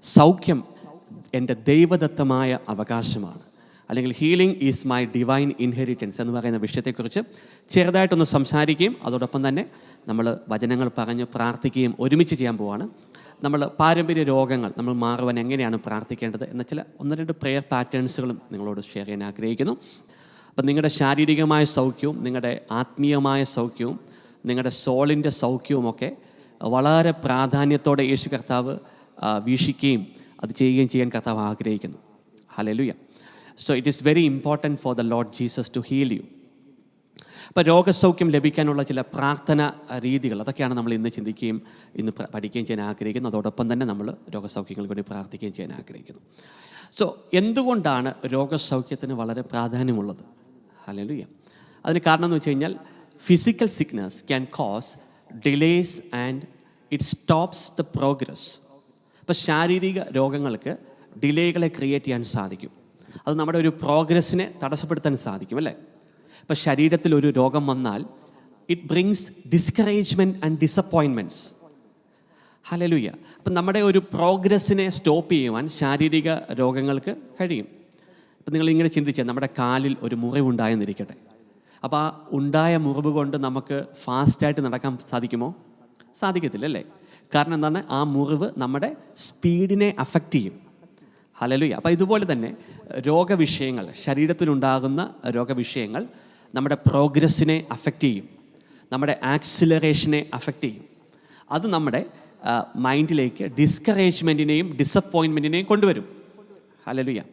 സൗഖ്യം എൻ്റെ ദൈവദത്തമായ അവകാശമാണ്, അല്ലെങ്കിൽ healing is my divine inheritance എന്ന് പറയുന്ന വിഷയത്തെക്കുറിച്ച് ചെറുതായിട്ടൊന്ന് സംസാരിക്കുകയും അതോടൊപ്പം തന്നെ നമ്മൾ വചനങ്ങൾ പറഞ്ഞ് പ്രാർത്ഥിക്കുകയും ഒരുമിച്ച് ചെയ്യാൻ പോവാണ്. നമ്മൾ പാരമ്പര്യ രോഗങ്ങൾ നമ്മൾ മാറുവാൻ എങ്ങനെയാണ് പ്രാർത്ഥിക്കേണ്ടത് എന്ന ചില 1-2 പ്രെയർ പാറ്റേൺസുകളും നിങ്ങളോട് ഷെയർ ചെയ്യാൻ ആഗ്രഹിക്കുന്നു. അപ്പം നിങ്ങളുടെ ശാരീരികമായ സൗഖ്യവും നിങ്ങളുടെ ആത്മീയമായ സൗഖ്യവും നിങ്ങളുടെ സോളിൻ്റെ സൗഖ്യവുമൊക്കെ വളരെ പ്രാധാന്യത്തോടെ യേശു കർത്താവ് വീക്ഷിക്കുകയും അത് ചെയ്യുകയും ചെയ്യാൻ കർത്താവ് ആഗ്രഹിക്കുന്നു. Hallelujah. So it is very important for the Lord Jesus to heal you. അപ്പോൾ രോഗസൗഖ്യം ലഭിക്കാനുള്ള ചില പ്രാർത്ഥന രീതികൾ, അതൊക്കെയാണ് നമ്മൾ ഇന്ന് ചിന്തിക്കുകയും ഇന്ന് പഠിക്കുകയും ചെയ്യാൻ ആഗ്രഹിക്കുന്നു. അതോടൊപ്പം തന്നെ നമ്മൾ രോഗസൗഖ്യങ്ങൾക്ക് വേണ്ടി പ്രാർത്ഥിക്കുകയും ചെയ്യാൻ ആഗ്രഹിക്കുന്നു. സോ എന്തുകൊണ്ടാണ് രോഗസൗഖ്യത്തിന് വളരെ പ്രാധാന്യമുള്ളത്? ഹല്ലേലൂയ. അതിന് കാരണം എന്ന് വെച്ച് കഴിഞ്ഞാൽ physical sickness can cos delays and it stops the progress. ഇപ്പോൾ ശാരീരിക രോഗങ്ങൾക്ക് ഡിലേകളെ ക്രിയേറ്റ് ചെയ്യാൻ സാധിക്കും. അത് നമ്മുടെ ഒരു പ്രോഗ്രസ്സിനെ തടസ്സപ്പെടുത്താൻ സാധിക്കും, അല്ലേ? ഇപ്പോൾ ശരീരത്തിൽ ഒരു രോഗം വന്നാൽ it brings discouragement and disappointments. Hallelujah. അപ്പം നമ്മുടെ ഒരു പ്രോഗ്രസ്സിനെ സ്റ്റോപ്പ് ചെയ്യുവാൻ ശാരീരിക രോഗങ്ങൾക്ക് കഴിയും. ഇപ്പം നിങ്ങളിങ്ങനെ ചിന്തിച്ചാൽ നമ്മുടെ കാലിൽ ഒരു മുറിവുണ്ടായെന്നിരിക്കട്ടെ. അപ്പോൾ ആ ഉണ്ടായ മുറിവ് കൊണ്ട് നമുക്ക് ഫാസ്റ്റായിട്ട് നടക്കാൻ സാധിക്കുമോ? സാധിക്കത്തില്ല, അല്ലേ? കാരണം എന്താണ്? ആ മുറിവ് നമ്മുടെ സ്പീഡിനെ അഫക്റ്റ് ചെയ്യും. ഹല്ലേലൂയ. അപ്പോൾ ഇതുപോലെ തന്നെ രോഗവിഷയങ്ങൾ, ശരീരത്തിലുണ്ടാകുന്ന രോഗവിഷയങ്ങൾ നമ്മുടെ പ്രോഗ്രസ്സിനെ അഫക്റ്റ് ചെയ്യും, നമ്മുടെ ആക്സിലറേഷനെ അഫക്റ്റ് ചെയ്യും. അത് നമ്മുടെ മൈൻഡിലേക്ക് ഡിസ്കറേജ്മെൻറ്റിനെയും ഡിസപ്പോയിൻമെൻറ്റിനെയും കൊണ്ടുവരും. ഹല്ലേലൂയ.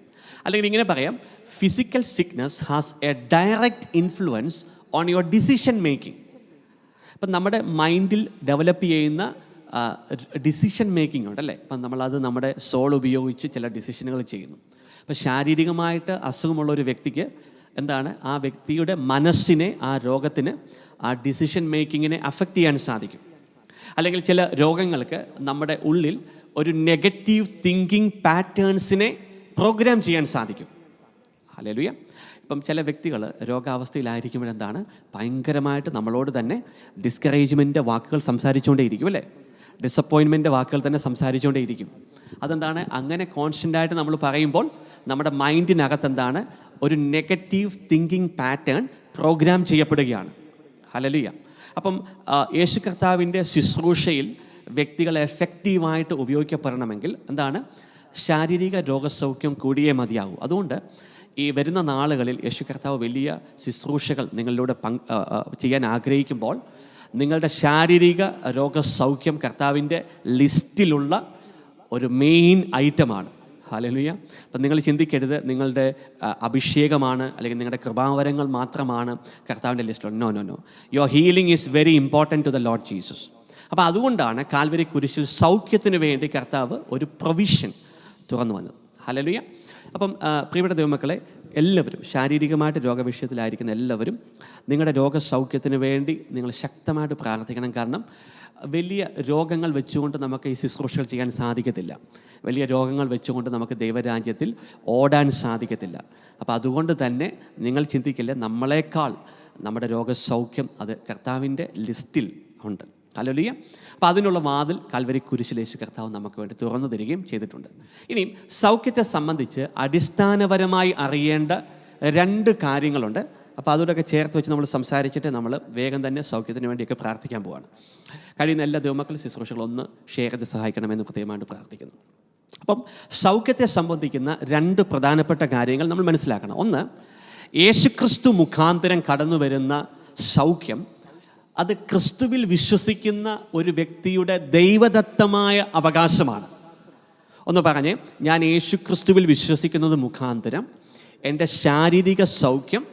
അല്ലെങ്കിൽ ഇങ്ങനെ പറയാം, physical sickness has A direct influence on your decision making. ഇപ്പം നമ്മുടെ മൈൻഡിൽ ഡെവലപ്പ് ചെയ്യുന്ന ഡിസിഷൻ മേക്കിംഗ് ഉണ്ടല്ലേ, അപ്പം നമ്മളത് നമ്മുടെ സോൾ ഉപയോഗിച്ച് ചില ഡിസിഷനുകൾ ചെയ്യുന്നു. അപ്പം ശാരീരികമായിട്ട് അസുഖമുള്ള ഒരു വ്യക്തിക്ക് എന്താണ്, ആ വ്യക്തിയുടെ മനസ്സിനെ, ആ രോഗത്തിന്, ആ ഡിസിഷൻ മേക്കിങ്ങിനെ അഫക്റ്റ് ചെയ്യാൻ സാധിക്കും. അല്ലെങ്കിൽ ചില രോഗങ്ങൾക്ക് നമ്മുടെ ഉള്ളിൽ ഒരു നെഗറ്റീവ് തിങ്കിങ് പാറ്റേൺസിനെ പ്രോഗ്രാം ചെയ്യാൻ സാധിക്കും. ഹല്ലേലൂയ. ഇപ്പം ചില വ്യക്തികൾ രോഗാവസ്ഥയിലായിരിക്കുമ്പോഴെന്താണ്, ഭയങ്കരമായിട്ട് നമ്മളോട് തന്നെ ഡിസ്കറേജ്മെൻറ്റ് വാക്കുകൾ സംസാരിച്ചുകൊണ്ടേയിരിക്കും, അല്ലേ? ഡിസപ്പോയിൻമെൻറ്റ് വാക്കുകൾ തന്നെ സംസാരിച്ചുകൊണ്ടേയിരിക്കും. അതെന്താണ്, അങ്ങനെ കോൺസ്റ്റൻ്റായിട്ട് നമ്മൾ പറയുമ്പോൾ നമ്മുടെ മൈൻഡിനകത്ത് എന്താണ്, ഒരു നെഗറ്റീവ് തിങ്കിങ് പാറ്റേൺ പ്രോഗ്രാം ചെയ്യപ്പെടുകയാണ്. ഹല്ലേലൂയ. അപ്പം യേശു കർത്താവിൻ്റെ ശുശ്രൂഷയിൽ വ്യക്തികളെ എഫക്റ്റീവായിട്ട് ഉപയോഗിക്കപ്പെടണമെങ്കിൽ എന്താണ്, ശാരീരിക രോഗസൗഖ്യം കൂടിയേ മതിയാകൂ. അതുകൊണ്ട് ഈ വരുന്ന നാളുകളിൽ യേശു കർത്താവ് വലിയ ശുശ്രൂഷകൾ നിങ്ങളിലൂടെ ചെയ്യാൻ ആഗ്രഹിക്കുമ്പോൾ നിങ്ങളുടെ ശാരീരിക രോഗസൗഖ്യം കർത്താവിൻ്റെ ലിസ്റ്റിലുള്ള ഒരു മെയിൻ ഐറ്റമാണ്. ഹല്ലേലൂയ. അപ്പം നിങ്ങൾ ചിന്തിക്കരുത് നിങ്ങളുടെ അഭിഷേകമാണ് അല്ലെങ്കിൽ നിങ്ങളുടെ കൃപാവരങ്ങൾ മാത്രമാണ് കർത്താവിൻ്റെ ലിസ്റ്റിലുള്ള. No no no, your healing is very important to the Lord Jesus. അപ്പോൾ അതുകൊണ്ടാണ് കാൽവരി കുരിശിൽ സൗഖ്യത്തിന് വേണ്ടി കർത്താവ് ഒരു പ്രൊവിഷൻ തുറന്നു വന്നത്. ഹല്ലേലൂയ. അപ്പം പ്രിയപ്പെട്ട ദൈവമക്കളെ, എല്ലാവരും ശാരീരികമായിട്ട് രോഗവിഷയത്തിലായിരിക്കുന്ന എല്ലാവരും നിങ്ങളുടെ രോഗസൗഖ്യത്തിന് വേണ്ടി നിങ്ങൾ ശക്തമായിട്ട് പ്രാർത്ഥിക്കണം. കാരണം വലിയ രോഗങ്ങൾ വെച്ചുകൊണ്ട് നമുക്ക് ഈ ശുശ്രൂഷകൾ ചെയ്യാൻ സാധിക്കത്തില്ല. വലിയ രോഗങ്ങൾ വെച്ചുകൊണ്ട് നമുക്ക് ദൈവരാജ്യത്തിൽ ഓടാൻ സാധിക്കത്തില്ല. അപ്പോൾ അതുകൊണ്ട് തന്നെ നിങ്ങൾ ചിന്തിക്കില്ല, നമ്മളെക്കാൾ നമ്മുടെ രോഗസൗഖ്യം അത് കർത്താവിൻ്റെ ലിസ്റ്റിൽ ഉണ്ട്. ഹല്ലേലൂയ. അപ്പോൾ അതിനുള്ള വാതിൽ കാൽവരി കുരിശിൽ യേശു കർത്താവ് നമുക്ക് വേണ്ടി തുറന്നു തരികയും ചെയ്തിട്ടുണ്ട്. ഇനിയും സൗഖ്യത്തെ സംബന്ധിച്ച് അടിസ്ഥാനപരമായി അറിയേണ്ട 2 കാര്യങ്ങളുണ്ട്. അപ്പോൾ അതോടൊക്കെ ചേർത്ത് വെച്ച് നമ്മൾ സംസാരിച്ചിട്ട് നമ്മൾ വേഗം തന്നെ സൗഖ്യത്തിന് വേണ്ടിയൊക്കെ പ്രാർത്ഥിക്കാൻ പോവാണ്. കഴിയുന്ന എല്ലാ ദൈവമക്കളും ശുശ്രൂഷകളൊന്ന് ഷെയർ ചെയ്ത് സഹായിക്കണമെന്ന് പ്രത്യേകമായിട്ട് പ്രാർത്ഥിക്കുന്നു. അപ്പം സൗഖ്യത്തെ സംബന്ധിക്കുന്ന 2 പ്രധാനപ്പെട്ട കാര്യങ്ങൾ നമ്മൾ മനസ്സിലാക്കണം. ഒന്ന്, യേശുക്രിസ്തു മുഖാന്തരം കടന്നു വരുന്ന സൗഖ്യം അത് ക്രിസ്തുവിൽ വിശ്വസിക്കുന്ന ഒരു വ്യക്തിയുടെ ദൈവദത്തമായ അവകാശമാണ്. ഒന്ന് പറഞ്ഞേ, ഞാൻ യേശു ക്രിസ്തുവിൽ വിശ്വസിക്കുന്നത് മുഖാന്തരം എൻ്റെ ശാരീരിക സൗഖ്യം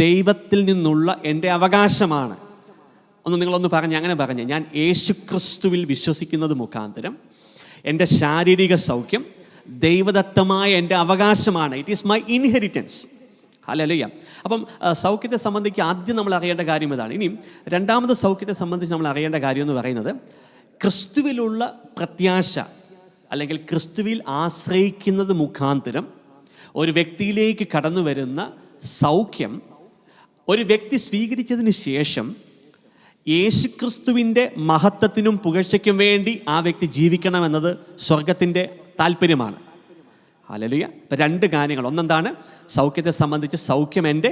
ദൈവത്തിൽ നിന്നുള്ള എൻ്റെ അവകാശമാണ്. നിങ്ങളൊന്ന് പറഞ്ഞേ, അങ്ങനെ പറഞ്ഞേ, ഞാൻ യേശു ക്രിസ്തുവിൽ വിശ്വസിക്കുന്നത് മുഖാന്തരം എൻ്റെ ശാരീരിക സൗഖ്യം ദൈവദത്തമായ എൻ്റെ അവകാശമാണ്. It is my inheritance. Hallelujah. അപ്പം സൗഖ്യത്തെ സംബന്ധിച്ച് ആദ്യം നമ്മൾ അറിയേണ്ട കാര്യം ഇതാണ്. ഇനിയും രണ്ടാമത് സൗഖ്യത്തെ സംബന്ധിച്ച് നമ്മൾ അറിയേണ്ട കാര്യം എന്ന് പറയുന്നത്, ക്രിസ്തുവിലുള്ള പ്രത്യാശ അല്ലെങ്കിൽ ക്രിസ്തുവിൽ ആശ്രയിക്കുന്നത് മുഖാന്തരം ഒരു വ്യക്തിയിലേക്ക് കടന്നു വരുന്ന സൗഖ്യം ഒരു വ്യക്തി സ്വീകരിച്ചതിന് ശേഷം യേശുക്രിസ്തുവിൻ്റെ മഹത്വത്തിനും പുകഴ്ചയ്ക്കും വേണ്ടി ആ വ്യക്തി ജീവിക്കണമെന്നത് സ്വർഗത്തിൻ്റെ താല്പര്യമാണ്. ഹല്ലേലൂയ. ഇപ്പം 2 കാര്യങ്ങൾ. ഒന്നെന്താണ്? സൗഖ്യത്തെ സംബന്ധിച്ച് സൗഖ്യം എൻ്റെ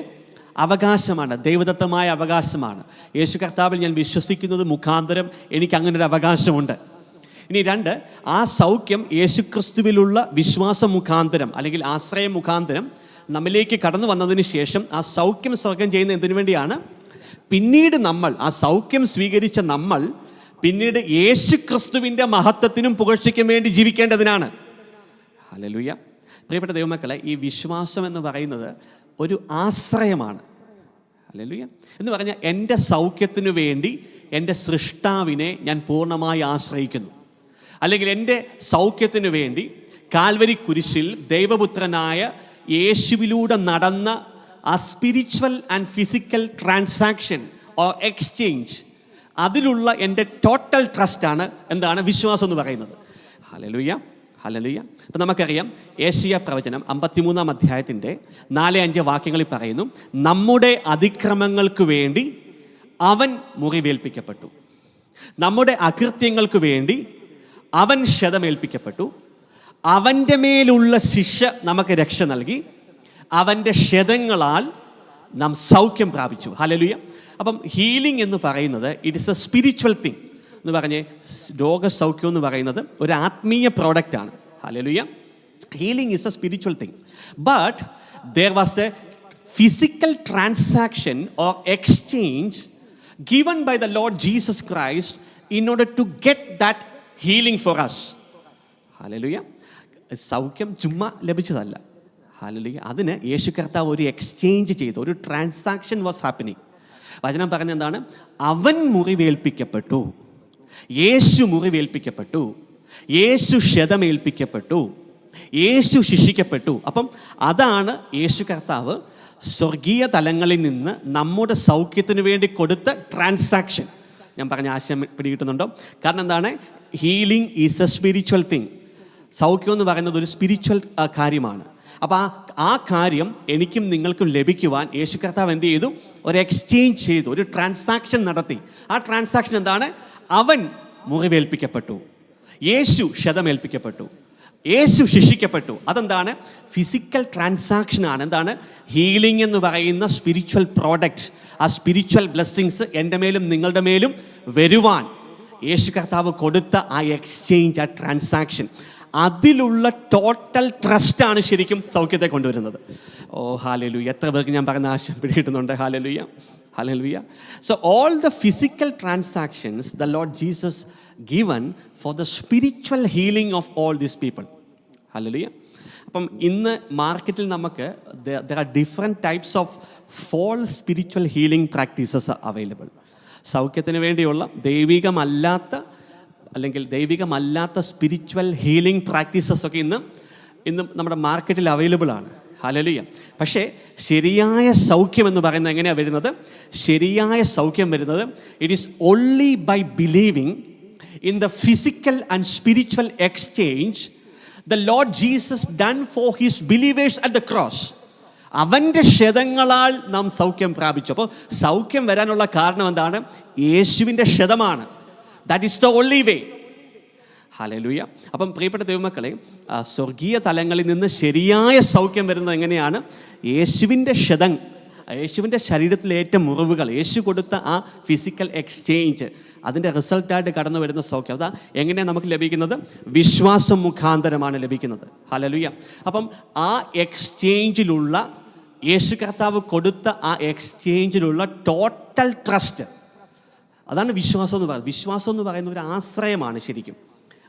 അവകാശമാണ്, ദൈവദത്തമായ അവകാശമാണ്. യേശു കർത്താവിൽ ഞാൻ വിശ്വസിക്കുന്നത് മുഖാന്തരം എനിക്ക് അങ്ങനെ ഒരു അവകാശമുണ്ട്. ഇനി 2, ആ സൗഖ്യം യേശുക്രിസ്തുവിലുള്ള വിശ്വാസം മുഖാന്തരം അല്ലെങ്കിൽ ആശ്രയം മുഖാന്തരം നമ്മിലേക്ക് കടന്നു വന്നതിന് ശേഷം ആ സൗഖ്യം സ്വർഗം ചെയ്യുന്ന എന്തിനു വേണ്ടിയാണ്? പിന്നീട് നമ്മൾ ആ സൗഖ്യം സ്വീകരിച്ച നമ്മൾ പിന്നീട് യേശുക്രിസ്തുവിൻ്റെ മഹത്വത്തിനും പുകഴ്ചയ്ക്കും വേണ്ടി ജീവിക്കേണ്ടതിനാണ്. ഹല്ലേലൂയ. പ്രിയപ്പെട്ട ദൈവമക്കളെ, ഈ വിശ്വാസം എന്ന് പറയുന്നത് ഒരു ആശ്രയമാണ്. ഹല്ലേലൂയ. എന്ന് പറഞ്ഞാൽ എൻ്റെ സൗഖ്യത്തിനു വേണ്ടി എൻ്റെ സൃഷ്ടാവിനെ ഞാൻ പൂർണ്ണമായി ആശ്രയിക്കുന്നു. അല്ലെങ്കിൽ എൻ്റെ സൗഖ്യത്തിനു വേണ്ടി കാൽവരി കുരിശിൽ ദൈവപുത്രനായ യേശുവിലൂടെ നടന്ന ആ spiritual and physical transaction or exchange, അതിലുള്ള എൻ്റെ ടോട്ടൽ ട്രസ്റ്റാണ് എന്താണ് വിശ്വാസം എന്ന് പറയുന്നത്. Hallelujah, hallelujah. ഇപ്പം നമുക്കറിയാം, യേശയ്യാ പ്രവചനം 53-ാം അധ്യായത്തിൻ്റെ 4-5 വാക്യങ്ങളിൽ പറയുന്നു, നമ്മുടെ അതിക്രമങ്ങൾക്ക് വേണ്ടി അവൻ മുറിവേൽപ്പിക്കപ്പെട്ടു, നമ്മുടെ അകൃത്യങ്ങൾക്ക് വേണ്ടി അവൻ ക്ഷതമേൽപ്പിക്കപ്പെട്ടു, അവൻ്റെ മേലുള്ള ശിക്ഷ നമുക്ക് രക്ഷ നൽകി, അവൻ്റെ ക്ഷതങ്ങളാൽ നാം സൗഖ്യം പ്രാപിച്ചു. ഹല്ലേലൂയ. അപ്പം ഹീലിംഗ് എന്ന് പറയുന്നത് it is a spiritual thing എന്ന് പറഞ്ഞ്, രോഗസൗഖ്യം എന്ന് പറയുന്നത് ഒരു ആത്മീയ പ്രോഡക്റ്റാണ്. Hallelujah. Healing is a spiritual thing. But there was A physical transaction or exchange given by the Lord Jesus Christ in order to get that healing for us. Hallelujah. സൗഖ്യം ചുമ്മാ ലഭിച്ചതല്ല. Hallelujah. അതിന് യേശു കർത്താവ് ഒരു എക്സ്ചേഞ്ച് ചെയ്തു, ഒരു transaction was happening. വചനം പറഞ്ഞ എന്താണ്? അവൻ മുറിവേൽപ്പിക്കപ്പെട്ടു, യേശു മുറിവേൽപ്പിക്കപ്പെട്ടു, യേശു ക്ഷതമേൽപ്പിക്കപ്പെട്ടു, യേശു ശിക്ഷിക്കപ്പെട്ടു. അപ്പം അതാണ് യേശു കർത്താവ് സ്വർഗീയ തലങ്ങളിൽ നിന്ന് നമ്മുടെ സൗഖ്യത്തിന് വേണ്ടി കൊടുത്ത ട്രാൻസാക്ഷൻ. ഞാൻ പറഞ്ഞ ആശയം പിടികിട്ടുന്നുണ്ടോ? കാരണം എന്താണ്? Healing is A spiritual thing. സൗഖ്യം എന്ന് പറയുന്നത് ഒരു സ്പിരിച്വൽ കാര്യമാണ്. അപ്പോൾ ആ കാര്യം എനിക്കും നിങ്ങൾക്കും ലഭിക്കുവാൻ യേശു കർത്താവ് എന്ത് ചെയ്തു? ഒരു എക്സ്ചേഞ്ച് ചെയ്തു, ഒരു ട്രാൻസാക്ഷൻ നടത്തി. ആ ട്രാൻസാക്ഷൻ എന്താണ്? അവൻ മുറിവേൽപ്പിക്കപ്പെട്ടു, യേശു ക്ഷതമേൽപ്പിക്കപ്പെട്ടു, യേശു ശിക്ഷിക്കപ്പെട്ടു. അതെന്താണ്? ഫിസിക്കൽ ട്രാൻസാക്ഷനാണ്. എന്താണ്? ഹീലിംഗ് എന്ന് പറയുന്ന സ്പിരിച്വൽ പ്രോഡക്റ്റ്. ആ സ്പിരിച്വൽ ബ്ലെസ്സിങ്സ് എൻ്റെ മേലും നിങ്ങളുടെ മേലും വരുവാൻ യേശു കർത്താവ് കൊടുത്ത ആ എക്സ്ചേഞ്ച്, ആ ട്രാൻസാക്ഷൻ, അതിലുള്ള ടോട്ടൽ ട്രസ്റ്റാണ് ശരിക്കും സൗഖ്യത്തെ കൊണ്ടുവരുന്നത്. ഓ ഹല്ലേലൂയ. എത്ര പേർക്ക് ഞാൻ പറയുന്ന ആശയം പിടികിട്ടുന്നുണ്ട്? Hallelujah, hallelujah. So all the physical transactions the Lord Jesus given for the spiritual healing of all these people. Hallelujah. അപ്പം ഇന്ന് മാർക്കറ്റിൽ നമുക്ക് there are different types of false spiritual healing practices available. സൗഖ്യത്തിന് വേണ്ടിയുള്ള ദൈവികമല്ലാത്ത സ്പിരിച്വൽ ഹീലിംഗ് പ്രാക്ടീസസ് ഒക്കെ ഇന്ന് നമ്മുടെ മാർക്കറ്റിൽ available ആണ്. ഹല്ലേലൂയ. പക്ഷേ ശരിയായ സൗഖ്യം എന്ന് പറയുന്നത് എങ്ങനെയാണ് വരുന്നത്? ശരിയായ സൗഖ്യം വരുന്നത് it is only by believing in the physical and spiritual exchange the Lord Jesus done for his believers at the cross. അവൻ്റെ ക്ഷതങ്ങളാൽ നാം സൗഖ്യം പ്രാപിച്ചു. അപ്പോൾ സൗഖ്യം വരാനുള്ള കാരണം എന്താണ്? യേശുവിൻ്റെ ക്ഷതമാണ്. That is the only way. Hallelujah. അപ്പം പ്രിയപ്പെട്ട ദൈവമക്കളെ, സ്വർഗീയ തലങ്ങളിൽ നിന്ന് ശരിയായ സൗഖ്യം വരുന്നത് എങ്ങനെയാണ്? യേശുവിൻ്റെ ക്ഷതം, യേശുവിൻ്റെ ശരീരത്തിലേറ്റ മുറിവുകൾ, യേശു കൊടുത്ത ആ ഫിസിക്കൽ എക്സ്ചേഞ്ച്, അതിൻ്റെ റിസൾട്ടായിട്ട് കടന്നു വരുന്ന സൗഖ്യം. അതാ എങ്ങനെയാണ് നമുക്ക് ലഭിക്കുന്നത്? വിശ്വാസം മുഖാന്തരമാണ് ലഭിക്കുന്നത്. ഹല്ലേലൂയ. അപ്പം ആ എക്സ്ചേഞ്ചിലുള്ള യേശു കർത്താവ് കൊടുത്ത ആ എക്സ്ചേഞ്ചിലുള്ള ടോട്ടൽ ട്രസ്റ്റ്, അതാണ് വിശ്വാസം എന്ന് പറയുന്നത്. വിശ്വാസം എന്ന് പറയുന്ന ഒരു ആശ്രയമാണ് ശരിക്കും.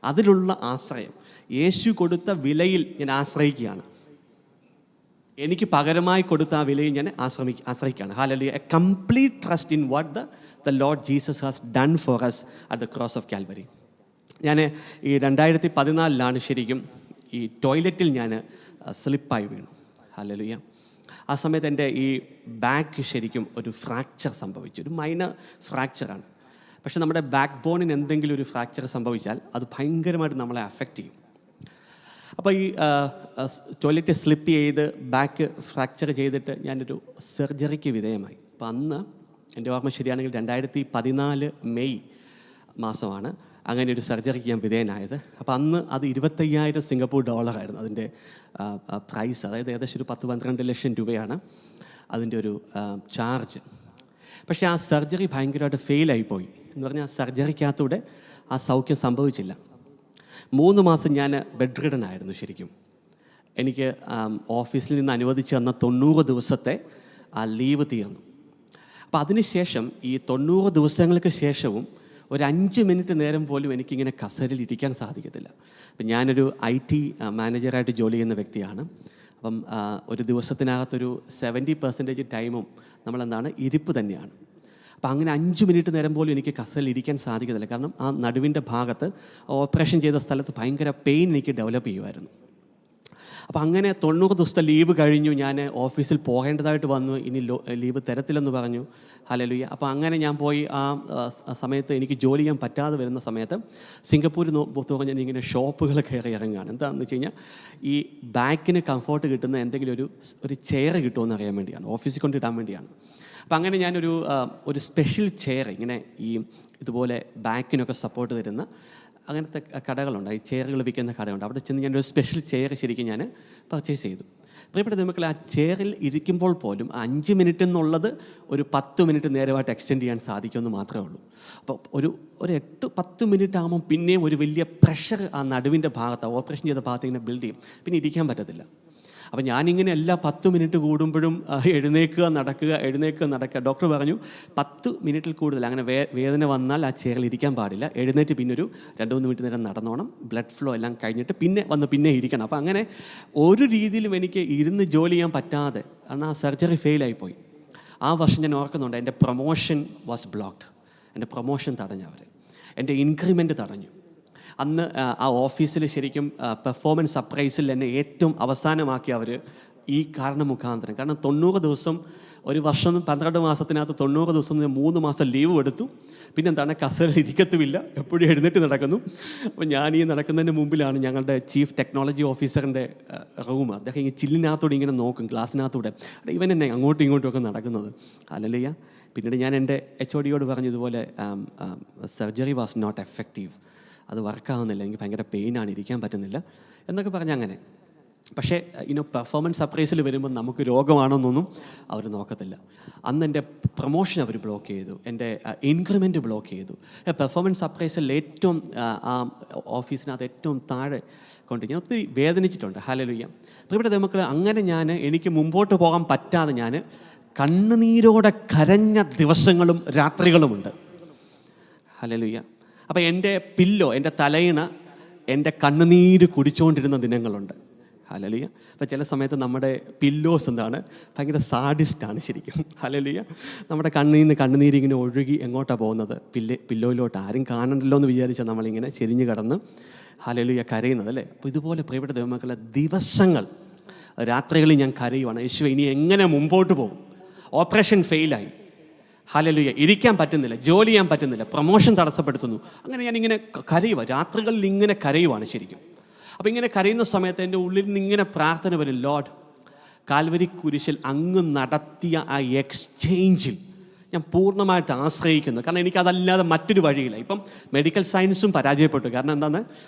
അതിലുള്ള ആശ്രയം, യേശു കൊടുത്ത വിലയിൽ ഞാൻ ആശ്രയിക്കുകയാണ്. എനിക്ക് പകരമായി കൊടുത്ത ആ വിലയിൽ ഞാൻ ആശ്രയിക്കുകയാണ്. Hallelujah. A complete trust in what the Lord Jesus has done for us at the cross of Calvary. ഞാൻ ഈ 2014 ശരിക്കും ഈ ടോയ്ലറ്റിൽ ഞാൻ സ്ലിപ്പായി വീണു. ഹല്ലേലൂയ. ആ സമയത്ത് എൻ്റെ ഈ ബാക്ക് ശരിക്കും ഒരു ഫ്രാക്ചർ സംഭവിച്ചു. ഒരു മൈനർ ഫ്രാക്ചറാണ്. പക്ഷെ നമ്മുടെ ബാക്ക് ബോണിന് എന്തെങ്കിലും ഒരു ഫ്രാക്ചർ സംഭവിച്ചാൽ അത് ഭയങ്കരമായിട്ട് നമ്മളെ അഫക്റ്റ് ചെയ്യും. അപ്പോൾ ഈ ടോയ്ലറ്റ് സ്ലിപ്പ് ചെയ്ത് ബാക്ക് ഫ്രാക്ചർ ചെയ്തിട്ട് ഞാനൊരു സർജറിക്ക് വിധേയമായി. അപ്പോൾ അന്ന് എൻ്റെ ഓർമ്മ ശരിയാണെങ്കിൽ 2014 മെയ് മാസമാണ്. അങ്ങനെ ഒരു സർജറിക്ക് ഞാൻ വിധേയനായത്. അപ്പോൾ അന്ന് അത് 25,000 സിംഗപ്പൂർ ഡോളറായിരുന്നു അതിൻ്റെ പ്രൈസ്. അതായത് ഏകദേശം ഒരു 10-12 ലക്ഷം രൂപയാണ് അതിൻ്റെ ഒരു ചാർജ്. പക്ഷേ ആ സർജറി ഭയങ്കരമായിട്ട് ഫെയിലായിപ്പോയി. എന്ന് പറഞ്ഞാൽ ആ സർജറിക്കകത്തൂടെ ആ സൗഖ്യം സംഭവിച്ചില്ല. 3 മാസം ഞാൻ ബെഡ് റിഡൻ ആയിരുന്നു ശരിക്കും. എനിക്ക് ഓഫീസിൽ നിന്ന് അനുവദിച്ച് തന്ന 90 ദിവസത്തെ ആ ലീവ് തീർന്നു. അപ്പോൾ അതിനുശേഷം ഈ 90 ദിവസങ്ങൾക്ക് ശേഷവും ഒരു 5 മിനിറ്റ് നേരം പോലും എനിക്കിങ്ങനെ കസേരയിൽ ഇരിക്കാൻ സാധിക്കത്തില്ല. അപ്പം ഞാനൊരു IT മാനേജറായിട്ട് ജോലി ചെയ്യുന്ന വ്യക്തിയാണ്. അപ്പം ഒരു ദിവസത്തിനകത്തൊരു 70% ടൈമും നമ്മളെന്താണ് ഇരിപ്പ് തന്നെയാണ്. അപ്പം അങ്ങനെ 5 മിനിറ്റ് നേരം പോലും എനിക്ക് കസേരയിൽ ഇരിക്കാൻ സാധിക്കത്തില്ല. കാരണം ആ നടുവിൻ്റെ ഭാഗത്ത് ഓപ്പറേഷൻ ചെയ്ത സ്ഥലത്ത് ഭയങ്കര പെയിൻ എനിക്ക് ഡെവലപ്പ് ചെയ്യുമായിരുന്നു. അപ്പം അങ്ങനെ 90 ദിവസത്തെ ലീവ് കഴിഞ്ഞു. ഞാൻ ഓഫീസിൽ പോകേണ്ടതായിട്ട് വന്നു. ഇനി ലീവ് തരത്തില്ലെന്ന് പറഞ്ഞു. ഹല്ലേലൂയ. അപ്പോൾ അങ്ങനെ ഞാൻ പോയി. ആ സമയത്ത് എനിക്ക് ജോലി ചെയ്യാൻ പറ്റാതെ വരുന്ന സമയത്ത് സിംഗപ്പൂരിൽ പറഞ്ഞാൽ ഇങ്ങനെ ഷോപ്പുകൾ കയറി ഇറങ്ങുകയാണ്. എന്താണെന്ന് വെച്ച് കഴിഞ്ഞാൽ ഈ ബാക്കിന് കംഫോർട്ട് കിട്ടുന്ന എന്തെങ്കിലും ഒരു ചെയർ കിട്ടുമെന്ന് അറിയാൻ വേണ്ടിയാണ്, ഓഫീസിൽ കൊണ്ടിടാൻ വേണ്ടിയാണ്. അപ്പം അങ്ങനെ ഞാനൊരു സ്പെഷ്യൽ ചെയർ ഇങ്ങനെ ഇതുപോലെ ബാക്കിനൊക്കെ സപ്പോർട്ട് തരുന്ന അങ്ങനത്തെ കടകളുണ്ട്, ഈ ചെയറുകൾ വിൽക്കുന്ന കടയുണ്ട്. അവിടെ ചെന്ന് ഞാനൊരു സ്പെഷ്യൽ ചെയർ ശരിക്കും ഞാൻ പർച്ചേസ് ചെയ്തു. പ്രിയപ്പെട്ട ദൈവമക്കളെ, ആ ചെയറിൽ ഇരിക്കുമ്പോൾ പോലും 5 മിനിറ്റ് എന്നുള്ളത് ഒരു 10 മിനിറ്റ് നേരമായിട്ട് എക്സ്റ്റെൻഡ് ചെയ്യാൻ സാധിക്കുമെന്ന് മാത്രമേ ഉള്ളൂ. അപ്പോൾ ഒരു 8-10 മിനിറ്റ് ആകുമ്പോൾ പിന്നെയും ഒരു വലിയ പ്രഷർ ആ നടുവിൻ്റെ ഭാഗത്ത്, ഓപ്പറേഷൻ ചെയ്ത ഭാഗത്ത് ഇങ്ങനെ ബിൽഡ് ചെയ്യും. പിന്നെ ഇരിക്കാൻ പറ്റത്തില്ല. അപ്പം ഞാനിങ്ങനെ എല്ലാ 10 മിനിറ്റ് കൂടുമ്പോഴും എഴുന്നേൽക്കുക നടക്കുക. ഡോക്ടർ പറഞ്ഞു 10 മിനിറ്റിൽ കൂടുതൽ അങ്ങനെ വേദന വന്നാൽ ആ ചെയറിൽ ഇരിക്കാൻ പാടില്ല. എഴുന്നേറ്റ് പിന്നെ ഒരു 2-3 മിനിറ്റ് നേരം നടന്നോണം. ബ്ലഡ് ഫ്ലോ എല്ലാം കഴിഞ്ഞിട്ട് പിന്നെ ഇരിക്കണം. അപ്പം അങ്ങനെ ഒരു രീതിയിലും എനിക്ക് ഇരുന്ന് ജോലി ചെയ്യാൻ പറ്റാതെ, കാരണം ആ സർജറി ഫെയിലായിപ്പോയി. ആ വർഷം ഞാൻ ഓർക്കുന്നുണ്ട്, എൻ്റെ പ്രൊമോഷൻ വാസ് ബ്ലോക്ക്ഡ്. എൻ്റെ പ്രൊമോഷൻ തടഞ്ഞു അവർ, എൻ്റെ ഇൻക്രിമെൻറ്റ് തടഞ്ഞു. അന്ന് ആ ഓഫീസിൽ ശരിക്കും പെർഫോമൻസ് അപ്രൈസിൽ എന്നെ ഏറ്റവും അവസാനമാക്കി അവർ ഈ കാരണം മുഖാന്തരം. കാരണം 90 ദിവസം, ഒരു വർഷം 12 മാസത്തിനകത്ത് 90 ദിവസം 3 മാസം ലീവ് എടുത്തു. പിന്നെന്താണ്, കസേരയിൽ ഇരിക്കത്തുമില്ല, എപ്പോഴും എഴുന്നേറ്റ് നടക്കുന്നു. അപ്പോൾ ഞാൻ ഈ നടക്കുന്നതിന് മുമ്പിലാണ് ഞങ്ങളുടെ ചീഫ് ടെക്നോളജി ഓഫീസറിൻ്റെ റൂം. അദ്ദേഹം ഈ ചില്ലിനകത്തൂടെ ഇങ്ങനെ നോക്കും, ഗ്ലാസ്സിനകത്തൂടെ. ഇവൻ എന്നെ അങ്ങോട്ടും ഇങ്ങോട്ടും ഒക്കെ നടക്കുന്നത്. ഹല്ലേലൂയ. പിന്നീട് ഞാൻ എൻ്റെ HOD പറഞ്ഞു, ഇതുപോലെ സർജറി വാസ് നോട്ട് എഫക്റ്റീവ്, അത് വർക്കാവുന്നില്ല, എനിക്ക് ഭയങ്കര പെയിനാണ്, ഇരിക്കാൻ പറ്റുന്നില്ല എന്നൊക്കെ പറഞ്ഞ് അങ്ങനെ. പക്ഷേ പെർഫോമൻസ് അപ്രൈസിൽ വരുമ്പോൾ നമുക്ക് രോഗമാണോന്നൊന്നും അവർ നോക്കത്തില്ല. അന്ന് എൻ്റെ പ്രൊമോഷൻ അവർ ബ്ലോക്ക് ചെയ്തു, എൻ്റെ ഇൻക്രിമെൻറ്റ് ബ്ലോക്ക് ചെയ്തു. പെർഫോമൻസ് അപ്രൈസിൽ ഏറ്റവും ആ ഓഫീസിനകത്ത് ഏറ്റവും താഴെ കൊണ്ട് ഞാൻ ഒത്തിരി വേദനിച്ചിട്ടുണ്ട്. ഹല്ലേലൂയ. പ്രിയപ്പെട്ട ദൈവമക്കൾ, അങ്ങനെ എനിക്ക് മുമ്പോട്ട് പോകാൻ പറ്റാതെ ഞാൻ കണ്ണുനീരോടെ കരഞ്ഞ ദിവസങ്ങളും രാത്രികളുമുണ്ട്. ഹല്ലേലൂയ. അപ്പോൾ എൻ്റെ പില്ലോ, എൻ്റെ തലയിണ എൻ്റെ കണ്ണുനീര് കുടിച്ചുകൊണ്ടിരുന്ന ദിനങ്ങളുണ്ട്. ഹല്ലേലൂയ. അപ്പോൾ ചില സമയത്ത് നമ്മുടെ പില്ലോസ് ഭയങ്കര സാഡിസ്റ്റാണ് ശരിക്കും. ഹല്ലേലൂയ. നമ്മുടെ കണ്ണുനീര് ഇങ്ങനെ ഒഴുകി എങ്ങോട്ടാണ് പോകുന്നത്? പില്ലോയിലോട്ട്. ആരും കാണണ്ടല്ലോ എന്ന് വിചാരിച്ചാൽ നമ്മളിങ്ങനെ ചെരിഞ്ഞ് കിടന്ന് ഹല്ലേലൂയ കരയുന്നത്, അല്ലേ? അപ്പോൾ ഇതുപോലെ പ്രിയപ്പെട്ട ദൈവമക്കളെ, ദിവസങ്ങൾ രാത്രികളിൽ ഞാൻ കരയുവാണ്. യേശുവേ, ഇനി എങ്ങനെ മുമ്പോട്ട് പോകും? ഓപ്പറേഷൻ ഫെയിലായി. ഹല്ലേലൂയ. ഇരിക്കാൻ പറ്റുന്നില്ല, ജോലി ചെയ്യാൻ പറ്റുന്നില്ല, പ്രൊമോഷൻ തടസ്സപ്പെടുത്തുന്നു. അങ്ങനെ ഞാനിങ്ങനെ കരയുക, രാത്രികളിൽ ഇങ്ങനെ കരയുവാണ് ശരിക്കും. അപ്പോൾ ഇങ്ങനെ കരയുന്ന സമയത്ത് എൻ്റെ ഉള്ളിൽ നിന്ന് ഇങ്ങനെ പ്രാർത്ഥന വരും, ലോർഡ്, കാൽവരി കുരിശിൽ അങ്ങ് നടത്തിയ ആ എക്സ്ചേഞ്ചിൽ ഞാൻ പൂർണ്ണമായിട്ട് ആശ്രയിക്കുന്നു. കാരണം എനിക്കതല്ലാതെ മറ്റൊരു വഴിയില്ല. ഇപ്പം മെഡിക്കൽ സയൻസും പരാജയപ്പെട്ടു. കാരണം എന്താണ്,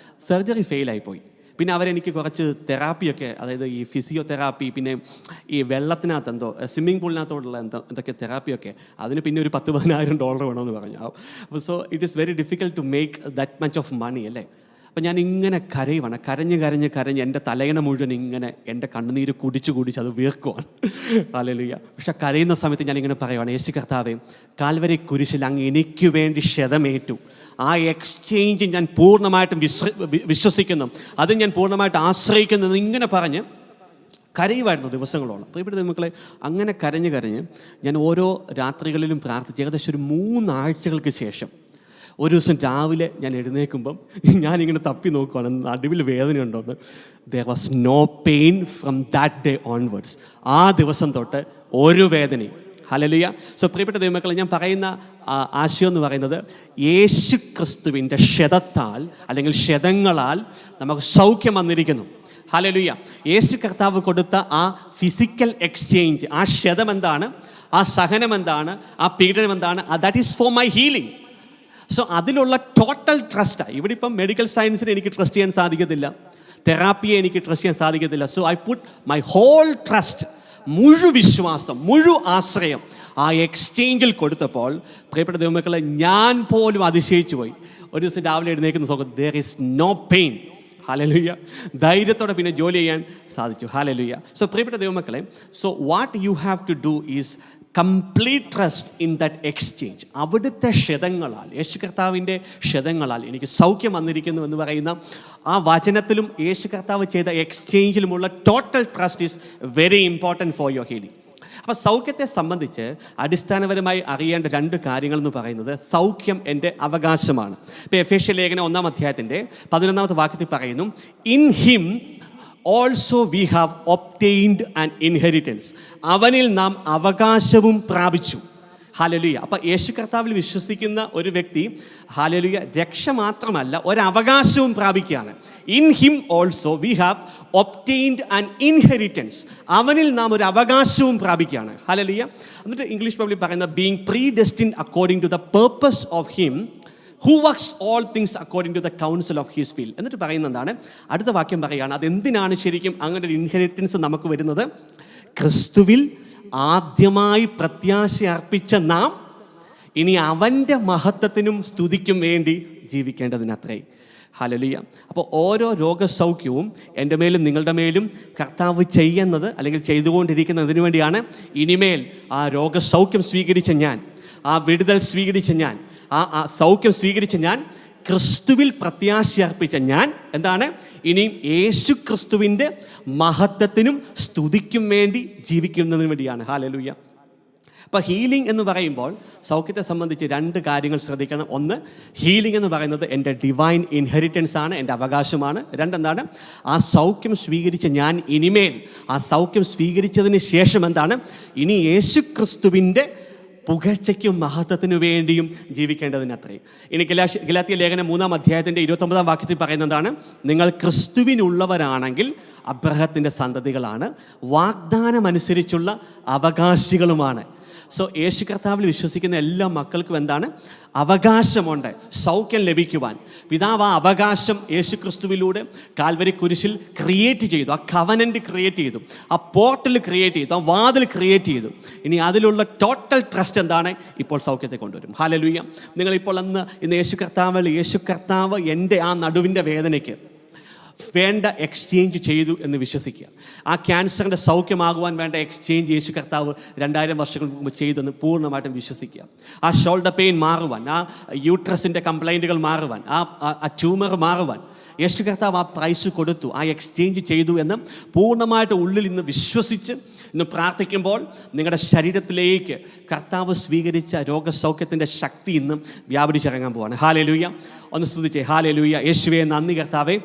സർജറി ഫെയിലായിപ്പോയി. പിന്നെ അവരെനിക്ക് കുറച്ച് തെറാപ്പിയൊക്കെ, അതായത് ഈ ഫിസിയോതെറാപ്പി, പിന്നെ ഈ വെള്ളത്തിനകത്ത് സ്വിമ്മിംഗ് പൂളിനകത്തോടുള്ള എന്തൊക്കെ തെറാപ്പിയൊക്കെ, അതിന് പിന്നെ ഒരു $10,000-15,000 വേണമെന്ന് പറഞ്ഞു. അപ്പോൾ so it is very difficult to make that much of money, അല്ലേ? അപ്പം ഞാൻ ഇങ്ങനെ കരയുവാണ്, കരഞ്ഞ് എൻ്റെ തലയിണ മുഴുവൻ ഇങ്ങനെ എൻ്റെ കണ്ണുനീര് കുടിച്ച് അത് വീർക്കുവാണ്. ഹല്ലേലൂയ. പക്ഷെ കരയുന്ന സമയത്ത് ഞാനിങ്ങനെ പറയുവാണ്, യേശു കർത്താവേ, കാൽവരി കുരിശിൽ അങ്ങ് എനിക്ക് വേണ്ടി ക്ഷതമേറ്റു. ആ എക്സ്ചേഞ്ച് ഞാൻ പൂർണ്ണമായിട്ടും വിശ്വസിക്കുന്നു, അത് ഞാൻ പൂർണ്ണമായിട്ട് ആശ്രയിക്കുന്നത്, ഇങ്ങനെ പറഞ്ഞ് കരയുമായിരുന്നു ദിവസങ്ങളോളം. പ്രിയപ്പെട്ട മക്കളെ, അങ്ങനെ കരഞ്ഞ് ഞാൻ ഓരോ രാത്രികളിലും പ്രാർത്ഥിച്ച് ഏകദേശം ഒരു 3 ആഴ്ചകൾക്ക് ശേഷം ഒരു ദിവസം രാവിലെ ഞാൻ എഴുന്നേൽക്കുമ്പം ഞാനിങ്ങനെ തപ്പി നോക്കുവാണ് നടുവിൽ വേദനയുണ്ടോന്ന്. There was no pain from that day onwards. ആ ദിവസം തൊട്ട് ഒരു വേദനയും. ഹല്ലേലൂയ. സോ പ്രിയപ്പെട്ട ദൈവമക്കളെ, ഞാൻ പറയുന്ന ആശയം എന്ന് പറയുന്നത്, യേശു ക്രിസ്തുവിൻ്റെ ക്ഷതത്താൽ അല്ലെങ്കിൽ ക്ഷതങ്ങളാൽ നമുക്ക് സൗഖ്യം വന്നിരിക്കുന്നു. ഹല്ലേലൂയ. യേശു കർത്താവ് കൊടുത്ത ആ ഫിസിക്കൽ എക്സ്ചേഞ്ച്, ആ ക്ഷതം എന്താണ്, ആ സഹനം എന്താണ്, ആ പീഡനം എന്താണ്, that is for my healing. So അതിലുള്ള ടോട്ടൽ ട്രസ്റ്റാണ്. ഇവിടെ ഇപ്പം മെഡിക്കൽ സയൻസിനെ എനിക്ക് ട്രസ്റ്റ് ചെയ്യാൻ സാധിക്കത്തില്ല, തെറാപ്പിയെ എനിക്ക് ട്രസ്റ്റ് ചെയ്യാൻ സാധിക്കത്തില്ല. So I put my whole trust, മുഴു വിശ്വാസം, മുഴു ആശ്രയം ആ എക്സ്ചേഞ്ചിൽ കൊടുത്തപ്പോൾ പ്രിയപ്പെട്ട ദൈവമക്കളെ, ഞാൻ പോലും അതിശയിച്ചു പോയി. ഒരു ദിവസം രാവിലെ എഴുന്നേൽക്കുന്ന സമയത്ത് there is no pain. Hallelujah. ധൈര്യത്തോടെ പിന്നെ ജോലി ചെയ്യാൻ സാധിച്ചു. ഹല്ലേലൂയ. സോ പ്രിയപ്പെട്ട ദൈവമക്കളെ, so what you have to do is complete trust in that exchange. അവിടുത്തെ ക്ഷതങ്ങളാൽ, യേശു കർത്താവിൻ്റെ ക്ഷതങ്ങളാൽ എനിക്ക് സൗഖ്യം വന്നിരിക്കുന്നു എന്ന് പറയുന്ന ആ വചനത്തിലും യേശു കർത്താവ് ചെയ്ത എക്സ്ചേഞ്ചിലുമുള്ള total trust is very important for your healing. അപ്പോൾ സൗഖ്യത്തെ സംബന്ധിച്ച് അടിസ്ഥാനപരമായി അറിയേണ്ട 2 കാര്യങ്ങൾ എന്ന് പറയുന്നത്, സൗഖ്യം എൻ്റെ അവകാശമാണ്. ഇപ്പോൾ എഫേസ്യ ലേഖനം 1-ാം അധ്യായത്തിൻ്റെ 11-ാമത്തെ വാക്യത്തിൽ പറയുന്നു, in him also we have obtained an inheritance. അവനിൽ നാം അവകാശവും പ്രാപിച്ചു. ഹല്ലേലൂയ. അപ്പോൾ യേശു കർത്താവിൽ വിശ്വസിക്കുന്ന ഒരു വ്യക്തി, ഹല്ലേലൂയ, രക്ഷ മാത്രമല്ല ഒരവകാശവും പ്രാപിക്കുകയാണ്. In him also we have obtained an inheritance. അവനിൽ നാം ഒരു അവകാശവും പ്രാപിക്കുകയാണ്. ഹല്ലേലൂയ. എന്നിട്ട് ഇംഗ്ലീഷ് ബൈബിളിൽ പറയുന്ന being predestined according to the purpose of him who works all things according to the counsel of his will. എന്നിട്ട് പറയുന്നതാണ്, അടുത്ത വാക്യം പറയുകയാണ്, അതെന്തിനാണ് ശരിക്കും അങ്ങനെ ഒരു ഇൻഹെറിറ്റൻസ് നമുക്ക് വരുന്നത്? ക്രിസ്തുവിൽ ആദ്യമായി പ്രത്യാശ അർപ്പിച്ച നാം ഇനി അവൻ്റെ മഹത്വത്തിനും സ്തുതിക്കും വേണ്ടി ജീവിക്കേണ്ടതിനത്രേ. ഹല്ലേലൂയ. അപ്പോൾ ഓരോ രോഗസൗഖ്യവും എൻ്റെ മേലും നിങ്ങളുടെ മേലും കർത്താവ് ചെയ്യുന്നത് അല്ലെങ്കിൽ ചെയ്തുകൊണ്ടിരിക്കുന്നതിന് വേണ്ടിയാണ്. ഇനിമേൽ ആ രോഗസൗഖ്യം സ്വീകരിച്ച ഞാൻ, ആ വിടുതൽ സ്വീകരിച്ച ഞാൻ, ആ സൗഖ്യം സ്വീകരിച്ച ഞാൻ, ക്രിസ്തുവിൽ പ്രത്യാശ അർപ്പിച്ച ഞാൻ എന്താണ്? ഇനിയും യേശു ക്രിസ്തുവിൻ്റെ മഹത്വത്തിനും സ്തുതിക്കും വേണ്ടി ജീവിക്കുന്നതിന് വേണ്ടിയാണ്. ഹല്ലേലൂയ. അപ്പോൾ ഹീലിംഗ് എന്ന് പറയുമ്പോൾ സൗഖ്യത്തെ സംബന്ധിച്ച് 2 കാര്യങ്ങൾ ശ്രദ്ധിക്കണം. ഒന്ന്, ഹീലിംഗ് എന്ന് പറയുന്നത് എൻ്റെ ഡിവൈൻ ഇൻഹെറിറ്റൻസ് ആണ്, എൻ്റെ അവകാശമാണ്. 2, എന്താണ്? ആ സൗഖ്യം സ്വീകരിച്ച ഞാൻ ഇനിമേൽ ആ സൗഖ്യം സ്വീകരിച്ചതിന് ശേഷം എന്താണ്? ഇനി യേശു ക്രിസ്തുവിൻ്റെ പുകഴ്ചയ്ക്കും മഹത്വത്തിനു വേണ്ടിയും ജീവിക്കേണ്ടതിനത്രേ. ഇനി ഗലാത്യ ലേഖനം 3-ാം അധ്യായത്തിൻ്റെ 29-ാം വാക്യത്തിൽ പറയുന്നതാണ്, നിങ്ങൾ ക്രിസ്തുവിനുള്ളവരാണെങ്കിൽ അബ്രഹത്തിൻ്റെ സന്തതികളാണ്, വാഗ്ദാനമനുസരിച്ചുള്ള അവകാശികളുമാണ്. സോ യേശു കർത്താവിൽ വിശ്വസിക്കുന്ന എല്ലാ മക്കൾക്കും എന്താണ്? അവകാശമുണ്ട് സൗഖ്യം ലഭിക്കുവാൻ. പിതാവ് ആ അവകാശം യേശു ക്രിസ്തുവിലൂടെ കാൽവരി കുരിശിൽ ക്രിയേറ്റ് ചെയ്തു. ആ കവനൻ്റ് ക്രിയേറ്റ് ചെയ്തു, ആ പോർട്ടൽ ക്രിയേറ്റ് ചെയ്തു, ആ വാതിൽ ക്രിയേറ്റ് ചെയ്തു. ഇനി അതിലുള്ള ടോട്ടൽ ട്രസ്റ്റ് എന്താണ്? ഇപ്പോൾ സൗഖ്യത്തെ കൊണ്ടുവരും. ഹല്ലേലൂയ. നിങ്ങളിപ്പോൾ ഇന്ന് യേശു കർത്താവ് എൻ്റെ ആ നടുവിൻ്റെ വേദനയ്ക്ക് വേണ്ട എക്സ്ചേഞ്ച് ചെയ്തു എന്ന് വിശ്വസിക്കുക. ആ ക്യാൻസറിൻ്റെ സൗഖ്യമാകുവാൻ വേണ്ട എക്സ്ചേഞ്ച് യേശു കർത്താവ് 2000 വർഷങ്ങൾക്ക് മുമ്പ് ചെയ്തെന്ന് പൂർണ്ണമായിട്ടും വിശ്വസിക്കുക. ആ ഷോൾഡർ പെയിൻ മാറുവാൻ, ആ യൂട്രസിൻ്റെ കംപ്ലൈൻറ്റുകൾ മാറുവാൻ, ആ ട്യൂമർ മാറുവാൻ യേശു കർത്താവ് ആ പ്രൈസ് കൊടുത്തു, ആ എക്സ്ചേഞ്ച് ചെയ്തു എന്ന് പൂർണ്ണമായിട്ട് ഉള്ളിൽ ഇന്ന് വിശ്വസിച്ച് ഇന്ന് പ്രാർത്ഥിക്കുമ്പോൾ നിങ്ങളുടെ ശരീരത്തിലേക്ക് കർത്താവ് സ്വീകരിച്ച രോഗസൗഖ്യത്തിൻ്റെ ശക്തി ഇന്ന് വ്യാപരിച്ചിറങ്ങാൻ പോവാണ്. ഹല്ലേലൂയ. ഒന്ന് സ്തുതിച്ചേ. ഹല്ലേലൂയ. യേശുവേ നന്ദി കർത്താവേ,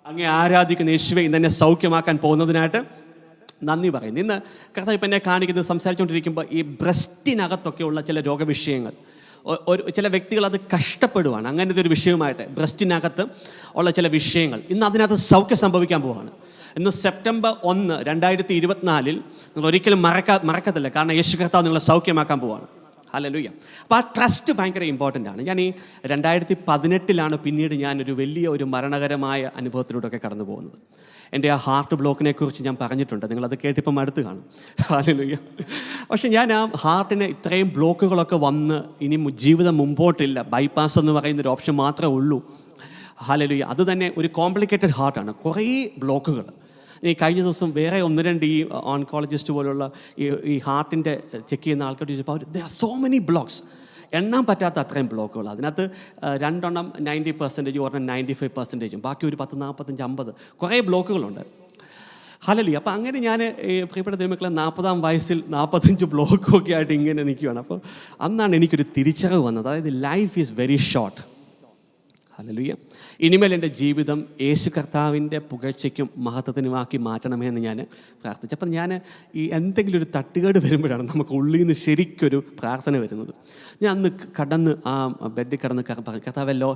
അങ്ങേ ആരാധിക്കുന്ന യേശുവേ, ഇന്ന് എന്നെ സൗഖ്യമാക്കാൻ പോകുന്നതിനായിട്ട് നന്ദി പറയുന്നു. ഇന്ന് കർത്താവ് ഇപ്പം എന്നെ കാണിക്കുന്നത്, സംസാരിച്ചുകൊണ്ടിരിക്കുമ്പോൾ ഈ ബ്രസ്റ്റിനകത്തൊക്കെയുള്ള ചില രോഗവിഷയങ്ങൾ, ചില വ്യക്തികൾ അത് കഷ്ടപ്പെടുവാണ്. അങ്ങനത്തെ ഒരു വിഷയമായിട്ട് ബ്രസ്റ്റിനകത്ത് ഉള്ള ചില വിഷയങ്ങൾ ഇന്ന് അതിനകത്ത് സൗഖ്യം സംഭവിക്കാൻ പോവാണ്. ഇന്ന് സെപ്റ്റംബർ 1, 2024 നിങ്ങൾ ഒരിക്കലും മറക്കത്തില്ല. കാരണം യേശു കർത്താവ് നിങ്ങളെ സൗഖ്യമാക്കാൻ പോവാണ്. ഹല്ലേലൂയ. അപ്പോൾ ആ ട്രസ്റ്റ് ഭയങ്കര ഇമ്പോർട്ടൻ്റ് ആണ്. ഞാൻ ഈ 2018 പിന്നീട് ഞാനൊരു വലിയ മരണകരമായ അനുഭവത്തിലൂടെയൊക്കെ കടന്നു പോകുന്നത്. എൻ്റെ ആ ഹാർട്ട് ബ്ലോക്കിനെ കുറിച്ച് ഞാൻ പറഞ്ഞിട്ടുണ്ട്, നിങ്ങളത് കേട്ടിപ്പം അടുത്ത് കാണും. ഹല്ലേലൂയ. പക്ഷെ ഞാൻ ആ ഹാർട്ടിന് ഇത്രയും ബ്ലോക്കുകളൊക്കെ വന്ന് ഇനി ജീവിതം മുമ്പോട്ടില്ല, ബൈപ്പാസ് എന്ന് പറയുന്നൊരു ഓപ്ഷൻ മാത്രമേ ഉള്ളൂ. ഹല്ലേലൂയ. അത് തന്നെ ഒരു കോംപ്ലിക്കേറ്റഡ് ഹാർട്ടാണ്, കുറേ ബ്ലോക്കുകൾ. ഈ കഴിഞ്ഞ ദിവസം വേറെ 1-2 ഈ ഓൺകോളജിസ്റ്റ് പോലുള്ള ഈ ഹാർട്ടിൻ്റെ ചെക്ക് ചെയ്യുന്ന ആൾക്കാർ ചോദിച്ചപ്പോൾ they are so many blocks, എണ്ണാൻ പറ്റാത്ത അത്രയും ബ്ലോക്കുകൾ. അതിനകത്ത് 2 90%, ഒരെണ്ണം 95%, ബാക്കി ഒരു 10, 45, 50 കുറേ ബ്ലോക്കുകളുണ്ട്. ഹല്ലേലൂയ. അപ്പോൾ അങ്ങനെ ഞാൻ പ്രിയപ്പെട്ട ദൈവമക്കളെ 40-ാം വയസ്സിൽ 45 ബ്ലോക്കൊക്കെ ആയിട്ട് ഇങ്ങനെ നിൽക്കുകയാണ്. അപ്പോൾ അന്നാണ് എനിക്കൊരു തിരിച്ചറിവ് വന്നത്, അതായത് life is very short. Hallelujah. ഇനിമേൽ എൻ്റെ ജീവിതം യേശു കർത്താവിൻ്റെ പുകഴ്ചയ്ക്കും മഹത്വത്തിനുമാക്കി മാറ്റണമേ എന്ന് ഞാൻ പ്രാർത്ഥിച്ചു. അപ്പം ഞാൻ ഈ എന്തെങ്കിലും ഒരു തട്ടുകേട് വരുമ്പോഴാണ് നമുക്ക് ഉള്ളിൽ നിന്ന് ശരിക്കൊരു പ്രാർത്ഥന വരുന്നത്. ഞാൻ അന്ന് കടന്ന് ആ ബെഡിൽ കിടന്ന് കർത്താവല്ലോ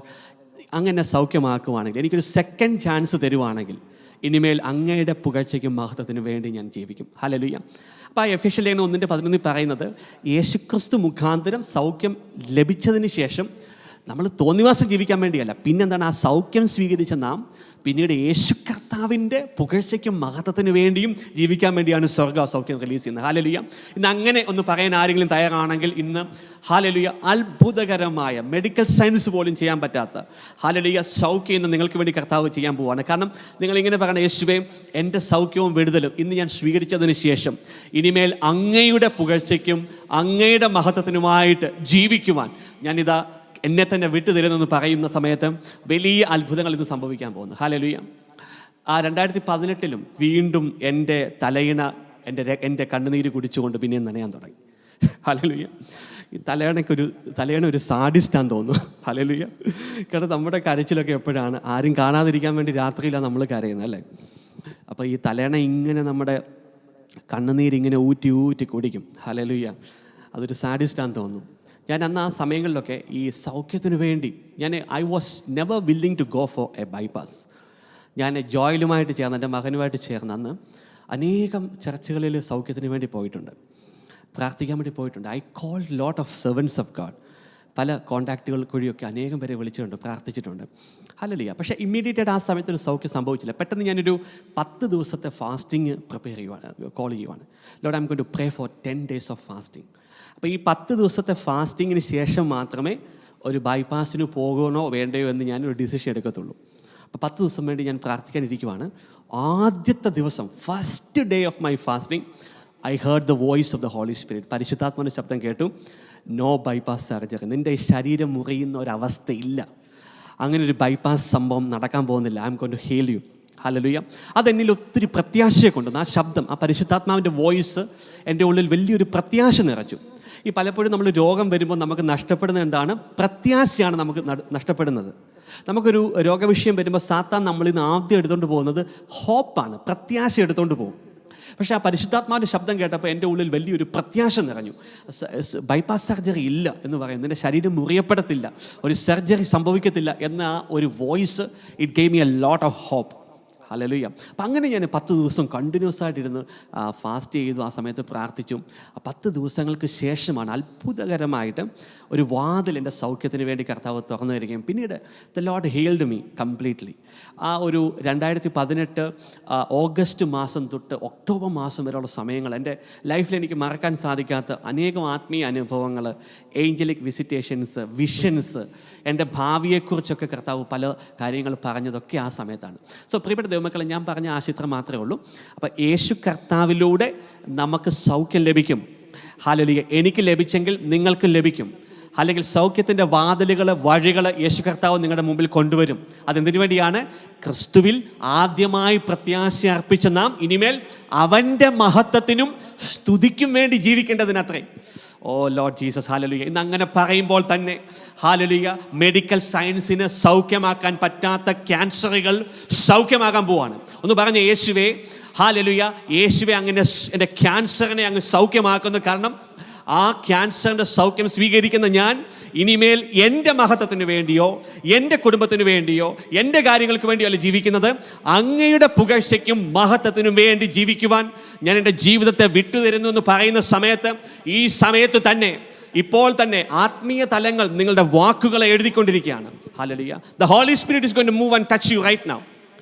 അങ്ങനെ സൗഖ്യമാക്കുവാണെങ്കിൽ, എനിക്കൊരു സെക്കൻഡ് ചാൻസ് തരുവാണെങ്കിൽ ഇനിമേൽ അങ്ങയുടെ പുകഴ്ചയ്ക്കും മഹത്വത്തിനും വേണ്ടി ഞാൻ ജീവിക്കും. ഹല്ലേലൂയ. അപ്പോൾ ആ എഫേസ്യ ലേഖനം 1:11 പറയുന്നത്, യേശുക്രിസ്തു മുഖാന്തരം സൗഖ്യം ലഭിച്ചതിന് ശേഷം നമ്മൾ തോന്നിവാസം ജീവിക്കാൻ വേണ്ടിയല്ല. പിന്നെന്താണ്? ആ സൗഖ്യം സ്വീകരിച്ച നാം പിന്നീട് യേശു കർത്താവിൻ്റെ പുകഴ്ചയ്ക്കും മഹത്വത്തിന് വേണ്ടിയും ജീവിക്കാൻ വേണ്ടിയാണ് സ്വർഗ സൗഖ്യം റിലീസ് ചെയ്യുന്നത്. ഹല്ലേലൂയ. ഇന്ന് അങ്ങനെ ഒന്ന് പറയാൻ ആരെങ്കിലും തയ്യാറാണെങ്കിൽ ഇന്ന് ഹല്ലേലൂയ അത്ഭുതകരമായ മെഡിക്കൽ സയൻസ് പോലും ചെയ്യാൻ പറ്റാത്ത ഹല്ലേലൂയ സൗഖ്യം ഇന്ന് നിങ്ങൾക്ക് വേണ്ടി കർത്താവ് ചെയ്യാൻ പോവുകയാണ്. കാരണം നിങ്ങളിങ്ങനെ പറയണം, യേശുവേ എൻ്റെ സൗഖ്യവും വിടുതലും ഇന്ന് ഞാൻ സ്വീകരിച്ചതിന് ശേഷം ഇനിമേൽ അങ്ങയുടെ പുകഴ്ചയ്ക്കും അങ്ങയുടെ മഹത്വത്തിനുമായിട്ട് ജീവിക്കുവാൻ ഞാനിതാ എന്നെ തന്നെ വിട്ടു തരുന്നെന്ന് പറയുന്ന സമയത്ത് വലിയ അത്ഭുതങ്ങൾ ഇന്ന് സംഭവിക്കാൻ പോകുന്നു. ഹല്ലേലൂയ. ആ 2018 വീണ്ടും എൻ്റെ തലയിണ എൻ്റെ കണ്ണുനീര് കുടിച്ചുകൊണ്ട് പിന്നെയും നനയാൻ തുടങ്ങി. ഹല്ലേലൂയ. ഈ തലയണ ഒരു സാഡിസ്റ്റാന്ന് തോന്നുന്നു. ഹല്ലേലൂയ. കാരണം നമ്മുടെ കരച്ചിലൊക്കെ എപ്പോഴാണ്? ആരും കാണാതിരിക്കാൻ വേണ്ടി രാത്രിയിലാണ് നമ്മൾ കരയുന്നത്, അല്ലേ? അപ്പോൾ ഈ തലയണ ഇങ്ങനെ നമ്മുടെ കണ്ണുനീരിങ്ങനെ ഊറ്റി ഊറ്റി കുടിക്കും. ഹല്ലേലൂയ. അതൊരു സാഡിസ്റ്റാന്ന് തോന്നുന്നു. ഞാൻ അന്ന് ആ സമയങ്ങളിലൊക്കെ ഈ സൗഖ്യത്തിന് വേണ്ടി I was never willing to go for a bypass. ഞാൻ ജോയിലുമായിട്ട് ചേർന്ന്, എൻ്റെ മകനുമായിട്ട് ചേർന്ന് അന്ന് അനേകം ചർച്ചുകളിൽ സൗഖ്യത്തിന് വേണ്ടി പോയിട്ടുണ്ട്, പ്രാർത്ഥിക്കാൻ വേണ്ടി പോയിട്ടുണ്ട്. I call lot of servants of God. പല കോൺടാക്റ്റുകൾ വഴിയൊക്കെ അനേകം പേരെ വിളിച്ചിട്ടുണ്ട്, പ്രാർത്ഥിച്ചിട്ടുണ്ട്. ഹല്ലേലൂയ. പക്ഷേ ഇമ്മീഡിയറ്റായിട്ട് ആ സമയത്ത് ഒരു സൗഖ്യം സംഭവിച്ചില്ല. പെട്ടെന്ന് ഞാനൊരു 10 ദിവസത്തെ ഫാസ്റ്റിംഗ് കോൾ ചെയ്യുവാണ്. Lord, I am going to pray for 10 days of fasting. അപ്പോൾ ഈ 10 ദിവസത്തെ ഫാസ്റ്റിങ്ങിന് ശേഷം മാത്രമേ ഒരു ബൈപ്പാസിന് പോകണോ വേണ്ടയോ എന്ന് ഞാനൊരു ഡിസിഷൻ എടുക്കത്തുള്ളൂ. അപ്പോൾ 10 ദിവസം വേണ്ടി ഞാൻ പ്രാർത്ഥിക്കാനിരിക്കുവാണ്. ആദ്യത്തെ ദിവസം, first day of my fasting, I heard the voice of the Holy Spirit. പരിശുദ്ധാത്മാവിൻ്റെ ശബ്ദം കേട്ടു, നോ ബൈപ്പാസ് സർജറി. നിൻ്റെ ശരീരം മുറിയുന്ന ഒരവസ്ഥയില്ല, അങ്ങനെ ഒരു ബൈപ്പാസ് സംഭവം നടക്കാൻ പോകുന്നില്ല. I am going to heal you. Hallelujah. അതെന്നിൽ ഒത്തിരി പ്രത്യാശയെ കൊണ്ടുവന്നു. ആ ശബ്ദം, ആ പരിശുദ്ധാത്മാവിൻ്റെ വോയിസ് എൻ്റെ ഉള്ളിൽ വലിയൊരു പ്രത്യാശ നിറച്ചു. ഈ പലപ്പോഴും നമ്മൾ രോഗം വരുമ്പോൾ നമുക്ക് നഷ്ടപ്പെടുന്നത് എന്താണ്? പ്രത്യാശയാണ് നമുക്ക് നഷ്ടപ്പെടുന്നത്. നമുക്കൊരു രോഗവിഷയം വരുമ്പോൾ സാത്താൻ നമ്മളിൽ നിന്ന് ആദ്യം എടുത്തുകൊണ്ട് പോകുന്നത് ഹോപ്പാണ്, പ്രത്യാശ എടുത്തുകൊണ്ട് പോകും. പക്ഷേ ആ പരിശുദ്ധാത്മാവിൻ്റെ ശബ്ദം കേട്ടപ്പോൾ എൻ്റെ ഉള്ളിൽ വലിയൊരു പ്രത്യാശ നിറഞ്ഞു. ബൈപ്പാസ് സർജറി ഇല്ല എന്ന് പറയുന്നു, എൻ്റെ ശരീരം മുറിയപ്പെടത്തില്ല, ഒരു സർജറി സംഭവിക്കത്തില്ല എന്ന ആ ഒരു voice, it gave me a lot of hope. Hallelujah. അപ്പം അങ്ങനെ ഞാൻ 10 ദിവസം കണ്ടിന്യൂസ് ആയിട്ടിരുന്ന് ഫാസ്റ്റ് ചെയ്തു. ആ സമയത്ത് പ്രാർത്ഥിച്ചു. 10 ദിവസങ്ങൾക്ക് ശേഷമാണ് അത്ഭുതകരമായിട്ട് ഒരു വാതിൽ എൻ്റെ സൗഖ്യത്തിന് വേണ്ടി കർത്താവ് തുറന്നു തരികയും പിന്നീട് the Lord healed me completely. ആ ഒരു 2018 ഓഗസ്റ്റ് മാസം തൊട്ട് ഒക്ടോബർ മാസം വരെയുള്ള സമയങ്ങൾ എൻ്റെ ലൈഫിൽ എനിക്ക് മറക്കാൻ സാധിക്കാത്ത അനേകം ആത്മീയ അനുഭവങ്ങൾ, ഏഞ്ചലിക് വിസിറ്റേഷൻസ്, വിഷൻസ്, എൻ്റെ ഭാവിയെക്കുറിച്ചൊക്കെ കർത്താവ് പല കാര്യങ്ങൾ പറഞ്ഞതൊക്കെ ആ സമയത്താണ്. സോ പ്രിയപ്പെട്ട ദൈവമക്കളെ, ഞാൻ പറഞ്ഞ ആ ചിത്രം മാത്രമേ ഉള്ളൂ. അപ്പോൾ യേശു കർത്താവിലൂടെ നമുക്ക് സൗഖ്യം ലഭിക്കും. ഹല്ലേലൂയ. എനിക്ക് ലഭിച്ചെങ്കിൽ നിങ്ങൾക്കും ലഭിക്കും. അല്ലെങ്കിൽ സൗഖ്യത്തിൻ്റെ വാതിലുകൾ, വഴികൾ യേശു കർത്താവ് നിങ്ങളുടെ മുമ്പിൽ കൊണ്ടുവരും. അതെന്തിനു വേണ്ടിയാണ്? ക്രിസ്തുവിൽ ആദ്യമായി പ്രത്യാശ അർപ്പിച്ച നാം ഇനിമേൽ അവൻ്റെ മഹത്വത്തിനും സ്തുതിക്കും വേണ്ടി ജീവിക്കേണ്ടതിനത്രേ. ഓ ലോർഡ് ജീസസ്, ഹല്ലേലൂയ. ഇന്ന് അങ്ങനെ പറയുമ്പോൾ തന്നെ ഹല്ലേലൂയ, മെഡിക്കൽ സയൻസിന് സൗഖ്യമാക്കാൻ പറ്റാത്ത ക്യാൻസറുകൾ സൗഖ്യമാകാൻ പോവാണ്. ഒന്ന് പറഞ്ഞ യേശുവേ, ഹല്ലേലൂയ. യേശുവേ, അങ്ങനെ എൻ്റെ ക്യാൻസറിനെ അങ്ങ് സൗഖ്യമാക്കുന്നു. കാരണം ആ ക്യാൻസറിൻ്റെ സൗഖ്യം സ്വീകരിക്കുന്ന ഞാൻ ഇനിമേൽ എൻ്റെ മഹത്വത്തിന് വേണ്ടിയോ എൻ്റെ കുടുംബത്തിന് വേണ്ടിയോ എൻ്റെ കാര്യങ്ങൾക്ക് വേണ്ടിയോ അല്ല ജീവിക്കുന്നത്, അങ്ങയുടെ പുകഴ്ചയ്ക്കും മഹത്വത്തിനും വേണ്ടി ജീവിക്കുവാൻ ഞാൻ എൻ്റെ ജീവിതത്തെ വിട്ടുതരുന്നു എന്ന് പറയുന്ന സമയത്ത്, ഈ സമയത്ത് തന്നെ, ഇപ്പോൾ തന്നെ ആത്മീയ തലങ്ങൾ നിങ്ങളുടെ വാക്കുകളെ എഴുതിക്കൊണ്ടിരിക്കുകയാണ്. Hallelujah. The Holy Spirit is going to move and touch you right now.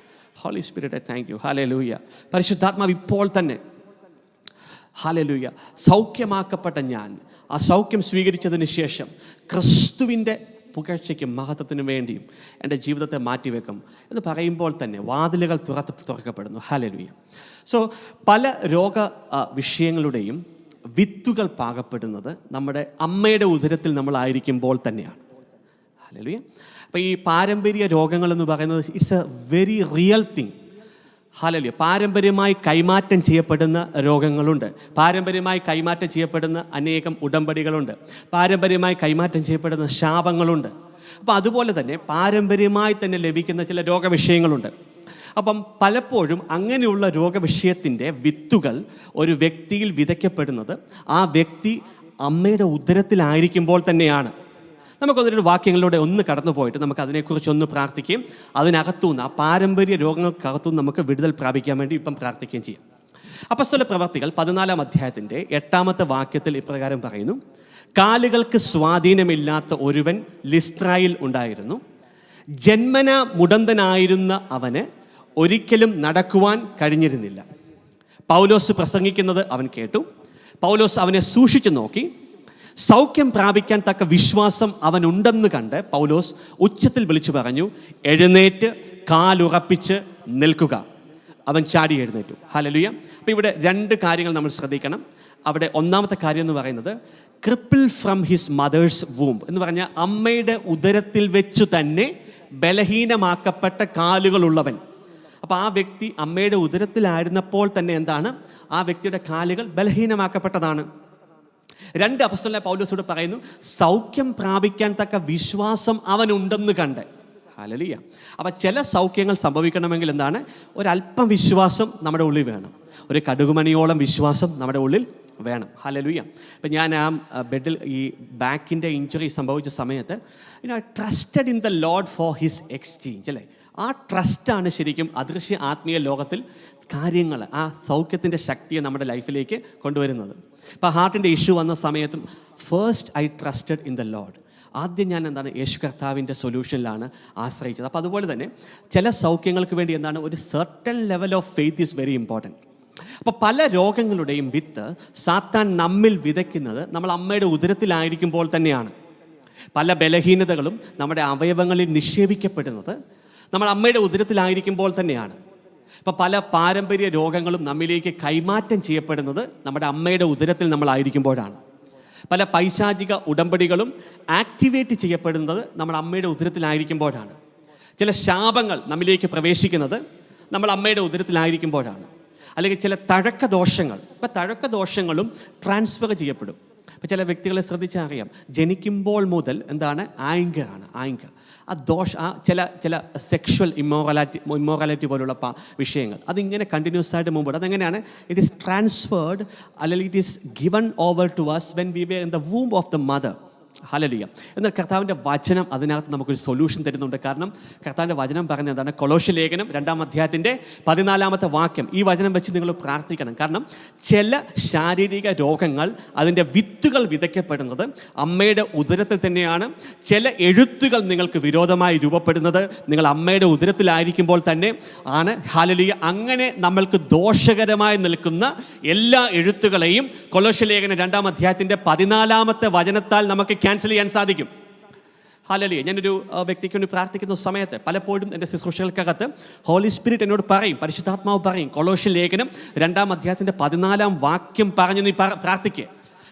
Holy Spirit, thank you. Hallelujah. പരിശുദ്ധാത്മാവ് ഇപ്പോൾ തന്നെ, ഹല്ലേലൂയ, സൗഖ്യമാക്കപ്പെട്ട ഞാൻ ആ സൗഖ്യം സ്വീകരിച്ചതിന് ശേഷം ക്രിസ്തുവിൻ്റെ പുകഴ്ചയ്ക്കും മഹത്വത്തിനും വേണ്ടിയും എൻ്റെ ജീവിതത്തെ മാറ്റിവെക്കും എന്ന് പറയുമ്പോൾ തന്നെ വാതിലുകൾ തുറക്കപ്പെടുന്നു. ഹല്ലേലൂയ. സോ പല രോഗ വിഷയങ്ങളുടെയും വിത്തുകൾ പാകപ്പെടുന്നത് നമ്മുടെ അമ്മയുടെ ഉദരത്തിൽ നമ്മളായിരിക്കുമ്പോൾ തന്നെയാണ്. ഹല്ലേലൂയ. അപ്പോൾ ഈ പാരമ്പര്യ രോഗങ്ങൾ എന്ന് പറയുന്നത് it's A very real thing. Hallelujah. പാരമ്പര്യമായി കൈമാറ്റം ചെയ്യപ്പെടുന്ന രോഗങ്ങളുണ്ട്, പാരമ്പര്യമായി കൈമാറ്റം ചെയ്യപ്പെടുന്ന അനേകം ഉടമ്പടികളുണ്ട്, പാരമ്പര്യമായി കൈമാറ്റം ചെയ്യപ്പെടുന്ന ശാപങ്ങളുണ്ട്. അപ്പോൾ അതുപോലെ തന്നെ പാരമ്പര്യമായി തന്നെ ലഭിക്കുന്ന ചില രോഗവിഷയങ്ങളുണ്ട്. അപ്പം പലപ്പോഴും അങ്ങനെയുള്ള രോഗവിഷയത്തിൻ്റെ വിത്തുകൾ ഒരു വ്യക്തിയിൽ വിതയ്ക്കപ്പെടുന്നത് ആ വ്യക്തി അമ്മയുടെ ഉദരത്തിലായിരിക്കുമ്പോൾ തന്നെയാണ്. നമുക്കൊന്നിട്ട് വാക്യങ്ങളിലൂടെ ഒന്ന് കടന്നു പോയിട്ട് നമുക്ക് അതിനെക്കുറിച്ച് ഒന്ന് പ്രാർത്ഥിക്കുകയും അതിനകത്തുനിന്ന് ആ പാരമ്പര്യ രോഗങ്ങൾക്കകത്തുനിന്ന് നമുക്ക് വിടുതൽ പ്രാപിക്കാൻ വേണ്ടി ഇപ്പം പ്രാർത്ഥിക്കുകയും ചെയ്യാം. അപ്പോസ്തല പ്രവർത്തികൾ 14-ാം അധ്യായത്തിൻ്റെ 8-ാമത്തെ വാക്യത്തിൽ ഇപ്രകാരം പറയുന്നു: കാലുകൾക്ക് സ്വാധീനമില്ലാത്ത ഒരുവൻ ലിസ്ത്രായിൽ ഉണ്ടായിരുന്നു. ജന്മന മുടന്തനായിരുന്ന അവന് ഒരിക്കലും നടക്കുവാൻ കഴിഞ്ഞിരുന്നില്ല. പൗലോസ് പ്രസംഗിക്കുന്നത് അവൻ കേട്ടു. പൗലോസ് അവനെ സൂക്ഷിച്ചു നോക്കി. സൗഖ്യം പ്രാപിക്കാൻ തക്ക വിശ്വാസം അവനുണ്ടെന്ന് കണ്ട് പൗലോസ് ഉച്ചത്തിൽ വിളിച്ചു പറഞ്ഞു, എഴുന്നേറ്റ് കാലുറപ്പിച്ച് നിൽക്കുക. അവൻ ചാടി എഴുന്നേറ്റു. ഹല്ലേലൂയ. അപ്പോൾ ഇവിടെ 2 കാര്യങ്ങൾ നമ്മൾ ശ്രദ്ധിക്കണം. അവിടെ ഒന്നാമത്തെ കാര്യം എന്ന് പറയുന്നത് cripple from his mothers womb എന്ന് പറഞ്ഞാൽ അമ്മയുടെ ഉദരത്തിൽ വെച്ചു തന്നെ ബലഹീനമാക്കപ്പെട്ട കാലുകളുള്ളവൻ. അപ്പോൾ ആ വ്യക്തി അമ്മയുടെ ഉദരത്തിലായിരുന്നപ്പോൾ തന്നെ എന്താണ്, ആ വ്യക്തിയുടെ കാലുകൾ ബലഹീനമാക്കപ്പെട്ടതാണ്. 2 അപ്പോസ്തലനായ പൗലോസോട് പറയുന്നു, സൗഖ്യം പ്രാപിക്കാൻ തക്ക വിശ്വാസം അവനുണ്ടെന്ന് കണ്ട്. ഹല്ലേലൂയ. അപ്പോൾ ചില സൗഖ്യങ്ങൾ സംഭവിക്കണമെങ്കിൽ എന്താണ്, ഒരല്പം വിശ്വാസം നമ്മുടെ ഉള്ളിൽ വേണം. ഒരു കടുകുമണിയോളം വിശ്വാസം നമ്മുടെ ഉള്ളിൽ വേണം. ഹല്ലേലൂയ. ഇപ്പം ഞാൻ ആ ബെഡിൽ ഈ ബാക്കിൻ്റെ ഇഞ്ചുറി സംഭവിച്ച സമയത്ത് trusted in the Lord for his exchange അല്ലേ. ആ ട്രസ്റ്റാണ് ശരിക്കും അദൃശ്യ ആത്മീയ ലോകത്തിൽ കാര്യങ്ങൾ, ആ സൗഖ്യത്തിൻ്റെ ശക്തിയെ നമ്മുടെ ലൈഫിലേക്ക് കൊണ്ടുവരുന്നത്. ഇപ്പോൾ ഹാർട്ടിൻ്റെ ഇഷ്യൂ വന്ന സമയത്തും first I trusted in the Lord. ആദ്യം ഞാൻ എന്താണ്, യേശു കർത്താവിൻ്റെ സൊല്യൂഷനിലാണ് ആശ്രയിച്ചത്. അപ്പോൾ അതുപോലെ തന്നെ ചില സൗഖ്യങ്ങൾക്ക് വേണ്ടി എന്താണ്, ഒരു certain level of faith is very important. അപ്പോൾ പല രോഗങ്ങളുടെയും വിത്ത് സാത്താൻ നമ്മിൽ വിതയ്ക്കുന്നത് നമ്മൾ അമ്മയുടെ ഉദരത്തിലായിരിക്കുമ്പോൾ തന്നെയാണ്. പല ബലഹീനതകളും നമ്മുടെ അവയവങ്ങളിൽ നിക്ഷേപിക്കപ്പെടുന്നത് നമ്മൾ അമ്മയുടെ ഉദരത്തിലായിരിക്കുമ്പോൾ തന്നെയാണ്. ഇപ്പോൾ പല പാരമ്പര്യ രോഗങ്ങളും നമ്മിലേക്ക് കൈമാറ്റം ചെയ്യപ്പെടുന്നത് നമ്മുടെ അമ്മയുടെ ഉദരത്തിൽ നമ്മളായിരിക്കുമ്പോഴാണ്. പല പൈശാചിക ഉടമ്പടികളും ആക്ടിവേറ്റ് ചെയ്യപ്പെടുന്നത് നമ്മുടെ അമ്മയുടെ ഉദരത്തിലായിരിക്കുമ്പോഴാണ്. ചില ശാപങ്ങൾ നമ്മിലേക്ക് പ്രവേശിക്കുന്നത് നമ്മൾ അമ്മയുടെ ഉദരത്തിലായിരിക്കുമ്പോഴാണ്. അല്ലെങ്കിൽ ചില തഴക്കദോഷങ്ങൾ, ഇപ്പോൾ തഴക്കദോഷങ്ങളും ട്രാൻസ്ഫർ ചെയ്യപ്പെടും. ഇപ്പോൾ ചില വ്യക്തികളെ ശ്രദ്ധിച്ചാൽ അറിയാം, ജനിക്കുമ്പോൾ മുതൽ എന്താണ്, ആങ്കറാണ്. ആ ചില സെക്ഷൽ ഇമ്മോറാലിറ്റി പോലുള്ള വിഷയങ്ങൾ അതിങ്ങനെ കണ്ടിന്യൂസ് ആയിട്ട് മുമ്പോട്ട് അതെങ്ങനെയാണ്, ഇറ്റ് ഈസ് ട്രാൻസ്ഫേർഡ് അല്ലെങ്കിൽ it is given over to us when we were in the womb of the mother. Hallelujah. എന്നാൽ കർത്താവിൻ്റെ വചനം അതിനകത്ത് നമുക്കൊരു സൊല്യൂഷൻ തരുന്നുണ്ട്. കാരണം കർത്താവിൻ്റെ വചനം പറഞ്ഞ എന്താണ്, കൊലോസ്യ ലേഖനം 2-ാം അധ്യായത്തിൻ്റെ 14-ാമത്തെ വാക്യം. ഈ വചനം വെച്ച് നിങ്ങൾ പ്രാർത്ഥിക്കണം. കാരണം ചില ശാരീരിക രോഗങ്ങൾ അതിൻ്റെ വിത്തുകൾ വിതയ്ക്കപ്പെടുന്നത് അമ്മയുടെ ഉദരത്തിൽ തന്നെയാണ്. ചില എഴുത്തുകൾ നിങ്ങൾക്ക് വിരോധമായി രൂപപ്പെടുന്നത് നിങ്ങൾ അമ്മയുടെ ഉദരത്തിലായിരിക്കുമ്പോൾ തന്നെ ആണ്. ഹല്ലേലൂയ. അങ്ങനെ നമ്മൾക്ക് ദോഷകരമായി നിൽക്കുന്ന എല്ലാ എഴുത്തുകളെയും കൊലോസ്യ ലേഖനം 2-ാം അധ്യായത്തിൻ്റെ 14-ാമത്തെ വചനത്താൽ നമുക്ക് ക്യാൻസൽ ചെയ്യാൻ സാധിക്കും. ഹല്ലേലൂയ. ഞാനൊരു വ്യക്തിക്ക് വേണ്ടി പ്രാർത്ഥിക്കുന്ന സമയത്ത് പലപ്പോഴും എൻ്റെ ശുശ്രൂഷകൾക്കകത്ത് ഹോളി സ്പിരിറ്റ് എന്നോട് പറയും, പരിശുദ്ധാത്മാവ് പറയും, കൊലോസ്യ ലേഖനം 2-ാം അധ്യായത്തിൻ്റെ 14-ാം വാക്യം പറഞ്ഞ് നീ പ്രാർത്ഥിക്കുക.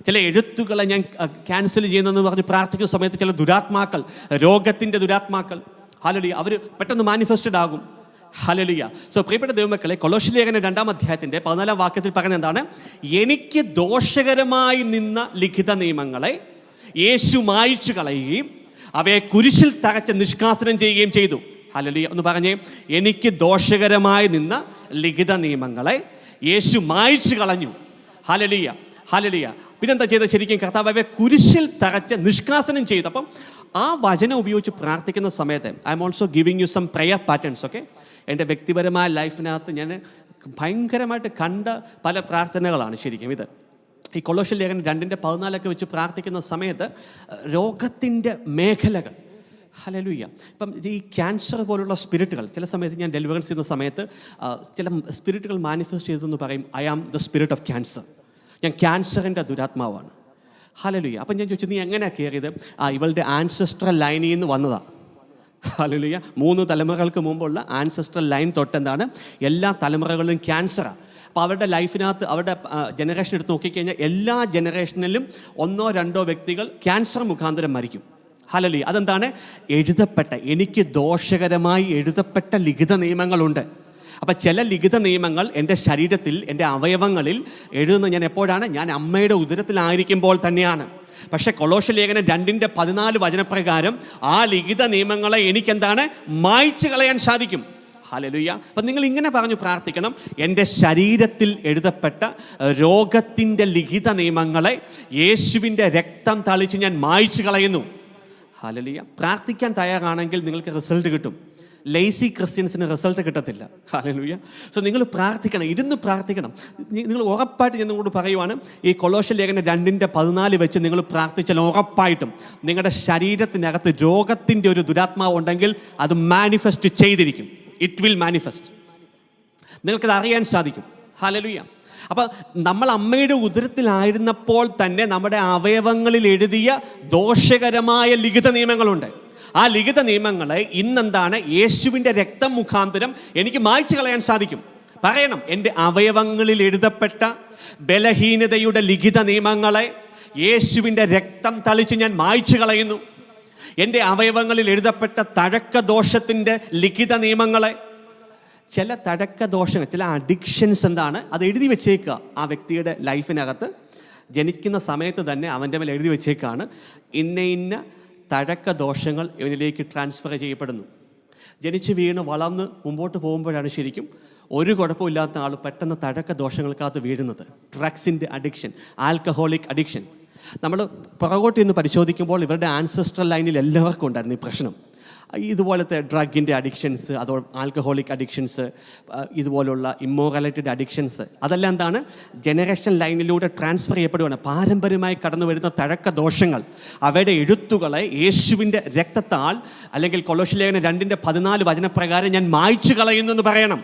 ചില എഴുത്തുകളെ ഞാൻ ക്യാൻസൽ ചെയ്യുന്നതെന്ന് പറഞ്ഞ് പ്രാർത്ഥിക്കുന്ന സമയത്ത് ചില ദുരാത്മാക്കൾ, രോഗത്തിൻ്റെ ദുരാത്മാക്കൾ, ഹല്ലേലൂയ, അവർ പെട്ടെന്ന് മാനിഫെസ്റ്റഡ് ആകും. ഹല്ലേലൂയ. സോ പ്രിയപ്പെട്ട ദൈവമക്കളെ, കൊലോസ്യ ലേഖനം 2-ാം അധ്യായത്തിൻ്റെ 14-ാം വാക്യത്തിൽ പറയുന്നത് എന്താണ്, എനിക്ക് ദോഷകരമായി നിന്ന ലിഖിത നിയമങ്ങളെ യേശു മായിച്ചു കളയുകയും അവയെ കുരിശിൽ തറച്ച് നിഷ്കാസനം ചെയ്യുകയും ചെയ്തു. ഹല്ലേലൂയ. ഒന്ന് പറഞ്ഞേ, എനിക്ക് ദോഷകരമായി നിന്ന ലിഖിത നിയമങ്ങളെ യേശു മായിച്ചു കളഞ്ഞു. ഹല്ലേലൂയ. ഹല്ലേലൂയ. പിന്നെന്താ ചെയ്തത്, ശരിക്കും കർത്താവ് അവയെ കുരിശിൽ തറച്ച് നിഷ്കാസനം ചെയ്തു. അപ്പം ആ വചനം ഉപയോഗിച്ച് പ്രാർത്ഥിക്കുന്ന സമയത്ത് I'm also giving you some prayer patterns. Okay, എൻ്റെ വ്യക്തിപരമായ ലൈഫിനകത്ത് ഞാൻ ഭയങ്കരമായിട്ട് കണ്ട പല പ്രാർത്ഥനകളാണ് ശരിക്കും ഇത്. ഈ കൊലോസ്യ ലേഖനം 2-14 വെച്ച് പ്രാർത്ഥിക്കുന്ന സമയത്ത് രോഗത്തിൻ്റെ മേഖലകൾ, ഹല്ലേലൂയ. ഇപ്പം ഈ ക്യാൻസർ പോലുള്ള സ്പിരിറ്റുകൾ ചില സമയത്ത് ഞാൻ ഡെലിവറൻസ് ചെയ്യുന്ന സമയത്ത് ചില സ്പിരിറ്റുകൾ മാനിഫെസ്റ്റ് ചെയ്തെന്ന് പറയും, I am the spirit of cancer, ഞാൻ ക്യാൻസറിൻ്റെ ദുരാത്മാവാണ്. ഹല്ലേലൂയ. അപ്പം ഞാൻ ചോദിച്ചു, നീ എങ്ങനെയാണ് കയറിയത്? ഇവളുടെ ആൻസെസ്ട്രൽ ലൈനിൽ നിന്ന് വന്നതാണ്. ഹല്ലേലൂയ. 3 തലമുറകൾക്ക് മുമ്പുള്ള ആൻസെസ്ട്രൽ ലൈൻ തൊട്ടെന്താണ്, എല്ലാ തലമുറകളിലും ക്യാൻസറാണ്. അപ്പോൾ അവരുടെ ലൈഫിനകത്ത് അവരുടെ ജനറേഷൻ എടുത്ത് നോക്കിക്കഴിഞ്ഞാൽ എല്ലാ ജനറേഷനിലും 1-2 വ്യക്തികൾ ക്യാൻസർ മുഖാന്തരം മരിക്കും. ഹല്ലേലൂയ. അതെന്താണ്, എഴുതപ്പെട്ട, എനിക്ക് ദോഷകരമായി എഴുതപ്പെട്ട ലിഖിത നിയമങ്ങളുണ്ട്. അപ്പോൾ ചില ലിഖിത നിയമങ്ങൾ എൻ്റെ ശരീരത്തിൽ, എൻ്റെ അവയവങ്ങളിൽ എഴുതുന്നത് ഞാൻ എപ്പോഴാണ്, ഞാൻ അമ്മയുടെ ഉദരത്തിലായിരിക്കുമ്പോൾ തന്നെയാണ്. പക്ഷേ കൊലോസ്യ ലേഖനം 2-14 വചനപ്രകാരം ആ ലിഖിത നിയമങ്ങളെ എനിക്കെന്താണ്, മായ്ച്ചു കളയാൻ സാധിക്കും. ഹല്ലേലൂയ. അപ്പം നിങ്ങൾ ഇങ്ങനെ പറഞ്ഞു പ്രാർത്ഥിക്കണം, എൻ്റെ ശരീരത്തിൽ എഴുതപ്പെട്ട രോഗത്തിൻ്റെ ലിഖിത നിയമങ്ങളെ യേശുവിൻ്റെ രക്തം തളിച്ച് ഞാൻ മായ്ച്ചു കളയുന്നു. ഹല്ലേലൂയ. പ്രാർത്ഥിക്കാൻ തയ്യാറാണെങ്കിൽ നിങ്ങൾക്ക് റിസൾട്ട് കിട്ടും. ലേസി ക്രിസ്ത്യൻസിന് റിസൾട്ട് കിട്ടത്തില്ല. ഹല്ലേലൂയ. സോ നിങ്ങൾ പ്രാർത്ഥിക്കണം, ഇരുന്ന് പ്രാർത്ഥിക്കണം. നിങ്ങൾ ഉറപ്പായിട്ട് ഞാൻ നിങ്ങളോട് പറയുവാണ്, ഈ കൊലോസ്യ ലേഖനം 2:14 വെച്ച് നിങ്ങൾ പ്രാർത്ഥിച്ചാൽ ഉറപ്പായിട്ടും നിങ്ങളുടെ ശരീരത്തിനകത്ത് രോഗത്തിൻ്റെ ഒരു ദുരാത്മാവ് ഉണ്ടെങ്കിൽ അത് മാനിഫെസ്റ്റ് ചെയ്തിരിക്കും. It will manifest. നിങ്ങൾക്കത് അറിയാൻ സാധിക്കും. ഹല്ലേലൂയ. അപ്പം നമ്മൾ അമ്മയുടെ ഉദരത്തിലായിരുന്നപ്പോൾ തന്നെ നമ്മുടെ അവയവങ്ങളിൽ എഴുതിയ ദോഷകരമായ ലിഖിത നിയമങ്ങളുണ്ട്. ആ ലിഖിത നിയമങ്ങളെ ഇന്നെന്താണ്, യേശുവിൻ്റെ രക്തം മുഖാന്തരം എനിക്ക് മായ്ച്ചു കളയാൻ സാധിക്കും. പറയണം, എൻ്റെ അവയവങ്ങളിൽ എഴുതപ്പെട്ട ബലഹീനതയുടെ ലിഖിത നിയമങ്ങളെ യേശുവിൻ്റെ രക്തം തളിച്ച് ഞാൻ മായ്ച്ചു കളയുന്നു. എൻ്റെ അവയവങ്ങളിൽ എഴുതപ്പെട്ട തഴക്ക ദോഷത്തിൻ്റെ ലിഖിത നിയമങ്ങളെ, ചില തഴക്ക ദോഷങ്ങൾ, ചില അഡിക്ഷൻസ് എന്താണ്, അത് എഴുതി വെച്ചേക്കുക. ആ വ്യക്തിയുടെ ലൈഫിനകത്ത് ജനിക്കുന്ന സമയത്ത് തന്നെ അവൻ്റെ മേൽ എഴുതി വെച്ചേക്കാണ്, ഇന്ന തഴക്ക ദോഷങ്ങൾ ഇവനിലേക്ക് ട്രാൻസ്ഫർ ചെയ്യപ്പെടുന്നു. ജനിച്ച് വീണ് വളർന്ന് മുമ്പോട്ട് പോകുമ്പോഴാണ് ശരിക്കും ഒരു കുഴപ്പമില്ലാത്ത ആൾ പെട്ടെന്ന് തഴക്ക ദോഷങ്ങൾക്കകത്ത് വീഴുന്നത്. ഡ്രഗ്സിൻ്റെ അഡിക്ഷൻ, ആൽക്കഹോളിക് അഡിക്ഷൻ. നമ്മൾ പുറകോട്ട് ഇന്ന് പരിശോധിക്കുമ്പോൾ ഇവരുടെ ആൻസെസ്ട്രൽ ലൈനിൽ എല്ലാവർക്കും ഉണ്ടായിരുന്നു ഈ പ്രശ്നം. ഇതുപോലത്തെ ഡ്രഗിൻ്റെ അഡിക്ഷൻസ്, അതോ ആൽക്കഹോളിക് അഡിക്ഷൻസ്, ഇതുപോലുള്ള ഇമ്മോറാലിറ്റിയുടെ അഡിക്ഷൻസ്, അതെല്ലാം എന്താണ്, ജനറേഷൻ ലൈനിലൂടെ ട്രാൻസ്ഫർ ചെയ്യപ്പെടുകയാണ്. പാരമ്പര്യമായി കടന്നു വരുന്ന തഴക്ക ദോഷങ്ങൾ, അവയുടെ എഴുത്തുകളെ യേശുവിൻ്റെ രക്തത്താൽ, അല്ലെങ്കിൽ കൊലോസ്യ ലേഖനം 2:14 വചനപ്രകാരം ഞാൻ മായ്ച്ചു കളയുന്നു എന്ന് പറയണം.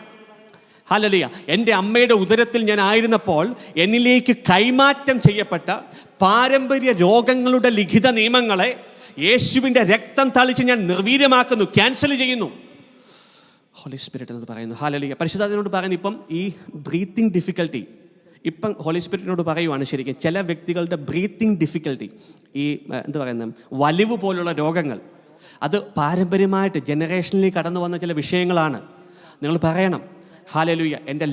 ഹല്ലേലൂയ. എൻ്റെ അമ്മയുടെ ഉദരത്തിൽ ഞാൻ ആയിരുന്നപ്പോൾ എന്നിലേക്ക് കൈമാറ്റം ചെയ്യപ്പെട്ട പാരമ്പര്യ രോഗങ്ങളുടെ ലിഖിത നിയമങ്ങളെ യേശുവിൻ്റെ രക്തം തളിച്ച് ഞാൻ നിർവീര്യമാക്കുന്നു, ക്യാൻസൽ ചെയ്യുന്നു. ഹോളി സ്പിരിറ്റ് എന്ന് പറയുന്നു. ഹല്ലേലൂയ. പരിശുദ്ധാത്മാവിനോട് പറയുന്നു, ഇപ്പം ഈ ബ്രീത്തിങ് ഡിഫിക്കൽട്ടി, ഇപ്പം ഹോളി സ്പിരിറ്റിനോട് പറയുവാണ്, ശരിക്കും ചില വ്യക്തികളുടെ ബ്രീത്തിങ് ഡിഫിക്കൽട്ടി, ഈ എന്താ പറയുന്നത്, വലിവ് പോലുള്ള രോഗങ്ങൾ, അത് പാരമ്പര്യമായിട്ട് ജനറേഷനിലേക്ക് കടന്നു വന്ന ചില വിഷയങ്ങളാണ്. നിങ്ങൾ പറയണം, ഹല്ലേലൂയ, എൻ്റെ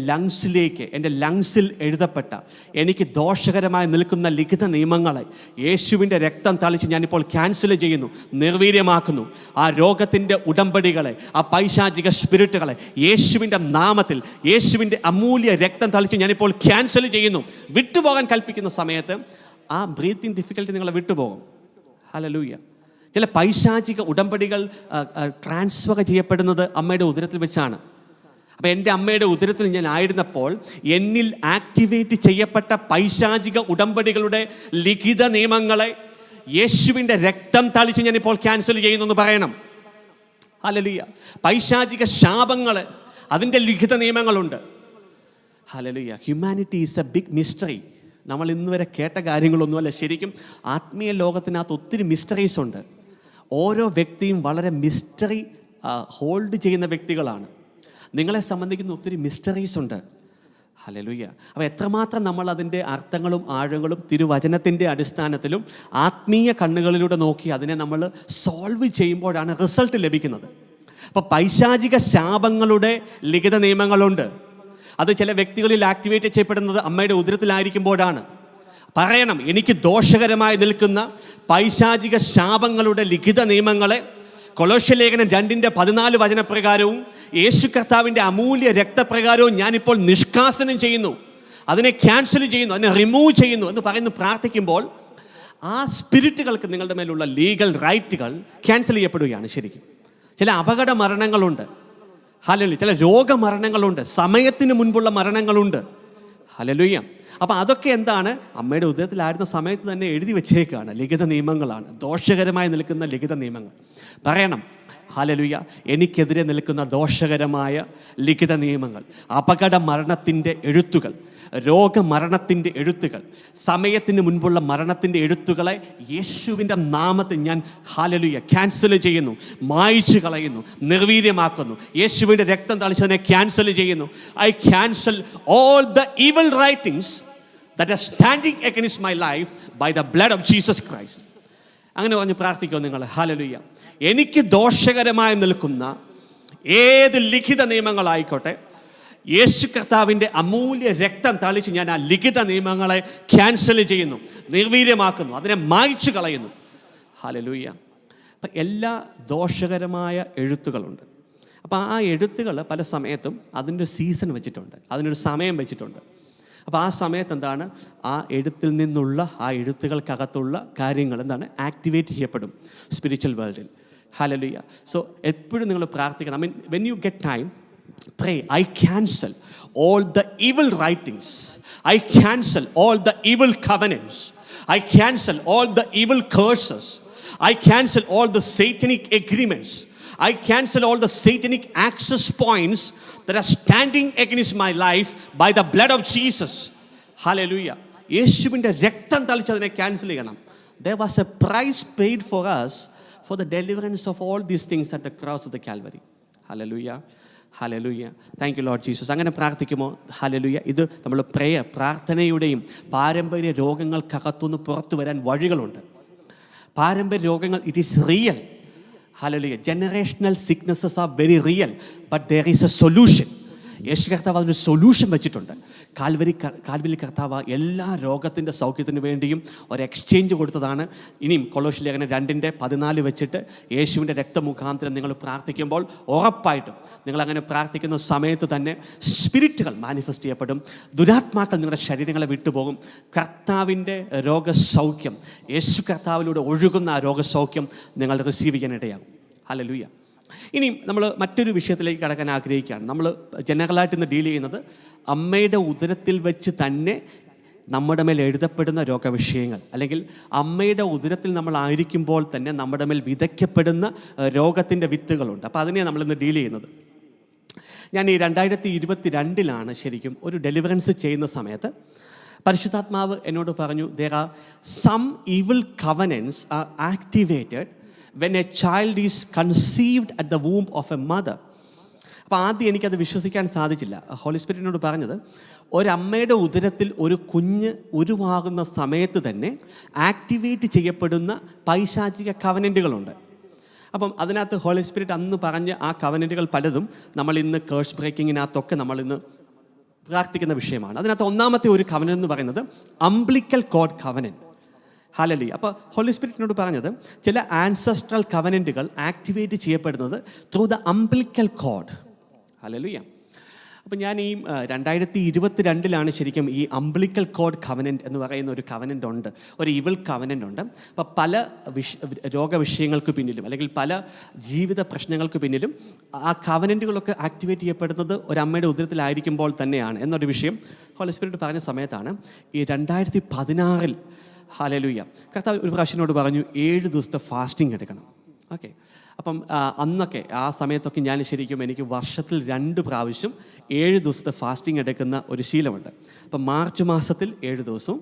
ലങ്സിൽ എഴുതപ്പെട്ട എനിക്ക് ദോഷകരമായി നിൽക്കുന്ന ലിഖിത നിയമങ്ങളെ യേശുവിൻ്റെ രക്തം തളിച്ച് ഞാനിപ്പോൾ ക്യാൻസൽ ചെയ്യുന്നു, നിർവീര്യമാക്കുന്നു. ആ രോഗത്തിൻ്റെ ഉടമ്പടികളെ, ആ പൈശാചിക സ്പിരിറ്റുകളെ യേശുവിൻ്റെ നാമത്തിൽ, യേശുവിൻ്റെ അമൂല്യ രക്തം തളിച്ച് ഞാനിപ്പോൾ ക്യാൻസൽ ചെയ്യുന്നു. വിട്ടുപോകാൻ കൽപ്പിക്കുന്ന സമയത്ത് ആ ബ്രീത്തിങ് ഡിഫിക്കൽട്ടി നിങ്ങളെ വിട്ടുപോകും. ഹല്ലേലൂയ. ചില പൈശാചിക ഉടമ്പടികൾ ട്രാൻസ്ഫർ ചെയ്യപ്പെടുന്നത് അമ്മയുടെ ഉദരത്തിൽ വെച്ചാണ്. അപ്പോൾ എൻ്റെ അമ്മയുടെ ഉദരത്തിൽ ഞാൻ ആയിരുന്നപ്പോൾ എന്നിൽ ആക്ടിവേറ്റ് ചെയ്യപ്പെട്ട പൈശാചിക ഉടമ്പടികളുടെ ലിഖിത നിയമങ്ങളെ യേശുവിൻ്റെ രക്തം തളിച്ച് ഞാനിപ്പോൾ ക്യാൻസൽ ചെയ്യുന്നു എന്ന് പറയണം. ഹല്ലേലൂയ. പൈശാചിക ശാപങ്ങൾ, അതിൻ്റെ ലിഖിത നിയമങ്ങളുണ്ട്. Hallelujah. Humanity is a big mystery. നമ്മൾ ഇന്ന് വരെ കേട്ട കാര്യങ്ങളൊന്നുമല്ല. ശരിക്കും ആത്മീയ ലോകത്തിനകത്ത് ഒത്തിരി മിസ്റ്ററീസ് ഉണ്ട്. ഓരോ വ്യക്തിയും വളരെ മിസ്റ്ററി ഹോൾഡ് ചെയ്യുന്ന വ്യക്തികളാണ്. നിങ്ങളെ സംബന്ധിക്കുന്ന ഒത്തിരി മിസ്റ്ററീസ് ഉണ്ട്. ഹല്ലേലൂയ. അപ്പോൾ എത്രമാത്രം നമ്മൾ അതിൻ്റെ അർത്ഥങ്ങളും ആഴങ്ങളും തിരുവചനത്തിൻ്റെ അടിസ്ഥാനത്തിലും ആത്മീയ കണ്ണുകളിലൂടെ നോക്കി അതിനെ നമ്മൾ സോൾവ് ചെയ്യുമ്പോഴാണ് റിസൾട്ട് ലഭിക്കുന്നത്. അപ്പോൾ പൈശാചിക ശാപങ്ങളുടെ ലിഖിത നിയമങ്ങളുണ്ട്. അത് ചില വ്യക്തികളിൽ ആക്ടിവേറ്റ് ചെയ്യപ്പെടുന്നത് അമ്മയുടെ ഉദരത്തിലായിരിക്കുമ്പോഴാണ്. പറയണം, എനിക്ക് ദോഷകരമായി നിൽക്കുന്ന പൈശാചിക ശാപങ്ങളുടെ ലിഖിത നിയമങ്ങളെ കൊലോസ്യ ലേഖനം 2:14 വചനപ്രകാരവും യേശു കർത്താവിൻ്റെ അമൂല്യ രക്തപ്രകാരവും ഞാനിപ്പോൾ നിഷ്കാസനം ചെയ്യുന്നു, അതിനെ ക്യാൻസൽ ചെയ്യുന്നു, അതിനെ റിമൂവ് ചെയ്യുന്നു എന്ന് പറയുന്നു. പ്രാർത്ഥിക്കുമ്പോൾ ആ സ്പിരിറ്റുകൾക്ക് നിങ്ങളുടെ മേലുള്ള ലീഗൽ റൈറ്റുകൾ ക്യാൻസൽ ചെയ്യപ്പെടുകയാണ്. ശരിക്കും ചില അപകട മരണങ്ങളുണ്ട്. ഹല്ലേലൂയ. ചില രോഗമരണങ്ങളുണ്ട്, സമയത്തിന് മുൻപുള്ള മരണങ്ങളുണ്ട്. ഹല്ലേലൂയ. അപ്പോൾ അതൊക്കെ എന്താണ്, അമ്മയുടെ ഉദരത്തിലായിരുന്ന സമയത്ത് തന്നെ എഴുതി വെച്ചേക്കാണ്, ലിഖിത നിയമങ്ങളാണ്, ദോഷകരമായി നിൽക്കുന്ന ലിഖിത നിയമങ്ങൾ. പറയണം, ഹല്ലേലൂയ, എനിക്കെതിരെ നിൽക്കുന്ന ദോഷകരമായ ലിഖിത നിയമങ്ങൾ, അപകട മരണത്തിൻ്റെ എഴുത്തുകൾ, രോഗമരണത്തിൻ്റെ എഴുത്തുകൾ, സമയത്തിന് മുൻപുള്ള മരണത്തിൻ്റെ എഴുത്തുകളെ യേശുവിൻ്റെ നാമത്തിൽ ഞാൻ ഹല്ലേലൂയ ക്യാൻസൽ ചെയ്യുന്നു, മായ്ച്ചു കളയുന്നു, നിർവീര്യമാക്കുന്നു. യേശുവിൻ്റെ രക്തം തളിച്ചതിനെ ക്യാൻസൽ ചെയ്യുന്നു. I cancel all the evil writings that are standing against my life by the blood of Jesus Christ. അങ്ങനെ പറഞ്ഞ് പ്രാർത്ഥിക്കുമോ നിങ്ങൾ? ഹല്ലേലൂയ. എനിക്ക് ദോഷകരമായി നിൽക്കുന്ന ഏത് ലിഖിത നിയമങ്ങളായിക്കോട്ടെ, യേശു കർത്താവിൻ്റെ അമൂല്യ രക്തം തളിച്ച് ഞാൻ ആ ലിഖിത നിയമങ്ങളെ ക്യാൻസൽ ചെയ്യുന്നു, നിർവീര്യമാക്കുന്നു, അതിനെ മായ്ച്ചു കളയുന്നു. ഹല്ലേലൂയ. അപ്പം എല്ലാ ദോഷകരമായ എഴുത്തുകളുണ്ട്. അപ്പോൾ ആ എഴുത്തുകൾ പല സമയത്തും അതിൻ്റെ സീസൺ വെച്ചിട്ടുണ്ട്, അതിനൊരു സമയം വെച്ചിട്ടുണ്ട്. അപ്പോൾ ആ സമയത്ത് എന്താണ്, ആ എഴുത്തിൽ നിന്നുള്ള, ആ എഴുത്തുകൾക്കകത്തുള്ള കാര്യങ്ങൾ എന്താണ്, ആക്ടിവേറ്റ് ചെയ്യപ്പെടും സ്പിരിച്വൽ വേൾഡിൽ. ഹല്ലേലൂയ. സോ എപ്പോഴും നിങ്ങൾ പ്രാർത്ഥിക്കണം. When you get time, pray, I cancel all the evil writings. I cancel all the evil covenants. I cancel all the evil curses. I cancel all the satanic agreements. I cancel all the satanic access points that are standing against my life by the blood of Jesus. Hallelujah. യേശുവിൻ്റെ രക്തം തളിച്ചതിനെ cancel ചെയ്യണം. There was a price paid for us for the deliverance of all these things at the cross of the Calvary. Hallelujah. Hallelujah. Thank you Lord Jesus. അങ്ങനെ പ്രാർത്ഥിക്കുമോ? Hallelujah. ഇത് നമ്മൾ പ്രാർത്ഥനയുടെയും പാരമ്പര്യ രോഗങ്ങൾക്കകത്തുനിന്ന് പുറത്തു വരാൻ വഴികളുണ്ട്. പാരമ്പര്യ രോഗങ്ങൾ, it is real. Hallelujah. Generational sicknesses are very real, but there is a solution. യേശു കർത്താവ് അതിനൊരു സൊല്യൂഷൻ വെച്ചിട്ടുണ്ട്. കാൽവരി കർത്താവ് എല്ലാ രോഗത്തിൻ്റെ സൗഖ്യത്തിന് വേണ്ടിയും ഒരു എക്സ്ചേഞ്ച് കൊടുത്തതാണ്. ഇനിയും കൊളോസ്യ ലേഖനം 2:14 വെച്ചിട്ട് യേശുവിൻ്റെ രക്തമുഖാന്തരം നിങ്ങൾ പ്രാർത്ഥിക്കുമ്പോൾ ഉറപ്പായിട്ടും നിങ്ങളങ്ങനെ പ്രാർത്ഥിക്കുന്ന സമയത്ത് തന്നെ സ്പിരിറ്റുകൾ മാനിഫെസ്റ്റ് ചെയ്യപ്പെടും. ദുരാത്മാക്കൾ നിങ്ങളുടെ ശരീരങ്ങളെ വിട്ടുപോകും. കർത്താവിൻ്റെ രോഗസൗഖ്യം, യേശു കർത്താവിലൂടെ ഒഴുകുന്ന ആ രോഗസൗഖ്യം നിങ്ങൾ റിസീവ് ചെയ്യാനിടയാകും. ഹല്ലേലൂയ. ഇനിയും നമ്മൾ മറ്റൊരു വിഷയത്തിലേക്ക് കടക്കാൻ ആഗ്രഹിക്കുകയാണ്. നമ്മൾ ജനറലായിട്ട് ഇന്ന് ഡീൽ ചെയ്യുന്നത് അമ്മയുടെ ഉദരത്തിൽ വെച്ച് തന്നെ നമ്മുടെ മേൽ എഴുതപ്പെടുന്ന രോഗവിഷയങ്ങൾ, അല്ലെങ്കിൽ അമ്മയുടെ ഉദരത്തിൽ നമ്മളായിരിക്കുമ്പോൾ തന്നെ നമ്മുടെ മേൽ വിതയ്ക്കപ്പെടുന്ന രോഗത്തിൻ്റെ വിത്തുകളുണ്ട്. അപ്പോൾ അതിനെയാണ് നമ്മളിന്ന് ഡീൽ ചെയ്യുന്നത്. ഞാൻ ഈ 2022 ശരിക്കും ഒരു ഡെലിവറൻസ് ചെയ്യുന്ന സമയത്ത് പരിശുദ്ധാത്മാവ് എന്നോട് പറഞ്ഞു, there are some evil covenants are activated when a child is conceived at the womb of a mother. അപ്പോൾ ആദ്യം എനിക്കത് വിശ്വസിക്കാൻ സാധിച്ചില്ല. ഹോളി സ്പിരിറ്റിനോട് പറഞ്ഞത്, ഒരമ്മയുടെ ഉദരത്തിൽ ഒരു കുഞ്ഞ് ഉരുവാകുന്ന സമയത്ത് തന്നെ ആക്ടിവേറ്റ് ചെയ്യപ്പെടുന്ന പൈശാചിക കവനൻറ്റുകളുണ്ട്. അപ്പം അതിനകത്ത് ഹോളി സ്പിരിറ്റ് അന്ന് പറഞ്ഞ ആ കവനൻറ്റുകൾ പലതും നമ്മൾ ഇന്ന് കേഴ്സ് ബ്രേക്കിങ്ങിനകത്തൊക്കെ നമ്മൾ ഇന്ന് പ്രാർത്ഥിക്കുന്ന വിഷയമാണ്. അതിനകത്ത് ഒന്നാമത്തെ ഒരു കവനൻ എന്ന് പറയുന്നത് അംബ്ലിക്കൽ കോഡ് കവനൻ. ഹല്ലേലൂയ. അപ്പോൾ ഹോളി സ്പിരിറ്റിനോട് പറഞ്ഞത്, ചില ആൻസസ്ട്രൽ കവനൻറ്റുകൾ ആക്ടിവേറ്റ് ചെയ്യപ്പെടുന്നത് through the umbilical code. Hallelujah. അപ്പോൾ ഞാൻ ഈ 2022 ശരിക്കും ഈ അംബ്ലിക്കൽ കോഡ് കവനൻറ്റ് എന്ന് പറയുന്ന ഒരു കവനൻ്റ് ഉണ്ട്, ഒരു ഇവിൾ കവനൻ്റ് ഉണ്ട്. അപ്പോൾ പല രോഗവിഷയങ്ങൾക്ക് പിന്നിലും, അല്ലെങ്കിൽ പല ജീവിത പ്രശ്നങ്ങൾക്ക് പിന്നിലും ആ കവനൻറ്റുകളൊക്കെ ആക്ടിവേറ്റ് ചെയ്യപ്പെടുന്നത് ഒരു അമ്മയുടെ ഉദരത്തിലായിരിക്കുമ്പോൾ തന്നെയാണ് എന്നൊരു വിഷയം ഹോളി സ്പിരിറ്റ് പറഞ്ഞ സമയത്താണ് ഈ 2016 ഹല്ലേലൂയ കർത്താവ് ഒരു പ്രാവശ്യനോട് പറഞ്ഞു 7 ദിവസത്തെ ഫാസ്റ്റിംഗ് എടുക്കണം. ഓക്കെ. അപ്പം അന്നൊക്കെ ആ സമയത്തൊക്കെ ഞാൻ ശരിക്കും എനിക്ക് വർഷത്തിൽ 2 പ്രാവശ്യം 7 ദിവസത്തെ ഫാസ്റ്റിംഗ് എടുക്കുന്ന ഒരു ശീലമുണ്ട്. അപ്പം മാർച്ച് മാസത്തിൽ 7 ദിവസവും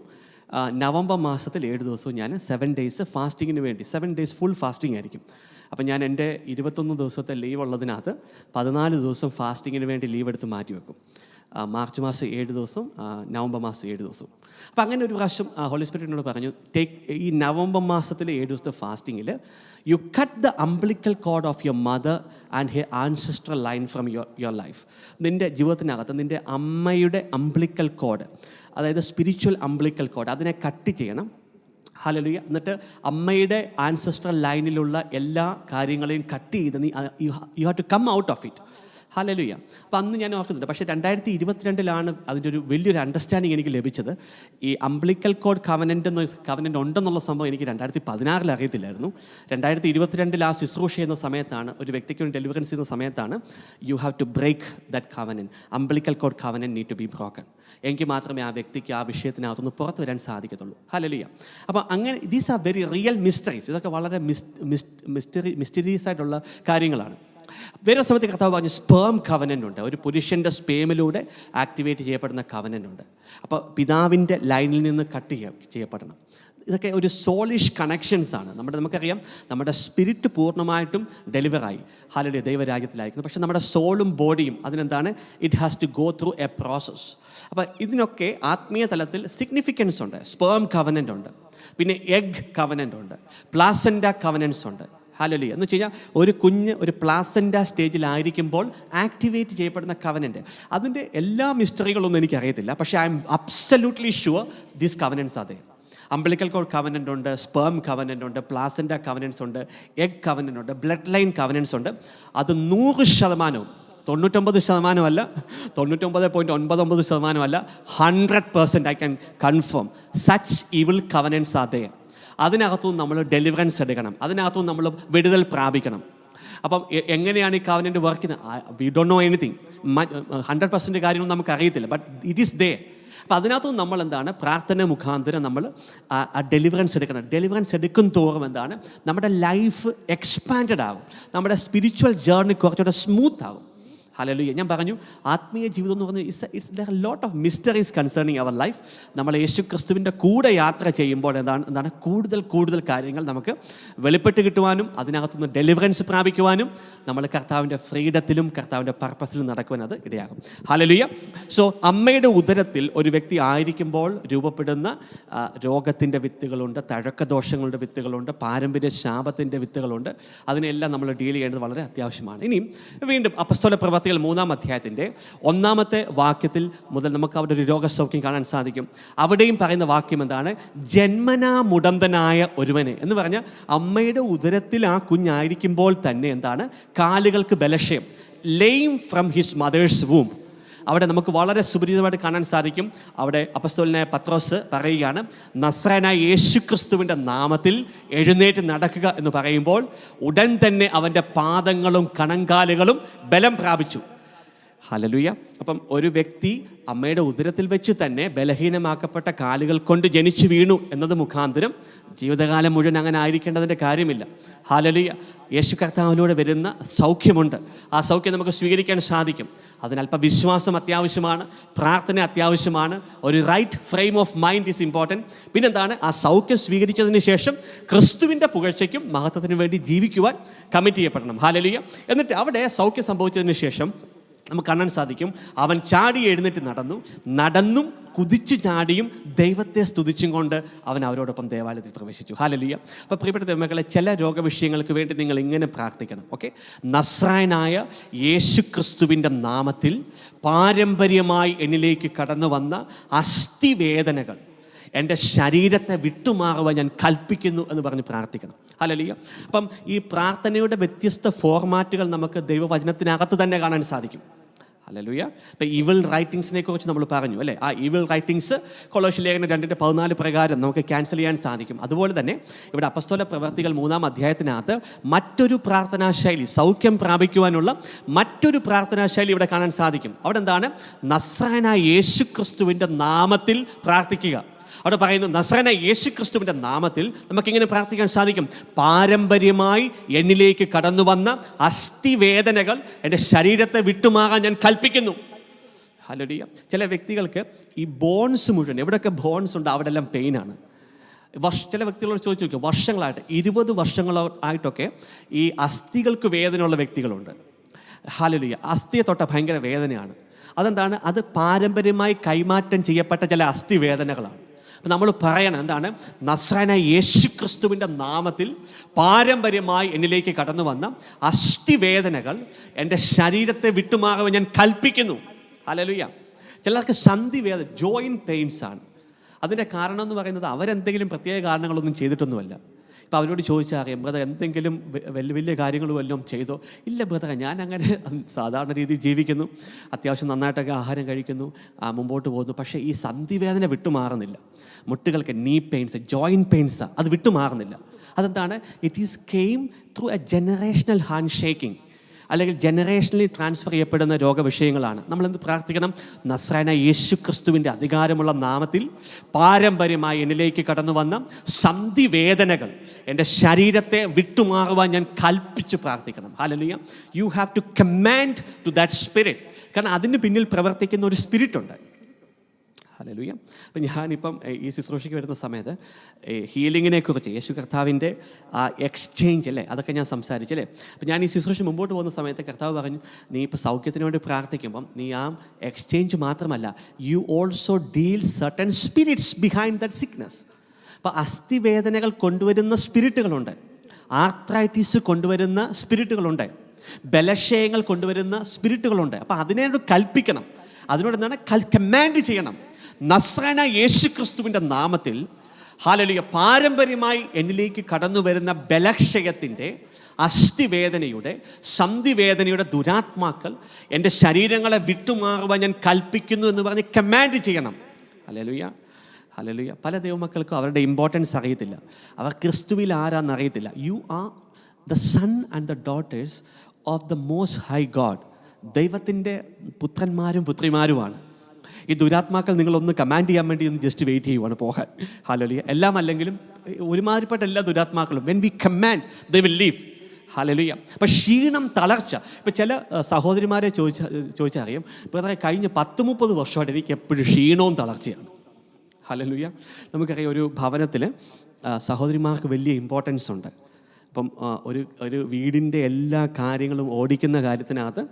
നവംബർ മാസത്തിൽ 7 ദിവസവും ഞാൻ 7 ഡേയ്സ് ഫാസ്റ്റിങ്ങിന് വേണ്ടി 7 ഡേയ്സ് ഫുൾ ഫാസ്റ്റിംഗ് ആയിരിക്കും. അപ്പം ഞാൻ എൻ്റെ 21 ദിവസത്തെ ലീവ് ഉള്ളതിനകത്ത് 14 ദിവസം ഫാസ്റ്റിങ്ങിന് വേണ്ടി ലീവ് എടുത്ത് മാറ്റി വെക്കും. മാർച്ച് മാസം 7 ദിവസവും നവംബർ മാസം 7 ദിവസവും. അപ്പം അങ്ങനെ ഒരു പ്രാവശ്യം ഹോളി സ്പിരിറ്റിനോട് പറഞ്ഞു, ഈ നവംബർ മാസത്തിലെ 7 ദിവസത്തെ ഫാസ്റ്റിങ്ങിൽ you cut the umbilical cord of your mother and her ancestral line from your life. നിൻ്റെ ജീവിതത്തിനകത്ത് നിൻ്റെ അമ്മയുടെ അംബ്ലിക്കൽ കോഡ്, അതായത് സ്പിരിച്വൽ അംബ്ലിക്കൽ കോഡ്, അതിനെ കട്ട് ചെയ്യണം. ഹല്ലേലൂയ. എന്നിട്ട് അമ്മയുടെ ആൻസെസ്ട്രൽ ലൈനിലുള്ള എല്ലാ കാര്യങ്ങളെയും കട്ട് ചെയ്ത് you have to come out of it. Hallelujah. അപ്പോൾ അന്ന് ഞാൻ ഓർക്കുന്നുണ്ട്. പക്ഷേ 2022 അതിൻ്റെ ഒരു വലിയൊരു അണ്ടർസ്റ്റാൻഡിങ് എനിക്ക് ലഭിച്ചത്. ഈ അംബ്ലിക്കൽ കോഡ് കവനൻ്റ് ഉണ്ടെന്നുള്ള സംഭവം എനിക്ക് 2016 അറിയത്തില്ലായിരുന്നു. 2022 ആ ശുശ്രൂഷ ചെയ്യുന്ന സമയത്താണ്, ഒരു വ്യക്തിക്ക് വേണ്ടി ഡെലിവറൻസ് ചെയ്യുന്ന സമയത്താണ്, you have to break that covenant. Umbilical cord covenant need to be broken. എങ്കിൽ മാത്രമേ ആ വ്യക്തിക്ക് ആ വിഷയത്തിനകത്തുനിന്ന് പുറത്ത് വരാൻ സാധിക്കത്തുള്ളൂ. ഹല്ലേലൂയ. അപ്പോൾ അങ്ങനെ these are very real mysteries. ഇതൊക്കെ വളരെ മിസ്റ്ററീസ് ആയിട്ടുള്ള കാര്യങ്ങളാണ്. വേറെ സമയത്ത് കർത്താവ് പറഞ്ഞ സ്പേം കവനൻ്റ് ഉണ്ട്. ഒരു പുരുഷൻ്റെ സ്പേമിലൂടെ ആക്ടിവേറ്റ് ചെയ്യപ്പെടുന്ന കവനൻ്റ് ഉണ്ട്. അപ്പോൾ പിതാവിൻ്റെ ലൈനിൽ നിന്ന് കട്ട് ചെയ്യപ്പെടണം. ഇതൊക്കെ ഒരു സോളിഷ് കണക്ഷൻസാണ്. നമുക്കറിയാം നമ്മുടെ സ്പിരിറ്റ് പൂർണ്ണമായിട്ടും ഡെലിവറായി ഹല്ലേലൂയ ദൈവരാജ്യത്തിലായിരിക്കുന്നു. പക്ഷേ നമ്മുടെ സോളും ബോഡിയും അതിനെന്താണ്, it has to go through a process. അപ്പോൾ ഇതിനൊക്കെ ആത്മീയ തലത്തിൽ സിഗ്നിഫിക്കൻസ് ഉണ്ട്. സ്പേം കവനൻ്റ് ഉണ്ട്, പിന്നെ എഗ് കവനൻ്റ് ഉണ്ട്, പ്ലാസെൻ്റ കവനൻസ് ഉണ്ട്. ഹല്ലേലൂയ. എന്ന് വെച്ച് കഴിഞ്ഞാൽ ഒരു കുഞ്ഞ് ഒരു പ്ലാസെൻ്റ സ്റ്റേജിലായിരിക്കുമ്പോൾ ആക്ടിവേറ്റ് ചെയ്യപ്പെടുന്ന കവനൻ്റ്, അതിൻ്റെ എല്ലാ മിസ്റ്ററികളൊന്നും എനിക്കറിയത്തില്ല. പക്ഷേ I'm absolutely sure these covenants അതെ. അംബ്ലിക്കൽ കോഡ് കവനൻ്റ് ഉണ്ട്, സ്പേം കവനൻ്റ് ഉണ്ട്, പ്ലാസെൻ്റ കവനൻസ് ഉണ്ട്, എഗ് കവനൻ്റ് ഉണ്ട്, ബ്ലഡ് ലൈൻ കവനൻസ് ഉണ്ട്. അത് 100%, 99% അല്ല, 99.99% അല്ല, 100% I can confirm such evil covenants are there. അതിനകത്തുനിന്ന് നമ്മൾ ഡെലിവറൻസ് എടുക്കണം, അതിനകത്തുനിന്ന് നമ്മൾ വിടുതൽ പ്രാപിക്കണം. അപ്പം എങ്ങനെയാണ് ഈ കവനൻ്റ് വർക്ക് ചെയ്യുന്നത്? വി ഡോണ്ട് നോ എനിത്തിങ്, 100% കാര്യങ്ങൾ നമുക്ക് അറിയത്തില്ല, ബട്ട് ഇറ്റ് ഈസ് ദേ. അപ്പം അതിനകത്തും നമ്മൾ എന്താണ്, പ്രാർത്ഥന മുഖാന്തരം നമ്മൾ ആ ഡെലിവറൻസ് എടുക്കണം. ഡെലിവറൻസ് എടുക്കും തോറും എന്താണ്, നമ്മുടെ ലൈഫ് എക്സ്പാൻഡഡ് ആകും, നമ്മുടെ സ്പിരിച്വൽ ജേർണി കുറച്ചുകൂടെ സ്മൂത്ത് ആകും. ഹല്ലേലൂയ. ഞാൻ പറഞ്ഞു, ആത്മീയ ജീവിതം എന്ന് പറഞ്ഞാൽ it's there a lot of mysteries concerning our life. നമ്മൾ യേശു ക്രിസ്തുവിൻ്റെ കൂടെ യാത്ര ചെയ്യുമ്പോൾ എന്താണ് കൂടുതൽ കാര്യങ്ങൾ നമുക്ക് വെളിപ്പെട്ട് കിട്ടുവാനും അതിനകത്തുനിന്ന് ഡെലിവറൻസ് പ്രാപിക്കുവാനും നമ്മൾ കർത്താവിൻ്റെ ഫ്രീഡത്തിലും കർത്താവിൻ്റെ പർപ്പസിലും നടക്കുവാൻ അത് ഇടയാകും. ഹല്ലേലൂയ. സോ അമ്മയുടെ ഉദരത്തിൽ ഒരു വ്യക്തി ആയിരിക്കുമ്പോൾ രൂപപ്പെടുന്ന രോഗത്തിൻ്റെ വിത്തുകളുണ്ട്, തഴക്കദോഷങ്ങളുടെ വിത്തുകളുണ്ട്, പാരമ്പര്യ ശാപത്തിൻ്റെ വിത്തുകളുണ്ട്. അതിനെല്ലാം നമ്മൾ ഡീൽ ചെയ്യേണ്ടത് വളരെ അത്യാവശ്യമാണ്. ഇനിയും വീണ്ടും അപ്പസ്തോല പ്രവർത്തനങ്ങൾ 3-ാം അധ്യായത്തിൻ്റെ 1-ാമത്തെ വാക്യത്തിൽ മുതൽ നമുക്ക് അവിടെ ഒരു രോഗസൗഖ്യം കാണാൻ സാധിക്കും. അവിടെയും പറയുന്ന വാക്യം എന്താണ്, ജന്മനാ മുടന്തനായ ഒരുവനെ എന്ന് പറഞ്ഞാൽ അമ്മയുടെ ഉദരത്തിൽ ആ കുഞ്ഞായിരിക്കുമ്പോൾ തന്നെ എന്താണ്, കാലുകൾക്ക് ബലക്ഷയം, lame from his mother's womb. അവിടെ നമുക്ക് വളരെ സുപരിചിതമായിട്ട് കാണാൻ സാധിക്കും. അവിടെ അപ്പസ്തോലനായ പത്രോസ് പറയുകയാണ്, നസ്രായനായ യേശു ക്രിസ്തുവിൻ്റെ നാമത്തിൽ എഴുന്നേറ്റ് നടക്കുക എന്ന് പറയുമ്പോൾ ഉടൻ തന്നെ അവൻ്റെ പാദങ്ങളും കണങ്കാലുകളും ബലം പ്രാപിച്ചു. ഹല്ലേലൂയ. അപ്പം ഒരു വ്യക്തി അമ്മയുടെ ഉദരത്തിൽ വെച്ച് തന്നെ ബലഹീനമാക്കപ്പെട്ട കാലുകൾ കൊണ്ട് ജനിച്ചു വീണു എന്നത് മുഖാന്തരം ജീവിതകാലം മുഴുവൻ അങ്ങനെ ആയിരിക്കേണ്ടതിൻ്റെ കാര്യമില്ല. ഹല്ലേലൂയ. യേശു കർത്താവിലൂടെ വരുന്ന സൗഖ്യമുണ്ട്. ആ സൗഖ്യം നമുക്ക് സ്വീകരിക്കാൻ സാധിക്കും. അതിനല്പം വിശ്വാസം അത്യാവശ്യമാണ്, പ്രാർത്ഥന അത്യാവശ്യമാണ്, ഒരു right frame of mind is important. പിന്നെന്താണ്, ആ സൗഖ്യം സ്വീകരിച്ചതിന് ശേഷം ക്രിസ്തുവിൻ്റെ പുകഴ്ചയ്ക്കും മഹത്വത്തിനു വേണ്ടി ജീവിക്കുവാൻ കമ്മിറ്റ് ചെയ്യപ്പെടണം. ഹല്ലേലൂയ. എന്നിട്ട് അവിടെ സൗഖ്യം സംഭവിച്ചതിന് ശേഷം നമുക്ക് കാണാൻ സാധിക്കും, അവൻ ചാടി എഴുന്നേറ്റ് നടന്നും കുതിച്ചു ചാടിയും ദൈവത്തെ സ്തുതിച്ചും കൊണ്ട് അവൻ അവരോടൊപ്പം ദേവാലയത്തിൽ പ്രവേശിച്ചു. ഹല്ലേലൂയ. അപ്പോൾ പ്രിയപ്പെട്ട ദൈവമക്കളെ, ചില രോഗവിഷയങ്ങൾക്ക് വേണ്ടി നിങ്ങൾ ഇങ്ങനെ പ്രാർത്ഥിക്കണം. ഓക്കെ, നസ്രായനായ യേശു ക്രിസ്തുവിൻ്റെ നാമത്തിൽ പാരമ്പര്യമായി എന്നിലേക്ക് കടന്നു വന്ന അസ്ഥിവേദനകൾ എൻ്റെ ശരീരത്തെ വിട്ടുമാറുവാൻ ഞാൻ കൽപ്പിക്കുന്നു എന്ന് പറഞ്ഞ് പ്രാർത്ഥിക്കണം. ഹല്ലേലൂയ. അപ്പം ഈ പ്രാർത്ഥനയുടെ വ്യത്യസ്ത ഫോർമാറ്റുകൾ നമുക്ക് ദൈവവചനത്തിനകത്ത് തന്നെ കാണാൻ സാധിക്കും. ഹല്ലേലൂയ. ഇപ്പം ഈവിൾ റൈറ്റിങ്സിനെ കുറിച്ച് നമ്മൾ പറഞ്ഞു അല്ലേ. ആ ഈവിൾ റൈറ്റിങ്സ് കൊളോസ്യ ലേഖനം 2:14 പ്രകാരം നമുക്ക് ക്യാൻസൽ ചെയ്യാൻ സാധിക്കും. അതുപോലെ തന്നെ ഇവിടെ അപ്പസ്തോല പ്രവർത്തികൾ 3-ാം അധ്യായത്തിനകത്ത് മറ്റൊരു പ്രാർത്ഥനാ ശൈലി, സൗഖ്യം പ്രാപിക്കുവാനുള്ള മറ്റൊരു പ്രാർത്ഥനാ ശൈലി ഇവിടെ കാണാൻ സാധിക്കും. അവിടെ എന്താണ്, നസ്രായനായ യേശു ക്രിസ്തുവിൻ്റെ നാമത്തിൽ പ്രാർത്ഥിക്കുക. അവിടെ പറയുന്നു, നസ്രായനായ യേശു ക്രിസ്തുവിൻ്റെ നാമത്തിൽ നമുക്കിങ്ങനെ പ്രാർത്ഥിക്കാൻ സാധിക്കും, പാരമ്പര്യമായി എന്നിലേക്ക് കടന്നു വന്ന അസ്ഥിവേദനകൾ എൻ്റെ ശരീരത്തെ വിട്ടുമാറാൻ ഞാൻ കൽപ്പിക്കുന്നു. ഹല്ലേലൂയ. ചില വ്യക്തികൾക്ക് ഈ ബോൺസ് മുഴുവൻ, എവിടെയൊക്കെ ബോൺസ് ഉണ്ട് അവിടെ എല്ലാം പെയിനാണ്. ചില വ്യക്തികളോട് ചോദിച്ചു നോക്കുക, വർഷങ്ങളായിട്ട് 20 വർഷങ്ങളായിട്ടൊക്കെ ഈ അസ്ഥികൾക്ക് വേദനയുള്ള വ്യക്തികളുണ്ട്. ഹല്ലേലൂയ. അസ്ഥിയെ തൊട്ട ഭയങ്കര വേദനയാണ്. അതെന്താണ്, അത് പാരമ്പര്യമായി കൈമാറ്റം ചെയ്യപ്പെട്ട ചില അസ്ഥിവേദനകളാണ്. അപ്പം നമ്മൾ പറയണം എന്താണ്, നസ്രായനായ യേശു ക്രിസ്തുവിൻ്റെ നാമത്തിൽ പാരമ്പര്യമായി എന്നിലേക്ക് കടന്നു വന്ന അസ്ഥിവേദനകൾ എൻ്റെ ശരീരത്തെ വിട്ടുമാറുവാൻ ഞാൻ കൽപ്പിക്കുന്നു. ഹല്ലേലൂയ. ചിലർക്ക് സന്ധിവേദന, ജോയിൻറ്റ് പെയിൻസ് ആണ്. അതിൻ്റെ കാരണം എന്ന് പറയുന്നത് അവരെന്തെങ്കിലും പ്രത്യേക കാരണങ്ങളൊന്നും ചെയ്തിട്ടൊന്നുമല്ല. ഇപ്പോൾ അവരോട് ചോദിച്ചാൽ അറിയാം, ബ്രദർ എന്തെങ്കിലും വലിയ കാര്യങ്ങൾ വല്ലതും ചെയ്തോ? ഇല്ല ബ്രദർ, ഞാൻ അങ്ങനെ സാധാരണ രീതിയിൽ ജീവിക്കുന്നു, അത്യാവശ്യം നന്നായിട്ടൊക്കെ ആഹാരം കഴിക്കുന്നു, മുമ്പോട്ട് പോകുന്നു. പക്ഷേ ഈ സന്ധിവേദന വിട്ടുമാറുന്നില്ല. മുട്ടുകൾക്ക് നീ പെയിൻസ്, ജോയിൻറ്റ് പെയിൻസ്, അത് വിട്ടുമാറുന്നില്ല. അതെന്താണ്, it is came through A generational hand shaking, അല്ലെങ്കിൽ ജനറേഷനലി ട്രാൻസ്ഫർ ചെയ്യപ്പെടുന്ന രോഗവിഷയങ്ങളാണ്. നമ്മളെന്ത് പ്രാർത്ഥിക്കണം, നസ്രായനായ യേശു ക്രിസ്തുവിൻ്റെ അധികാരമുള്ള നാമത്തിൽ പാരമ്പര്യമായി എന്നിലേക്ക് കടന്നു വന്ന സന്ധിവേദനകൾ എൻ്റെ ശരീരത്തെ വിട്ടുമാറുവാൻ ഞാൻ കൽപ്പിച്ച് പ്രാർത്ഥിക്കണം. Hallelujah. You have to command to that spirit. കാരണം അതിന് പിന്നിൽ പ്രവർത്തിക്കുന്ന ഒരു സ്പിരിറ്റ് ഉണ്ട്. ഹല്ലേലൂയ. അപ്പം ഞാനിപ്പം ഈ ശുശ്രൂഷയ്ക്ക് വരുന്ന സമയത്ത് ഹീലിങ്ങിനെ കുറിച്ച്, യേശു കർത്താവിൻ്റെ ആ എക്സ്ചേഞ്ച് അല്ലേ, അതൊക്കെ ഞാൻ സംസാരിച്ചല്ലേ. അപ്പം ഞാൻ ഈ ശുശ്രൂഷ മുമ്പോട്ട് പോകുന്ന സമയത്ത് കർത്താവ് പറഞ്ഞു, നീ ഇപ്പോൾ സൗഖ്യത്തിന് വേണ്ടി പ്രാർത്ഥിക്കുമ്പം നീ ആ എക്സ്ചേഞ്ച് മാത്രമല്ല, you also deal certain spirits behind that sickness. അപ്പോൾ അസ്ഥിവേദനകൾ കൊണ്ടുവരുന്ന സ്പിരിറ്റുകളുണ്ട്, ആർത്രൈറ്റിസ് കൊണ്ടുവരുന്ന സ്പിരിറ്റുകളുണ്ട്, ബലക്ഷയങ്ങൾ കൊണ്ടുവരുന്ന സ്പിരിറ്റുകളുണ്ട്. അപ്പോൾ അതിനോട് കൽപ്പിക്കണം, അതിനോട് എന്താണ്, കമാൻഡ് ചെയ്യണം. നസ്രായനായ യേശു ക്രിസ്തുവിൻ്റെ നാമത്തിൽ ഹല്ലേലൂയ, പാരമ്പര്യമായി എന്നിലേക്ക് കടന്നു വരുന്ന ബലക്ഷയത്തിൻ്റെ, അസ്ഥിവേദനയുടെ, സന്ധിവേദനയുടെ ദുരാത്മാക്കൾ എൻ്റെ ശരീരങ്ങളെ വിട്ടുമാറുവാൻ ഞാൻ കൽപ്പിക്കുന്നു എന്ന് പറഞ്ഞ് കമാൻഡ് ചെയ്യണം. ഹല്ലേലൂയ. ഹല്ലേലൂയ. പല ദൈവമക്കൾക്കും അവരുടെ ഇമ്പോർട്ടൻസ് അറിയത്തില്ല, അവർ ക്രിസ്തുവിൽ ആരാന്ന് അറിയത്തില്ല. You are the son and the daughters of the most high God. ദൈവത്തിൻ്റെ പുത്രന്മാരും പുത്രിമാരുമാണ്. ഈ ദുരാത്മാക്കൾ നിങ്ങളൊന്ന് കമാൻഡ് ചെയ്യാൻ വേണ്ടി ഒന്ന് ജസ്റ്റ് വെയിറ്റ് ചെയ്യുവാണ് പോകാൻ. ഹല്ലേലൂയ. എല്ലാം അല്ലെങ്കിലും ഒരുമാതിരിപ്പെട്ട എല്ലാ ദുരാത്മാക്കളും when we command they will leave. Hallelujah. അപ്പം ക്ഷീണം, തളർച്ച. ഇപ്പം ചില സഹോദരിമാരെ ചോദിച്ചറിയാം, ബ്രദറെ കഴിഞ്ഞ 10-30 വർഷമായിട്ട് എനിക്ക് എപ്പോഴും ക്ഷീണവും തളർച്ചയാണ്. ഹല്ലേലൂയ. നമുക്കറിയാം, ഒരു ഭവനത്തിൽ സഹോദരിമാർക്ക് വലിയ ഇമ്പോർട്ടൻസ് ഉണ്ട്. ഇപ്പം ഒരു വീടിൻ്റെ എല്ലാ കാര്യങ്ങളും ഓടിക്കുന്ന കാര്യത്തിനകത്ത്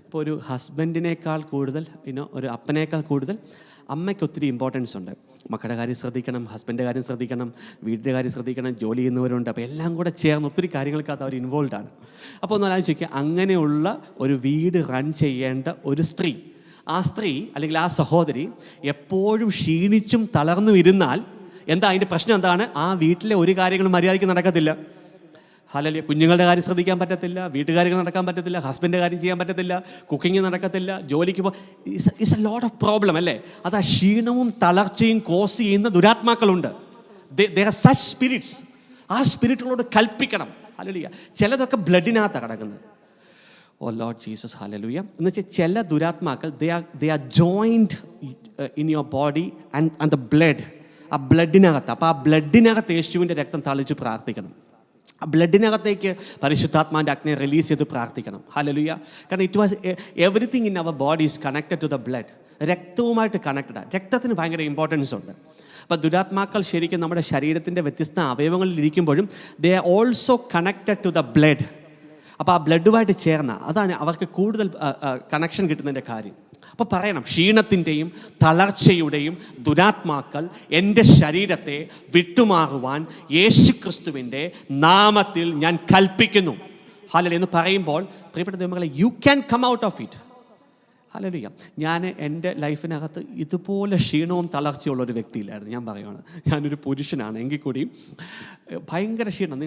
ഇപ്പോൾ ഒരു ഹസ്ബൻഡിനേക്കാൾ കൂടുതൽ ഒരു അപ്പനേക്കാൾ കൂടുതൽ അമ്മയ്ക്ക് ഒത്തിരി ഇമ്പോർട്ടൻസ് ഉണ്ട്. മക്കളുടെ കാര്യം ശ്രദ്ധിക്കണം, ഹസ്ബൻഡിൻ്റെ കാര്യം ശ്രദ്ധിക്കണം, വീടിൻ്റെ കാര്യം ശ്രദ്ധിക്കണം, ജോലി ചെയ്യുന്നവരുണ്ട്. അപ്പോൾ എല്ലാം കൂടെ ചേർന്ന് ഒത്തിരി കാര്യങ്ങൾക്കകത്ത് അവർ ഇൻവോൾവ് ആണ്. അപ്പോൾ ഒന്ന് ആലോചിക്കുക, അങ്ങനെയുള്ള ഒരു വീട് റൺ ചെയ്യേണ്ട ഒരു സ്ത്രീ, ആ സ്ത്രീ അല്ലെങ്കിൽ ആ സഹോദരി എപ്പോഴും ക്ഷീണിച്ചും തളർന്നും ഇരുന്നാൽ എന്താ അതിൻ്റെ പ്രശ്നം? എന്താണ്? ആ വീട്ടിലെ ഒരു കാര്യങ്ങളും മര്യാദയ്ക്ക് നടക്കത്തില്ല. ഹല്ലേലൂയ. കുഞ്ഞുങ്ങളുടെ കാര്യം ശ്രദ്ധിക്കാൻ പറ്റത്തില്ല, വീട്ടുകാര്യങ്ങൾ നടക്കാൻ പറ്റത്തില്ല, ഹസ്ബൻഡിൻ്റെ കാര്യം ചെയ്യാൻ പറ്റത്തില്ല, കുക്കിംഗ് നടക്കത്തില്ല, ജോലിക്ക് it's a lot of problem അല്ലേ? അത് ആ ക്ഷീണവും തളർച്ചയും കോസ് ചെയ്യുന്ന ദുരാത്മാക്കളുണ്ട്. They are such spirits. ആ സ്പിരിറ്റുകളോട് കൽപ്പിക്കണം. ഹല്ലേലൂയ. ചിലതൊക്കെ ബ്ലഡിനകത്താണ് കിടക്കുന്നത്. Oh Lord Jesus, hallelujah. എന്ന് വെച്ചാൽ ചില ദുരാത്മാക്കൾ they are joined in your body and the blood. ആ ബ്ലഡിനകത്ത്. അപ്പോൾ ആ ബ്ലഡിനകത്ത് യേശുവിൻ്റെ രക്തം തളിച്ച് പ്രാർത്ഥിക്കണം. ആ ബ്ലഡിനകത്തേക്ക് പരിശുദ്ധാത്മാവിൻ്റെ അഗ്നിയെ റിലീസ് ചെയ്ത് പ്രാർത്ഥിക്കണം. ഹല്ലേലൂയ. കാരണം it was everything in our body is connected to the blood. രക്തവുമായിട്ട് കണക്റ്റഡാണ്. രക്തത്തിന് ഭയങ്കര ഇമ്പോർട്ടൻസ് ഉണ്ട്. അപ്പോൾ ദുരാത്മാക്കൾ ശരിക്കും നമ്മുടെ ശരീരത്തിൻ്റെ വ്യത്യസ്ത അവയവങ്ങളിൽ ഇരിക്കുമ്പോഴും they are also connected to the blood. അപ്പോൾ ആ ബ്ലഡുമായിട്ട് ചേർന്ന അതാണ് അവർക്ക് കൂടുതൽ കണക്ഷൻ കിട്ടുന്നതിൻ്റെ കാര്യം. അപ്പോൾ പറയണം, ക്ഷീണത്തിൻ്റെയും തളർച്ചയുടെയും ദുരാത്മാക്കൾ എൻ്റെ ശരീരത്തെ വിട്ടുമാറുവാൻ യേശുക്രിസ്തുവിൻ്റെ നാമത്തിൽ ഞാൻ കൽപ്പിക്കുന്നു. ഹല്ലേലൂയ എന്ന് പറയുമ്പോൾ പ്രിയപ്പെട്ട ദൈവമക്കളെ, you can come out of it. Hallelujah. ഞാൻ എൻ്റെ ലൈഫിനകത്ത് ഇതുപോലെ ക്ഷീണവും തളർച്ചയുള്ളൊരു വ്യക്തിയില്ലായിരുന്നു. ഞാൻ പറയുകയാണ്, ഞാനൊരു പുരുഷനാണ് എങ്കിൽ കൂടിയും ഭയങ്കര ക്ഷീണം.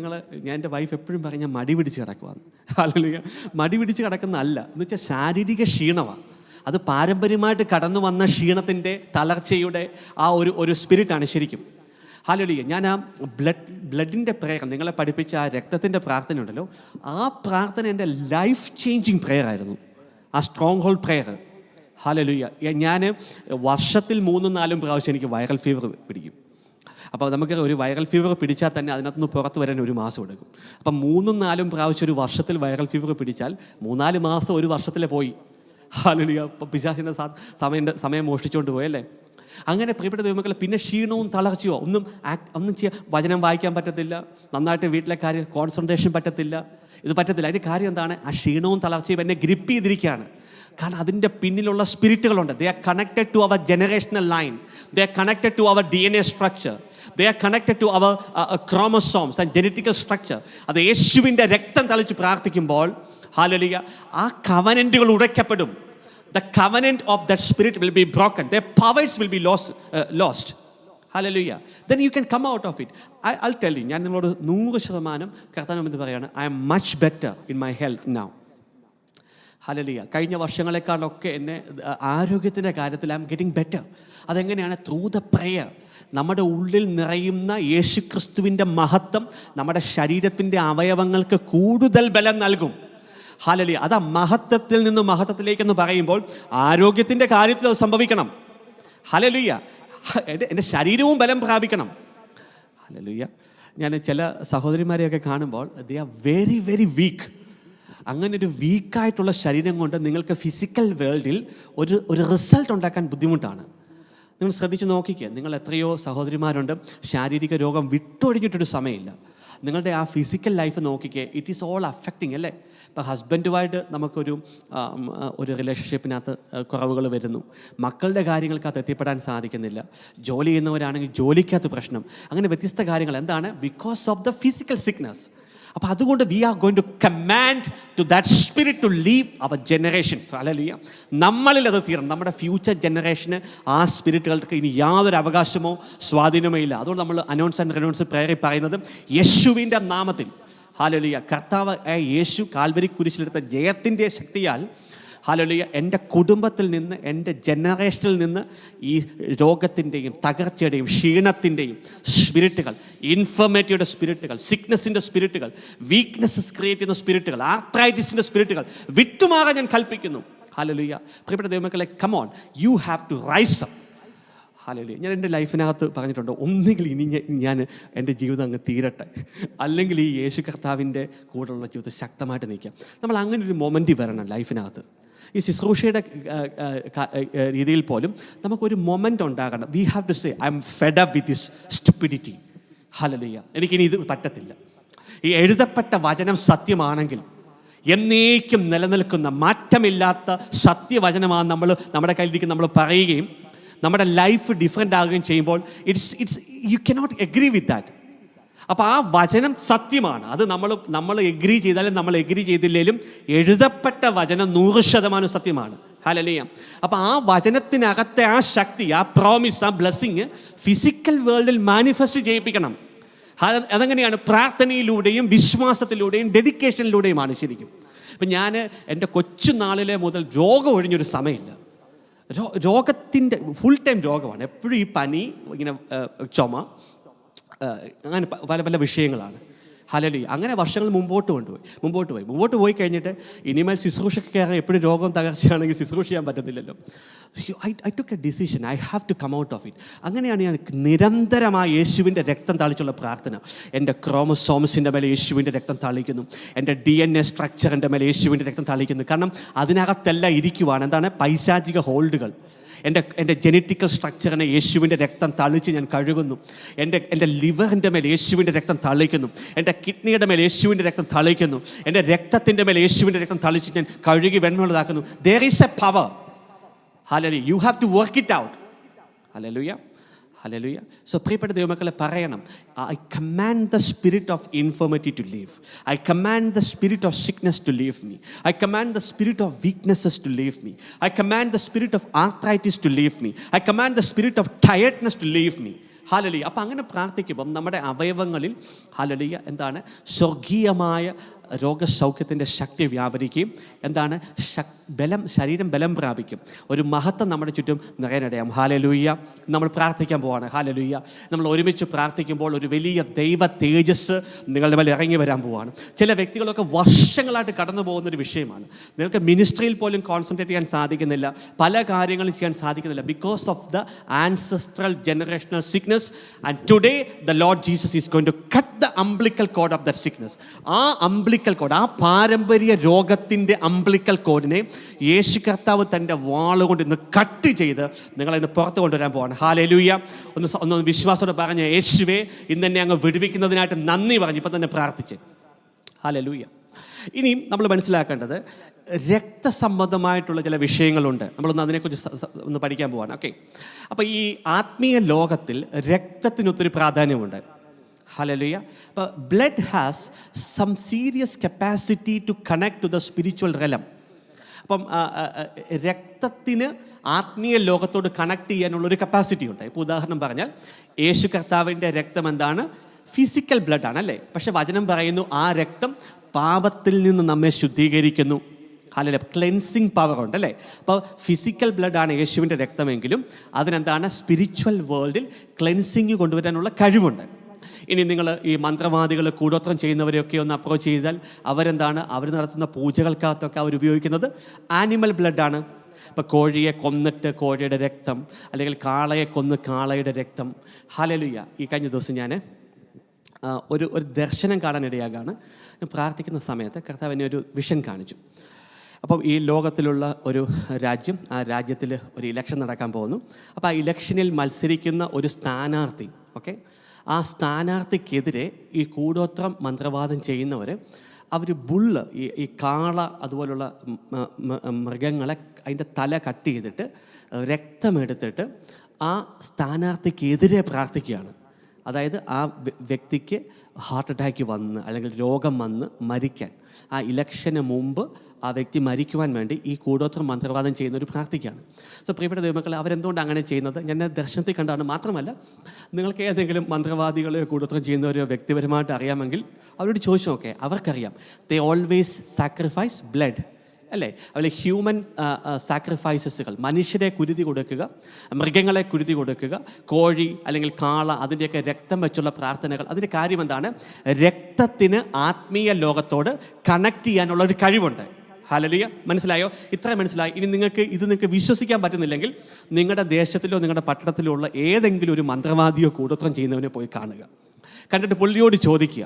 ഞാൻ എൻ്റെ വൈഫ് എപ്പോഴും പറയും ഞാൻ മടി പിടിച്ച് കിടക്കുവാന്ന്. ഹല്ലേലൂയ. മടി പിടിച്ച് കിടക്കുന്നതല്ല, എന്ന് വെച്ചാൽ ശാരീരിക ക്ഷീണമാണ്. അത് പാരമ്പര്യമായിട്ട് കടന്നു വന്ന ക്ഷീണത്തിൻ്റെ തളർച്ചയുടെ ആ ഒരു സ്പിരിറ്റാണ് ശരിക്കും. ഹല്ലേലൂയ. ഞാൻ ആ ബ്ലഡിൻ്റെ പ്രേയർ, നിങ്ങളെ പഠിപ്പിച്ച ആ രക്തത്തിൻ്റെ പ്രാർത്ഥന ഉണ്ടല്ലോ, ആ പ്രാർത്ഥന എൻ്റെ ലൈഫ് ചേഞ്ചിങ് പ്രെയർ ആയിരുന്നു. ആ സ്ട്രോങ് ഹോൾഡ് പ്രെയർ. ഹല്ലേലൂയ. ഞാൻ വർഷത്തിൽ 3-4 പ്രാവശ്യം എനിക്ക് വൈറൽ ഫീവർ പിടിക്കും. അപ്പോൾ നമുക്ക് ഒരു വൈറൽ ഫീവർ പിടിച്ചാൽ തന്നെ അതിനകത്തുനിന്ന് പുറത്ത് വരാൻ 1 മാസം എടുക്കും. അപ്പം 3-4 പ്രാവശ്യം ഒരു വർഷത്തിൽ വൈറൽ ഫീവർ പിടിച്ചാൽ 3-4 മാസം ഒരു വർഷത്തിലെ പോയി. ഹല്ലേലൂയ. ഇപ്പം പിശാചിൻ്റെ സമയം മോഷ്ടിച്ചുകൊണ്ട് പോയല്ലേ. അങ്ങനെ പ്രിയപ്പെട്ട ദൈവമക്കളെ, പിന്നെ ക്ഷീണവും തളർച്ചയോ ഒന്നും വചനം വായിക്കാൻ പറ്റത്തില്ല, നന്നായിട്ട് വീട്ടിലെ കാര്യം കോൺസെൻട്രേഷൻ പറ്റത്തില്ല, ഇത് പറ്റത്തില്ല. അതിൻ്റെ കാര്യം എന്താണ്? ആ ക്ഷീണവും തളർച്ചയും എന്നെ ഗ്രിപ്പ് ചെയ്തിരിക്കുകയാണ്. കാരണം അതിൻ്റെ പിന്നിലുള്ള സ്പിരിറ്റുകളുണ്ട്. They are connected to our generational line, they are connected to our DNA structure, they are connected to our chromosomes and genetical structure. അത് യേശുവിൻ്റെ രക്തം തളിച്ച് പ്രാർത്ഥിക്കുമ്പോൾ ഹല്ലേലൂയ, ആ കവനന്റുകൾ ഉടയ്ക്കപ്പെടും. The covenant of that spirit will be broken. Their powers will be lost. Hallelujah. Then you can come out of it. I'll tell you, ഞാൻ നിങ്ങളോട് 100% കർത്താവിനെ എന്ന് പറയാണ്, I am much better in my health now. Hallelujah. കഴിഞ്ഞ വർഷങ്ങളെക്കാളൊക്കെ എന്നെ ആരോഗ്യത്തിൻ്റെ കാര്യത്തിൽ I am getting better. അതെങ്ങനെയാണ്? Through the prayer. നമ്മുടെ ഉള്ളിൽ നിറയുന്ന യേശുക്രിസ്തുവിൻ്റെ മഹത്വം നമ്മുടെ ശരീരത്തിൻ്റെ അവയവങ്ങൾക്ക് കൂടുതൽ ബലം നൽകും. ഹല്ലേലൂയ. അതാ മഹത്വത്തിൽ നിന്ന് മഹത്വത്തിലേക്കെന്ന് പറയുമ്പോൾ ആരോഗ്യത്തിൻ്റെ കാര്യത്തിൽ അത് സംഭവിക്കണം. ഹല്ലേലൂയ. എൻ്റെ ശരീരവും ബലം പ്രാപിക്കണം. ഹല്ലേലൂയ. ഞാൻ ചില സഹോദരിമാരെയൊക്കെ കാണുമ്പോൾ they are very very weak. അങ്ങനെ ഒരു വീക്കായിട്ടുള്ള ശരീരം കൊണ്ട് നിങ്ങൾക്ക് ഫിസിക്കൽ വേൾഡിൽ ഒരു റിസൾട്ട് ഉണ്ടാക്കാൻ ബുദ്ധിമുട്ടാണ്. നിങ്ങൾ ശ്രദ്ധിച്ച് നോക്കിക്കുക, നിങ്ങൾ എത്രയോ സഹോദരിമാരുണ്ട് ശാരീരിക രോഗം വിട്ടൊഴിഞ്ഞിട്ടൊരു സമയമില്ല. നിങ്ങളുടെ ആ ഫിസിക്കൽ ലൈഫ് നോക്കിക്കേ, ഇറ്റ് ഈസ് ഓൾ അഫക്റ്റിംഗ് അല്ലേ. ഇപ്പോൾ ഹസ്ബൻഡുമായിട്ട് നമുക്കൊരു റിലേഷൻഷിപ്പിനകത്ത് കുറവുകൾ വരുന്നു, മക്കളുടെ കാര്യങ്ങൾക്കകത്ത് എത്തിപ്പെടാൻ സാധിക്കുന്നില്ല, ജോലി ചെയ്യുന്നവരാണെങ്കിൽ ജോലിക്കകത്ത് പ്രശ്നം, അങ്ങനെ വ്യത്യസ്ത കാര്യങ്ങൾ. എന്താണ്? Because of the physical sickness. അപ്പോൾ അതുകൊണ്ട് we are going to command to that spirit to leave our generations. Hallelujah. നമ്മളിൽ അത് തീരണം. നമ്മുടെ ഫ്യൂച്ചർ ജനറേഷന് ആ സ്പിരിറ്റുകൾക്ക് ഇനി യാതൊരു അവകാശമോ സ്വാധീനമോ ഇല്ല. അതുകൊണ്ട് നമ്മൾ അനൗൺസ് ആൻഡ് റിനൗൺസ് പ്രയറിൽ പറയുന്നത് യേശുവിൻ്റെ നാമത്തിൽ. ഹല്ലേലൂയ. കർത്താവ് യേശു കാൽവരി കുരിശിലെടുത്ത ജയത്തിൻ്റെ ശക്തിയാൽ ഹല്ലേലൂയ. എൻ്റെ കുടുംബത്തിൽ നിന്ന്, എൻ്റെ ജനറേഷനിൽ നിന്ന് ഈ രോഗത്തിൻ്റെയും തകർച്ചയുടെയും ക്ഷീണത്തിൻ്റെയും സ്പിരിറ്റുകൾ, ഇൻഫർമേറ്റിയുടെ സ്പിരിറ്റുകൾ, സിക്നസിൻ്റെ സ്പിരിറ്റുകൾ, വീക്ക്നെസ്സസ് ക്രിയേറ്റ് ചെയ്യുന്ന സ്പിരിറ്റുകൾ, ആർത്രൈറ്റിസിൻ്റെ സ്പിരിറ്റുകൾ വിട്ടുമാറാൻ ഞാൻ കൽപ്പിക്കുന്നു. ഹല്ലേലൂയ. പ്രിയപ്പെട്ട ദൈവമക്കളെ, come on, you have to rise up. Hallelujah. ഞാൻ എൻ്റെ ലൈഫിനകത്ത് പറഞ്ഞിട്ടുണ്ട്, ഒന്നുകിൽ ഇനി ഞാൻ എൻ്റെ ജീവിതം അങ്ങ് തീരട്ടെ, അല്ലെങ്കിൽ ഈ യേശു കർത്താവിൻ്റെ കൂടെയുള്ള ജീവിതം ശക്തമായിട്ട് നിൽക്കാം. നമ്മൾ അങ്ങനെ ഒരു മൊമെൻറ്റ് വരണം ലൈഫിനകത്ത്. ഈ ശുശ്രൂഷയുടെ രീതിയിൽ പോലും നമുക്കൊരു മൊമെൻ്റ് ഉണ്ടാകണം. We have to say I'm fed up with this stupidity. Hallelujah. എനിക്കിനി ഇത് പറ്റത്തില്ല. ഈ എഴുതപ്പെട്ട വചനം സത്യമാണെങ്കിൽ എന്നേക്കും നിലനിൽക്കുന്ന മാറ്റമില്ലാത്ത സത്യവചനമാണ് നമ്മുടെ കയ്യിലേക്ക് നമ്മൾ പറയുകയും നമ്മുടെ ലൈഫ് ഡിഫറെൻ്റ് ആകുകയും ചെയ്യുമ്പോൾ it's you cannot agree with that. അപ്പോൾ ആ വചനം സത്യമാണ്. അത് നമ്മൾ എഗ്രി ചെയ്താലും നമ്മൾ എഗ്രി ചെയ്തില്ലെങ്കിലും എഴുതപ്പെട്ട വചനം 100% സത്യമാണ്. ഹല്ലേലൂയ. അപ്പോൾ ആ വചനത്തിനകത്തെ ആ ശക്തി, ആ പ്രോമിസ്, ആ ബ്ലെസ്സിങ് ഫിസിക്കൽ വേൾഡിൽ മാനിഫെസ്റ്റ് ചെയ്യിപ്പിക്കണം. അതെങ്ങനെയാണ്? പ്രാർത്ഥനയിലൂടെയും വിശ്വാസത്തിലൂടെയും ഡെഡിക്കേഷനിലൂടെയുമാണ് ശരിക്കും. ഇപ്പം ഞാൻ എൻ്റെ കൊച്ചുനാളിലെ മുതൽ രോഗം ഒഴിഞ്ഞൊരു സമയമില്ല. രോഗത്തിൻ്റെ ഫുൾ ടൈം രോഗമാണ്. എപ്പോഴും ഈ പനി, ഇങ്ങനെ ചുമ, അങ്ങനെ പല പല വിഷയങ്ങളാണ്. ഹല്ലേലൂയ. അങ്ങനെ വർഷങ്ങൾ മുമ്പോട്ട് പോയി കഴിഞ്ഞിട്ട് ഇനിമേൽ ശുശ്രൂഷയ്ക്ക് കയറാൻ എപ്പോഴും രോഗം തകർച്ചയാണെങ്കിൽ ശുശ്രൂഷ ചെയ്യാൻ പറ്റത്തില്ലല്ലോ. I took a decision, I have to come out of it. അങ്ങനെയാണ് ഞാൻ നിരന്തരമായി യേശുവിൻ്റെ രക്തം തളിച്ചുള്ള പ്രാർത്ഥന. എൻ്റെ ക്രോമസോമസിൻ്റെ മേലെ യേശുവിൻ്റെ രക്തം തളിക്കുന്നു, എൻ്റെ DNA സ്ട്രക്ചറിൻ്റെ മേലെ യേശുവിൻ്റെ രക്തം തളിക്കുന്നു. കാരണം അതിനകത്തെല്ലാം ഇരിക്കുവാണ് എന്താണ്? പൈശാചിക ഹോൾഡുകൾ. എൻ്റെ ജെനറ്റിക്കൽ സ്ട്രക്ചറിനെ യേശുവിൻ്റെ രക്തം തളിച്ച് ഞാൻ കഴുകുന്നു. എൻ്റെ ലിവറിൻ്റെ മേൽ യേശുവിൻ്റെ രക്തം തളിക്കുന്നു. എൻ്റെ കിഡ്നിയുടെ മേൽ യേശുവിൻ്റെ രക്തം തളിക്കുന്നു. എൻ്റെ രക്തത്തിൻ്റെ മേൽ യേശുവിൻ്റെ രക്തം തളിച്ച് ഞാൻ കഴുകി വെണ്മയുള്ളതാക്കുന്നു. There is a power. Hallelujah. You have to work it out. Hallelujah. Hallelujah. So പ്രിയപ്പെട്ട ദൈവമക്കളെ പറയണം, I command the spirit of infirmity to leave. I command the spirit of sickness to leave me. I command the spirit of weaknesses to leave me. I command the spirit of arthritis to leave me. I command the spirit of tiredness to leave me. Hallelujah. അപ്പം അങ്ങനെ പ്രാർത്ഥിക്കുമ്പം നമ്മുടെ അവയവങ്ങളിൽ hallelujah എന്താണ്? സ്വർഗീയമായ രോഗസൗഖ്യത്തിൻ്റെ ശക്തി വ്യാപരിക്കുകയും എന്താണ്? ശരീരം ബലം പ്രാപിക്കും. ഒരു മഹത്വം നമ്മുടെ ചുറ്റും നിറയാനിടയാം. ഹല്ലേലൂയ. നമ്മൾ പ്രാർത്ഥിക്കാൻ പോവാണ്. ഹല്ലേലൂയ. നമ്മൾ ഒരുമിച്ച് പ്രാർത്ഥിക്കുമ്പോൾ ഒരു വലിയ ദൈവ തേജസ് നിങ്ങളുടെ മേലെ ഇറങ്ങി വരാൻ പോവാണ്. ചില വ്യക്തികളൊക്കെ വർഷങ്ങളായിട്ട് കടന്നു പോകുന്നൊരു വിഷയമാണ്. നിങ്ങൾക്ക് മിനിസ്ട്രിയിൽ പോലും കോൺസെൻട്രേറ്റ് ചെയ്യാൻ സാധിക്കുന്നില്ല, പല കാര്യങ്ങളും ചെയ്യാൻ സാധിക്കുന്നില്ല, because of the ancestral generational sickness. And today the Lord Jesus is going to cut the umbilical cord of that sickness. ആ അംബ്ലിക്കൽ കോഡ്, ആ പാരമ്പര്യ രോഗത്തിൻ്റെ അംബ്ലിക്കൽ കോഡിനെ യേശു കർത്താവ് തൻ്റെ വാളുകൊണ്ട് ഇന്ന് കട്ട് ചെയ്ത് നിങ്ങളിന്ന് പുറത്ത് കൊണ്ടുവരാൻ പോവാണ്. ഹല്ലേലൂയ. ഒന്ന് വിശ്വാസത്തോടെ പറഞ്ഞ്, യേശുവേ ഇന്ന് തന്നെ അങ്ങ് വിടുവിക്കുന്നതിനായിട്ട് നന്ദി പറഞ്ഞ് ഇപ്പം തന്നെ പ്രാർത്ഥിച്ച്. ഹല്ലേലൂയ. ഇനിയും നമ്മൾ മനസ്സിലാക്കേണ്ടത് രക്തസംബന്ധമായിട്ടുള്ള ചില വിഷയങ്ങളുണ്ട്. നമ്മളൊന്ന് അതിനെക്കുറിച്ച് ഒന്ന് പഠിക്കാൻ പോവാണ്. ഓക്കെ. അപ്പോൾ ഈ ആത്മീയ ലോകത്തിൽ രക്തത്തിനൊത്തിരി പ്രാധാന്യമുണ്ട്. Hallelujah. But blood has some serious capacity to connect to the spiritual realm. അപ്പം രക്തത്തിന് ആത്മീയ ലോകത്തോട് കണക്ട് ചെയ്യാനുള്ളൊരു കപ്പാസിറ്റി ഉണ്ട്. ഇപ്പോൾ ഉദാഹരണം പറഞ്ഞാൽ യേശു കർത്താവിൻ്റെ രക്തം എന്താണ്? ഫിസിക്കൽ ബ്ലഡ് ആണല്ലേ. പക്ഷെ വചനം പറയുന്നു ആ രക്തം പാപത്തിൽ നിന്ന് നമ്മെ ശുദ്ധീകരിക്കുന്നു. ഹല്ലേലൂയ. ക്ലെൻസിങ് പവർ ഉണ്ട് അല്ലേ. അപ്പോൾ ഫിസിക്കൽ ബ്ലഡാണ് യേശുവിൻ്റെ രക്തമെങ്കിലും അതിനെന്താണ്? സ്പിരിച്വൽ വേൾഡിൽ ക്ലെൻസിങ് കൊണ്ടുവരാനുള്ള കഴിവുണ്ട്. ഇനി നിങ്ങൾ ഈ മന്ത്രവാദികൾ, കൂടോത്രം ചെയ്യുന്നവരെയൊക്കെ ഒന്ന് അപ്രോച്ച് ചെയ്താൽ അവരെന്താണ്? അവർ നടത്തുന്ന പൂജകൾക്കകത്തൊക്കെ അവർ ഉപയോഗിക്കുന്നത് ആനിമൽ ബ്ലഡാണ്. ഇപ്പോൾ കോഴിയെ കൊന്നിട്ട് കോഴിയുടെ രക്തം, അല്ലെങ്കിൽ കാളയെ കൊന്ന് കാളയുടെ രക്തം. ഹല്ലേലൂയ. ഈ കഴിഞ്ഞ ദിവസം ഞാൻ ഒരു ദർശനം കാണാനിടയാകാണ്. പ്രാർത്ഥിക്കുന്ന സമയത്ത് കർത്താവ് എന്നെ ഒരു വിഷൻ കാണിച്ചു. അപ്പം ഈ ലോകത്തിലുള്ള ഒരു രാജ്യം, ആ രാജ്യത്തിൽ ഒരു ഇലക്ഷൻ നടക്കാൻ പോകുന്നു. അപ്പോൾ ആ ഇലക്ഷനിൽ മത്സരിക്കുന്ന ഒരു സ്ഥാനാർത്ഥി, ഓക്കെ, ആ സ്ഥാനാർത്ഥിക്കെതിരെ ഈ കൂടോത്രം മന്ത്രവാദം ചെയ്യുന്നവർ അവർ ബുള്ള്, ഈ കാള അതുപോലുള്ള മൃഗങ്ങളെ അതിൻ്റെ തല കട്ട് ചെയ്തിട്ട് രക്തമെടുത്തിട്ട് ആ സ്ഥാനാർത്ഥിക്കെതിരെ പ്രാർത്ഥിക്കുകയാണ്. അതായത് ആ വ്യക്തിക്ക് ഹാർട്ട് അറ്റാക്ക് വന്ന് അല്ലെങ്കിൽ രോഗം വന്ന് മരിക്കാൻ, ആ ഇലക്ഷന് മുമ്പ് ആ വ്യക്തി മരിക്കുവാൻ വേണ്ടി ഈ കൂടോത്രം മന്ത്രവാദം ചെയ്യുന്നൊരു പ്രാർത്ഥിക്കുകയാണ്. സോ പ്രിയപ്പെട്ട ദൈവമക്കളെ, അവരെന്തുകൊണ്ട് അങ്ങനെ ചെയ്യുന്നത് ഞാൻ ദർശനത്തിൽ കണ്ടാണ്. മാത്രമല്ല, നിങ്ങൾക്ക് ഏതെങ്കിലും മന്ത്രവാദികളെയോ കൂടോത്രം ചെയ്യുന്നവരെയോ വ്യക്തിപരമായിട്ട് അറിയാമെങ്കിൽ അവരോട് ചോദിച്ചു നോക്കേ, അവർക്കറിയാം. ദേ ഓൾവേസ് സാക്രിഫൈസ് ബ്ലഡ് അല്ലേ? അതുപോലെ ഹ്യൂമൻ സാക്രിഫൈസസുകൾ, മനുഷ്യരെ കുരുതി കൊടുക്കുക, മൃഗങ്ങളെ കുരുതി കൊടുക്കുക, കോഴി അല്ലെങ്കിൽ കാള, അതിൻ്റെയൊക്കെ രക്തം വെച്ചുള്ള പ്രാർത്ഥനകൾ. അതിൻ്റെ കാര്യം എന്താണ്? രക്തത്തിന് ആത്മീയ ലോകത്തോട് കണക്ട് ചെയ്യാനുള്ള ഒരു കഴിവുണ്ട്. ഹല്ലേലൂയ. മനസ്സിലായോ? ഇത്ര മനസ്സിലായി. ഇനി നിങ്ങൾക്ക് വിശ്വസിക്കാൻ പറ്റുന്നില്ലെങ്കിൽ നിങ്ങളുടെ ദേശത്തിലോ നിങ്ങളുടെ പട്ടണത്തിലോ ഉള്ള ഏതെങ്കിലും ഒരു മന്ത്രവാദിയോ കൂടോത്രം ചെയ്യുന്നവനെ പോയി കാണുക. കണ്ടിട്ട് പുള്ളിയോട് ചോദിക്കുക,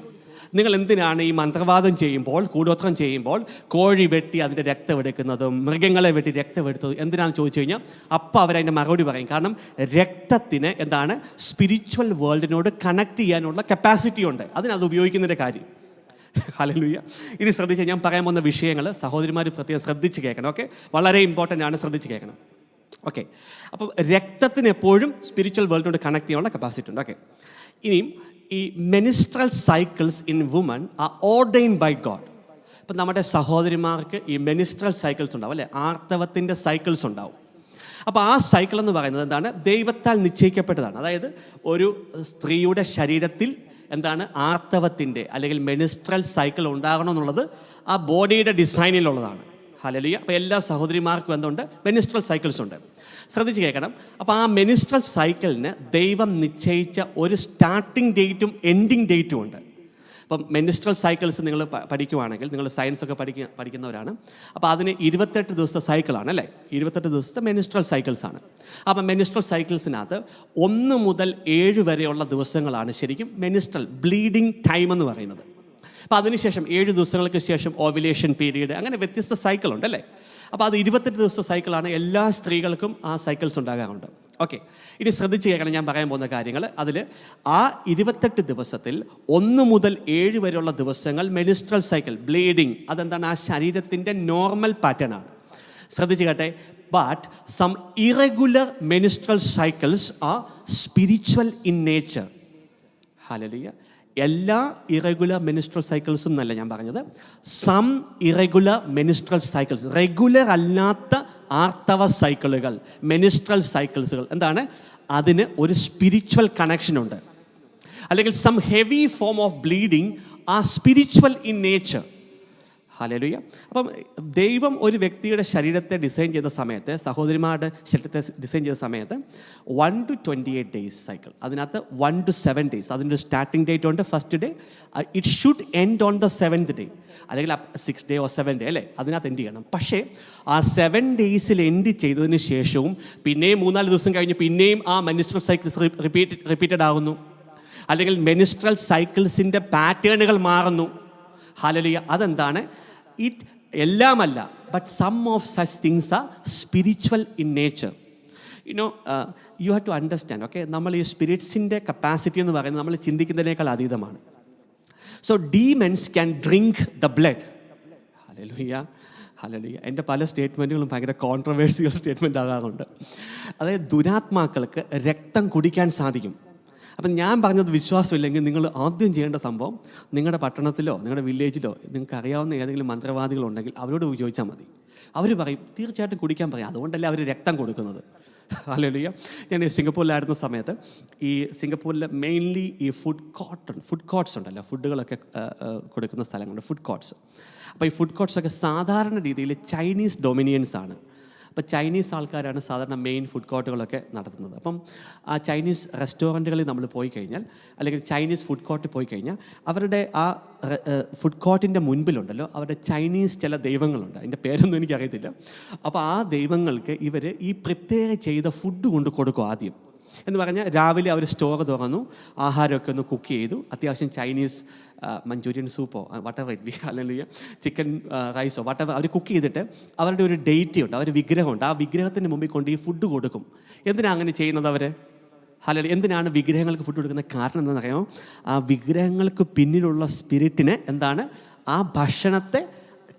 നിങ്ങൾ എന്തിനാണ് ഈ മന്ത്രവാദം ചെയ്യുമ്പോൾ, കൂടോത്രം ചെയ്യുമ്പോൾ കോഴി വെട്ടി അതിൻ്റെ രക്തം എടുക്കുന്നതും മൃഗങ്ങളെ വെട്ടി രക്തം എടുത്തതും എന്തിനാണെന്ന് ചോദിച്ചു കഴിഞ്ഞാൽ അപ്പോൾ അവരതിൻ്റെ മറുപടി പറയും. കാരണം രക്തത്തിന് എന്താണ്? സ്പിരിച്വൽ വേൾഡിനോട് കണക്ട് ചെയ്യാനുള്ള കപ്പാസിറ്റി ഉണ്ട്. അതിനത് ഉപയോഗിക്കുന്നതിൻ്റെ കാര്യം. ഹല്ലേലൂയ. ഇനി ശ്രദ്ധിച്ച് ഞാൻ പറയാൻ പോകുന്ന വിഷയങ്ങൾ സഹോദരിമാർ പ്രത്യേകം ശ്രദ്ധിച്ച് കേൾക്കണം. ഓക്കെ, വളരെ ഇമ്പോർട്ടൻ്റ് ആണ്, ശ്രദ്ധിച്ച് കേൾക്കണം. ഓക്കെ, അപ്പം രക്തത്തിന് എപ്പോഴും സ്പിരിച്വൽ വേൾഡിനോട് കണക്ട് ചെയ്യാനുള്ള കപ്പാസിറ്റി ഉണ്ട്. ഓക്കെ, ഇനിയും ഈ menstrual cycles in woman are ordained by God. ഇപ്പം നമ്മുടെ സഹോദരിമാർക്ക് ഈ മെനിസ്ട്രൽ സൈക്കിൾസ് ഉണ്ടാവും, അല്ലേ? ആർത്തവത്തിൻ്റെ സൈക്കിൾസ് ഉണ്ടാവും. അപ്പോൾ ആ സൈക്കിൾ എന്ന് പറയുന്നത് എന്താണ്? ദൈവത്താൽ നിശ്ചയിക്കപ്പെട്ടതാണ്. അതായത് ഒരു സ്ത്രീയുടെ ശരീരത്തിൽ എന്താണ്? ആർത്തവത്തിൻ്റെ അല്ലെങ്കിൽ മെനിസ്ട്രൽ സൈക്കിൾ ഉണ്ടാകണമെന്നുള്ളത് ആ ബോഡിയുടെ ഡിസൈനിലുള്ളതാണ്. ഹല്ലേലൂയ. അപ്പോൾ എല്ലാ സഹോദരിമാർക്കും എന്തുണ്ട്? മെനിസ്ട്രൽ സൈക്കിൾസ് ഉണ്ട്. ശ്രദ്ധിച്ച് കേൾക്കണം. അപ്പോൾ ആ മെനിസ്ട്രൽ സൈക്കിളിന് ദൈവം നിശ്ചയിച്ച ഒരു സ്റ്റാർട്ടിംഗ് ഡേറ്റും എൻഡിങ് ഡേറ്റും ഉണ്ട്. അപ്പം മെനിസ്ട്രൽ സൈക്കിൾസ് നിങ്ങൾ പഠിക്കുവാണെങ്കിൽ, നിങ്ങൾ സയൻസൊക്കെ പഠിക്കുന്നവരാണ്, അപ്പോൾ അതിന് 28 ദിവസത്തെ സൈക്കിളാണ്, അല്ലേ? 28 ദിവസത്തെ മെനിസ്ട്രൽ സൈക്കിൾസാണ്. അപ്പം മെനിസ്ട്രൽ സൈക്കിൾസിനകത്ത് 1 മുതൽ 7 വരെയുള്ള ദിവസങ്ങളാണ് ശരിക്കും മെനിസ്ട്രൽ ബ്ലീഡിങ് ടൈം എന്ന് പറയുന്നത്. അപ്പോൾ അതിനുശേഷം 7 ദിവസങ്ങൾക്ക് ശേഷം ഓവുലേഷൻ പീരീഡ്, അങ്ങനെ വ്യത്യസ്ത സൈക്കിളുണ്ട്, അല്ലേ? അപ്പോൾ അത് 28 ദിവസത്തെ സൈക്കിളാണ്. എല്ലാ സ്ത്രീകൾക്കും ആ സൈക്കിൾസ് ഉണ്ടാകാറുണ്ട്. ഓക്കെ, ഇനി ശ്രദ്ധിച്ച് കേൾക്കണം ഞാൻ പറയാൻ പോകുന്ന കാര്യങ്ങൾ. അതിൽ ആ 28 ദിവസത്തിൽ 1 മുതൽ 7 വരെയുള്ള ദിവസങ്ങൾ മെനിസ്ട്രൽ സൈക്കിൾ ബ്ലീഡിങ്, അതെന്താണ്? ആ ശരീരത്തിൻ്റെ നോർമൽ പാറ്റേൺ ആണ്. ശ്രദ്ധിച്ച് കേട്ടെ. But some irregular menstrual cycles are spiritual in nature. Hallelujah. എല്ലാ ഇറഗുലർ മെനിസ്ട്രൽ സൈക്കിൾസും എന്നല്ല ഞാൻ പറഞ്ഞത്. Some irregular menstrual cycles, regular അല്ലാത്ത ആർത്തവ സൈക്കിളുകൾ, മെനിസ്ട്രൽ സൈക്കിൾസുകൾ എന്താണ്? അതിന് ഒരു സ്പിരിച്വൽ കണക്ഷനുണ്ട്. അല്ലെങ്കിൽ some heavy form of bleeding are spiritual in nature. Hallelujah. അപ്പം ദൈവം ഒരു വ്യക്തിയുടെ ശരീരത്തെ ഡിസൈൻ ചെയ്ത സമയത്ത്, സഹോദരിമാരുടെ ശരീരത്തെ ഡിസൈൻ ചെയ്ത സമയത്ത് 1 to 28 ഡേയ്സ് സൈക്കിൾ, അതിനകത്ത് 1 to 7 ഡേയ്സ്, അതിൻ്റെ ഒരു സ്റ്റാർട്ടിംഗ് ഡേറ്റ് ഉണ്ട്. First day it should end on the 7th day, അല്ലെങ്കിൽ 6 day or 7 day, അല്ലേ? അതിനകത്ത് എൻഡ് ചെയ്യണം. പക്ഷേ ആ 7 days എൻഡ് ചെയ്തതിന് ശേഷവും പിന്നെയും 3-4 ദിവസം കഴിഞ്ഞ് പിന്നെയും ആ മെനിസ്ട്രൽ സൈക്കിൾസ് റിപ്പീറ്റഡ് ആകുന്നു, അല്ലെങ്കിൽ മെനിസ്ട്രൽ സൈക്കിൾസിൻ്റെ പാറ്റേണുകൾ മാറുന്നു. ഹല്ലേലൂയ. അതെന്താണ്? ഇറ്റ് എല്ലാമല്ല, but some of such things are spiritual in nature. You have to understand. Okay, നമ്മൾ ഈ സ്പിരിറ്റ്സിൻ്റെ കപ്പാസിറ്റി എന്ന് പറയുന്നത് നമ്മൾ ചിന്തിക്കുന്നതിനേക്കാൾ അതീതമാണ്. So demons can drink the blood. Hallelujah, hallelujah. എൻ്റെ പല സ്റ്റേറ്റ്മെൻറ്റുകളും ഭയങ്കര കോൺട്രവേഴ്സിയൽ സ്റ്റേറ്റ്മെൻ്റ് ആകാറുണ്ട്. അതായത് ദുരാത്മാക്കൾക്ക് രക്തം കുടിക്കാൻ സാധിക്കും. അപ്പം ഞാൻ പറഞ്ഞത് വിശ്വാസമില്ലെങ്കിൽ നിങ്ങൾ ആദ്യം ചെയ്യേണ്ട സംഭവം, നിങ്ങളുടെ പട്ടണത്തിലോ നിങ്ങളുടെ വില്ലേജിലോ നിങ്ങൾക്ക് അറിയാവുന്ന ഏതെങ്കിലും മന്ത്രവാദികളുണ്ടെങ്കിൽ അവരോട് ചോദിച്ചാൽ മതി. അവർ പറയും, തീർച്ചയായിട്ടും കുടിക്കാൻ പറയും. അതുകൊണ്ടല്ലേ അവർ രക്തം കൊടുക്കുന്നത്. ഹല്ലേലൂയ. ഞാൻ സിംഗപ്പൂരിലായിരുന്ന സമയത്ത് ഈ സിംഗപ്പൂരിൽ മെയിൻലി ഈ ഫുഡ് കോർട്ട്സ് ഉണ്ടല്ലോ, ഫുഡുകളൊക്കെ കൊടുക്കുന്ന സ്ഥലങ്ങളുണ്ട്, ഫുഡ് കോർട്ട്സ്. അപ്പോൾ ഈ ഫുഡ് കോർട്ട്സൊക്കെ സാധാരണ രീതിയിൽ ചൈനീസ് ഡൊമിനിയൻസ് ആണ്. അപ്പോൾ ചൈനീസ് ആൾക്കാരാണ് സാധാരണ മെയിൻ ഫുഡ് കോർട്ടുകളൊക്കെ നടത്തുന്നത്. അപ്പം ആ ചൈനീസ് റെസ്റ്റോറൻറ്റുകളിൽ നമ്മൾ പോയി കഴിഞ്ഞാൽ, അല്ലെങ്കിൽ ചൈനീസ് ഫുഡ് കോർട്ടിൽ പോയി കഴിഞ്ഞാൽ, അവരുടെ ആ ഫുഡ് കോർട്ടിൻ്റെ മുൻപിലുണ്ടല്ലോ അവരുടെ ചൈനീസ് ചില ദൈവങ്ങളുണ്ട്. അതിൻ്റെ പേരൊന്നും എനിക്കറിയത്തില്ല. അപ്പോൾ ആ ദൈവങ്ങൾക്ക് ഇവർ ഈ പ്രിപ്പയർ ചെയ്ത ഫുഡ് കൊണ്ട് കൊടുക്കും ആദ്യം. എന്ന് പറഞ്ഞാൽ രാവിലെ അവർ സ്റ്റോർ തുറന്നു, ആഹാരമൊക്കെ ഒന്ന് കുക്ക് ചെയ്തു, അത്യാവശ്യം ചൈനീസ് മഞ്ചൂരിയൻ സൂപ്പോ വട്ടവർ ഇഡ്ലി അല്ലെങ്കിൽ ചിക്കൻ റൈസോ വട്ടവർ അവർ കുക്ക് ചെയ്തിട്ട് അവരുടെ ഒരു ഡേറ്റ് ഉണ്ട്, അവരുടെ വിഗ്രഹമുണ്ട്. ആ വിഗ്രഹത്തിൻ്റെ മുമ്പിൽ കൊണ്ട് ഈ ഫുഡ് കൊടുക്കും. എന്തിനാണ് അങ്ങനെ ചെയ്യുന്നത് അവർ? ഹല്ലേലൂയ. എന്തിനാണ് വിഗ്രഹങ്ങൾക്ക് ഫുഡ് കൊടുക്കുന്ന കാരണം എന്താണെന്നറിയാമോ? ആ വിഗ്രഹങ്ങൾക്ക് പിന്നിലുള്ള സ്പിരിറ്റിന് എന്താണ്? ആ ഭക്ഷണത്തെ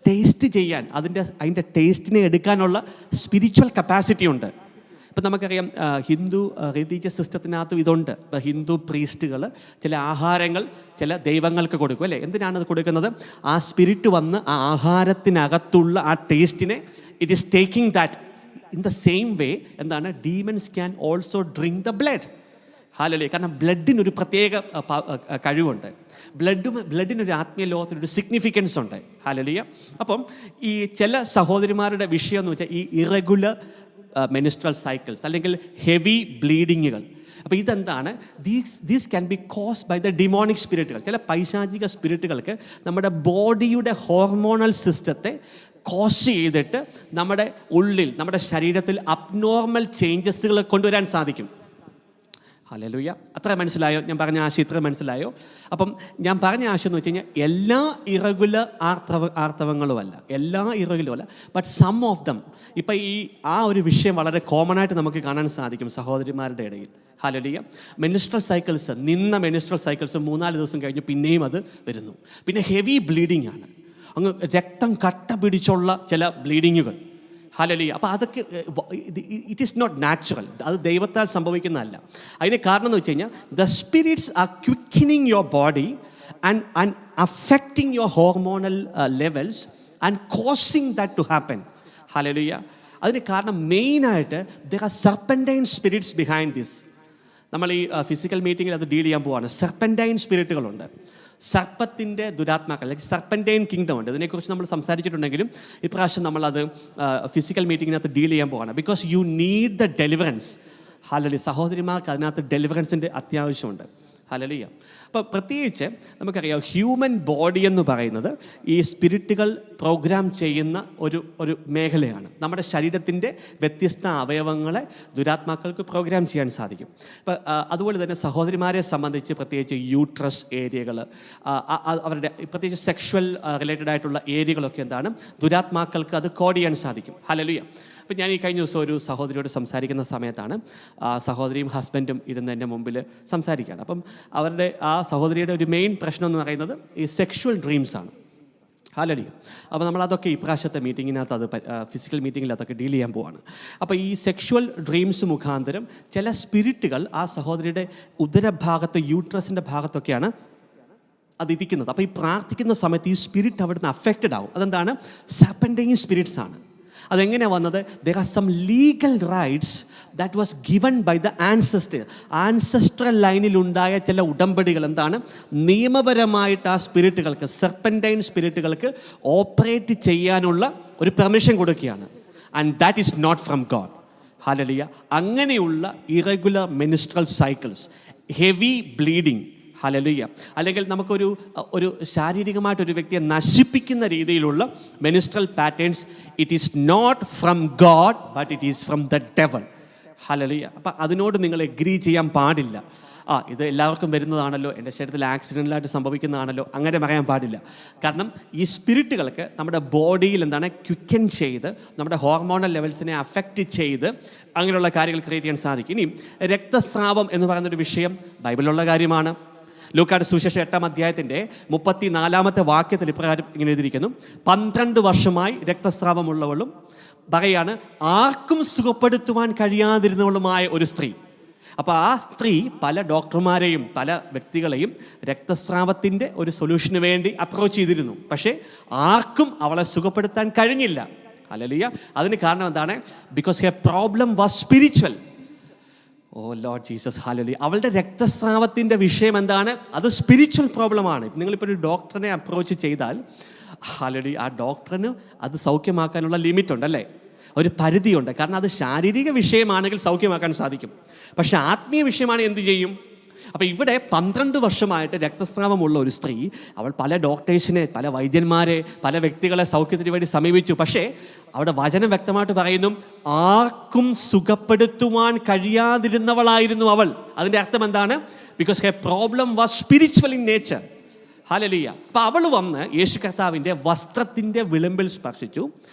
ടേസ്റ്റ് ചെയ്യാൻ, അതിൻ്റെ ടേസ്റ്റിനെ എടുക്കാനുള്ള സ്പിരിച്വൽ കപ്പാസിറ്റി ഉണ്ട്. ഇപ്പം നമുക്കറിയാം ഹിന്ദു റിലീജിയസ് സിസ്റ്റത്തിനകത്തും ഇതുണ്ട്. ഇപ്പം ഹിന്ദു പ്രീസ്റ്റുകൾ ചില ആഹാരങ്ങൾ ചില ദൈവങ്ങൾക്ക് കൊടുക്കും, അല്ലേ? എന്തിനാണ് അത് കൊടുക്കുന്നത്? ആ സ്പിരിറ്റ് വന്ന് ആ ആഹാരത്തിനകത്തുള്ള ആ ടേസ്റ്റിനെ it is taking that. In the same way എന്താണ്? Demons can also drink the blood. Hallelujah. കാരണം ബ്ലഡിനൊരു പ്രത്യേക കഴിവുണ്ട്. ബ്ലഡിനൊരു ആത്മീയ ലോകത്തിനൊരു സിഗ്നിഫിക്കൻസ് ഉണ്ട്. ഹല്ലേലൂയ. അപ്പം ഈ ചില സഹോദരിമാരുടെ വിഷയം എന്ന് വെച്ചാൽ ഈ ഇറഗുലർ മെനിസ്ട്രൽ സൈക്കിൾസ് അല്ലെങ്കിൽ ഹെവി ബ്ലീഡിങ്ങുകൾ. അപ്പോൾ ഇതെന്താണ്? These can be caused by the demonic സ്പിരിറ്റുകൾ. ചില പൈശാചിക സ്പിരിറ്റുകൾക്ക് നമ്മുടെ ബോഡിയുടെ ഹോർമോണൽ സിസ്റ്റത്തെ കോസ് ചെയ്തിട്ട് നമ്മുടെ ഉള്ളിൽ, നമ്മുടെ ശരീരത്തിൽ അബ്നോർമൽ ചേഞ്ചസുകൾ കൊണ്ടുവരാൻ സാധിക്കും. ഹല്ലേലൂയ. അത്ര മനസ്സിലായോ? ഞാൻ പറഞ്ഞ ആശയം ഇത്ര മനസ്സിലായോ? അപ്പം ഞാൻ പറഞ്ഞ ആശയം എന്ന് വെച്ച് കഴിഞ്ഞാൽ എല്ലാ ഇറഗുലർ ആർത്തവങ്ങളുമല്ല, ബട്ട് സം ഓഫ് ദം. ഇപ്പം ആ ഒരു വിഷയം വളരെ കോമൺ ആയിട്ട് നമുക്ക് കാണാൻ സാധിക്കും സഹോദരിമാരുടെ ഇടയിൽ. Hallelujah. Menstrual cycles, menstrual cycles 3-4 ദിവസം കഴിഞ്ഞ് പിന്നെയും അത് വരുന്നു. പിന്നെ ഹെവി ബ്ലീഡിങ് ആണ്, അങ്ങ് രക്തം കട്ട പിടിച്ചുള്ള ചില ബ്ലീഡിങ്ങുകൾ. ഹല്ലേലൂയ. അപ്പോൾ അതൊക്കെ ഇറ്റ് ഈസ് നോട്ട് നാച്ചുറൽ, അത് ദൈവത്താൽ സംഭവിക്കുന്നതല്ല. അതിന് കാരണം എന്ന് വെച്ച് കഴിഞ്ഞാൽ the spirits are quickening your body and affecting your hormonal levels and causing that to happen. Hallelujah. അതിന് കാരണം മെയിനായിട്ട് there are serpentine spirits behind this. നമ്മൾ ഈ ഫിസിക്കൽ മീറ്റിങ്ങിൽ അത് ഡീൽ ചെയ്യാൻ പോവാണ്. സർപ്പൻറ്റൈൻ സ്പിരിറ്റുകളുണ്ട്, സർപ്പത്തിൻ്റെ ദുരാത്മാക്കൾ, അല്ലെങ്കിൽ സർപ്പൻറ്റൈൻ കിങ്ഡം ഉണ്ട്. ഇതിനെക്കുറിച്ച് നമ്മൾ സംസാരിച്ചിട്ടുണ്ടെങ്കിലും ഇപ്രാവശ്യം നമ്മളത് ഫിസിക്കൽ മീറ്റിങ്ങിനകത്ത് ഡീൽ ചെയ്യാൻ പോവാണ്. Because you need the deliverance. Hallelujah. സഹോദരിമാർക്ക് അതിനകത്ത് ഡെലിവറൻസിൻ്റെ അത്യാവശ്യമുണ്ട്. ഹല്ലേലൂയ. അപ്പോൾ പ്രത്യേകിച്ച് നമുക്കറിയാം ഹ്യൂമൻ ബോഡി എന്ന് പറയുന്നത് ഈ സ്പിരിറ്റുകൾ പ്രോഗ്രാം ചെയ്യുന്ന ഒരു മേഖലയാണ്. നമ്മുടെ ശരീരത്തിൻ്റെ വ്യത്യസ്ത അവയവങ്ങളെ ദുരാത്മാക്കൾക്ക് പ്രോഗ്രാം ചെയ്യാൻ സാധിക്കും. അപ്പോൾ അതുപോലെ തന്നെ സഹോദരിമാരെ സംബന്ധിച്ച് പ്രത്യേകിച്ച് യൂട്രസ് ഏരിയകൾ, അവരുടെ പ്രത്യേകിച്ച് സെക്ഷുവൽ റിലേറ്റഡ് ആയിട്ടുള്ള ഏരിയകളൊക്കെ എന്താണ്, ദുരാത്മാക്കൾക്ക് അത് കോഡ് ചെയ്യാൻ സാധിക്കും. ഹല്ലേലൂയ. അപ്പം ഞാൻ ഈ കഴിഞ്ഞ ദിവസം ഒരു സഹോദരിയോട് സംസാരിക്കുന്ന സമയത്താണ് സഹോദരിയും ഹസ്ബൻഡും ഇരുന്ന് എൻ്റെ മുമ്പിൽ സംസാരിക്കുകയാണ്. അപ്പം അവരുടെ ആ സഹോദരിയുടെ ഒരു മെയിൻ പ്രശ്നം എന്ന് പറയുന്നത് ഈ സെക്ഷുവൽ ഡ്രീംസാണ്. ഹല്ലേലൂയ. അപ്പോൾ നമ്മളതൊക്കെ ഇപ്രാവശ്യത്തെ മീറ്റിങ്ങിനകത്ത് അത് ഫിസിക്കൽ മീറ്റിങ്ങിൽ അതൊക്കെ ഡീൽ ചെയ്യാൻ പോവാണ്. അപ്പോൾ ഈ സെക്ഷുവൽ ഡ്രീംസ് മുഖാന്തരം ചില സ്പിരിറ്റുകൾ ആ സഹോദരിയുടെ ഉദരഭാഗത്ത്, യൂട്രസിൻ്റെ ഭാഗത്തൊക്കെയാണ് അതിരിക്കുന്നത്. അപ്പോൾ ഈ പ്രാർത്ഥിക്കുന്ന സമയത്ത് ഈ സ്പിരിറ്റ് അവിടുന്ന് അഫക്റ്റഡ് ആവും. അതെന്താണ്? സർപ്പൻറ്റൈൻ സ്പിരിറ്റ്സ് ആണ്. അതെങ്ങനെയാണ് വന്നത്? There are some legal rights that was given by the ancestral ലൈനിലുണ്ടായ ചില ഉടമ്പടികൾ എന്താണ്, നിയമപരമായിട്ട് ആ സ്പിരിറ്റുകൾക്ക്, സർപ്പൻറ്റൈൻ സ്പിരിറ്റുകൾക്ക് ഓപ്പറേറ്റ് ചെയ്യാനുള്ള ഒരു പെർമിഷൻ കൊടുക്കുകയാണ്. And that is not from God. Hallelujah. അങ്ങനെയുള്ള irregular menstrual cycles, heavy bleeding, hallelujah, അല്ലെങ്കിൽ നമുക്കൊരു ശാരീരികമായിട്ടൊരു വ്യക്തിയെ നശിപ്പിക്കുന്ന രീതിയിലുള്ള menstrual patterns, it is not from God but it is from the devil. Hallelujah. അപ്പം അതിനോട് നിങ്ങൾ എഗ്രി ചെയ്യാൻ പാടില്ല. ഇത് എല്ലാവർക്കും വരുന്നതാണല്ലോ, എൻ്റെ ശരീരത്തിൽ ആക്സിഡൻ്റലായിട്ട് സംഭവിക്കുന്നതാണല്ലോ, അങ്ങനെ പറയാൻ പാടില്ല. കാരണം ഈ സ്പിരിറ്റുകൾക്ക് നമ്മുടെ ബോഡിയിൽ എന്താണ് ക്വിക്കൻ ചെയ്ത് നമ്മുടെ ഹോർമോണൽ ലെവൽസിനെ അഫക്റ്റ് ചെയ്ത് അങ്ങനെയുള്ള കാര്യങ്ങൾ ക്രിയേറ്റ് ചെയ്യാൻ സാധിക്കും. ഇനിയും രക്തസ്രാവം എന്ന് പറയുന്നൊരു വിഷയം ബൈബിളിലുള്ള കാര്യമാണ്. ലൂക്കായുടെ സുവിശേഷം 8-ാം അധ്യായത്തിൻ്റെ 34-ാമത്തെ വാക്യത്തിൽ ഇപ്രകാരം ഇങ്ങനെ എഴുതിയിരിക്കുന്നു: 12 വർഷമായി രക്തസ്രാവമുള്ളവളും പറയാണ് ആർക്കും സുഖപ്പെടുത്തുവാൻ കഴിയാതിരുന്നവളുമായ ഒരു സ്ത്രീ. അപ്പോൾ ആ സ്ത്രീ പല ഡോക്ടർമാരെയും പല വ്യക്തികളെയും രക്തസ്രാവത്തിൻ്റെ ഒരു സൊല്യൂഷന് വേണ്ടി അപ്രോച്ച് ചെയ്തിരുന്നു. പക്ഷേ ആർക്കും അവളെ സുഖപ്പെടുത്താൻ കഴിഞ്ഞില്ല. ഹല്ലേലൂയ. അതിന് കാരണം എന്താണ്? Because her problem was spiritual. Oh Lord Jesus, hallelujah. അവളുടെ രക്തസ്രാവത്തിൻ്റെ വിഷയം എന്താണ്? അത് സ്പിരിച്വൽ പ്രോബ്ലമാണ്. നിങ്ങളിപ്പോൾ ഒരു ഡോക്ടറിനെ അപ്രോച്ച് ചെയ്താൽ ഹല്ലേലൂയ, ആ ഡോക്ടറിന് അത് സൗഖ്യമാക്കാനുള്ള ലിമിറ്റ് ഉണ്ടല്ലേ, ഒരു പരിധിയുണ്ട്. കാരണം അത് ശാരീരിക വിഷയമാണെങ്കിൽ സൗഖ്യമാക്കാൻ സാധിക്കും, പക്ഷെ ആത്മീയ വിഷയമാണ് എന്ത് ചെയ്യും? അപ്പോൾ ഇവിടെ 12 വർഷമായിട്ട് രക്തസ്രാവമുള്ള ഒരു സ്ത്രീ, അവൾ പല ഡോക്ടേഴ്സിനെ, പല വൈദ്യന്മാരെ, പല വ്യക്തികളെ സൗഖ്യത്തിന് വേണ്ടി സമീപിച്ചു. പക്ഷേ അവിടെ വചനം വ്യക്തമായിട്ട് പറയുന്നു, ആർക്കും സുഖപ്പെടുത്തുവാൻ കഴിയാതിരുന്നവളായിരുന്നു അവൾ. അതിൻ്റെ അർത്ഥം എന്താണ്? Because her problem was spiritual in nature. Hallelujah. അപ്പോൾ അവൾ വന്ന് യേശു കർത്താവിൻ്റെ വസ്ത്രത്തിൻ്റെ വിളിമ്പിൽ സ്പർശിച്ചു.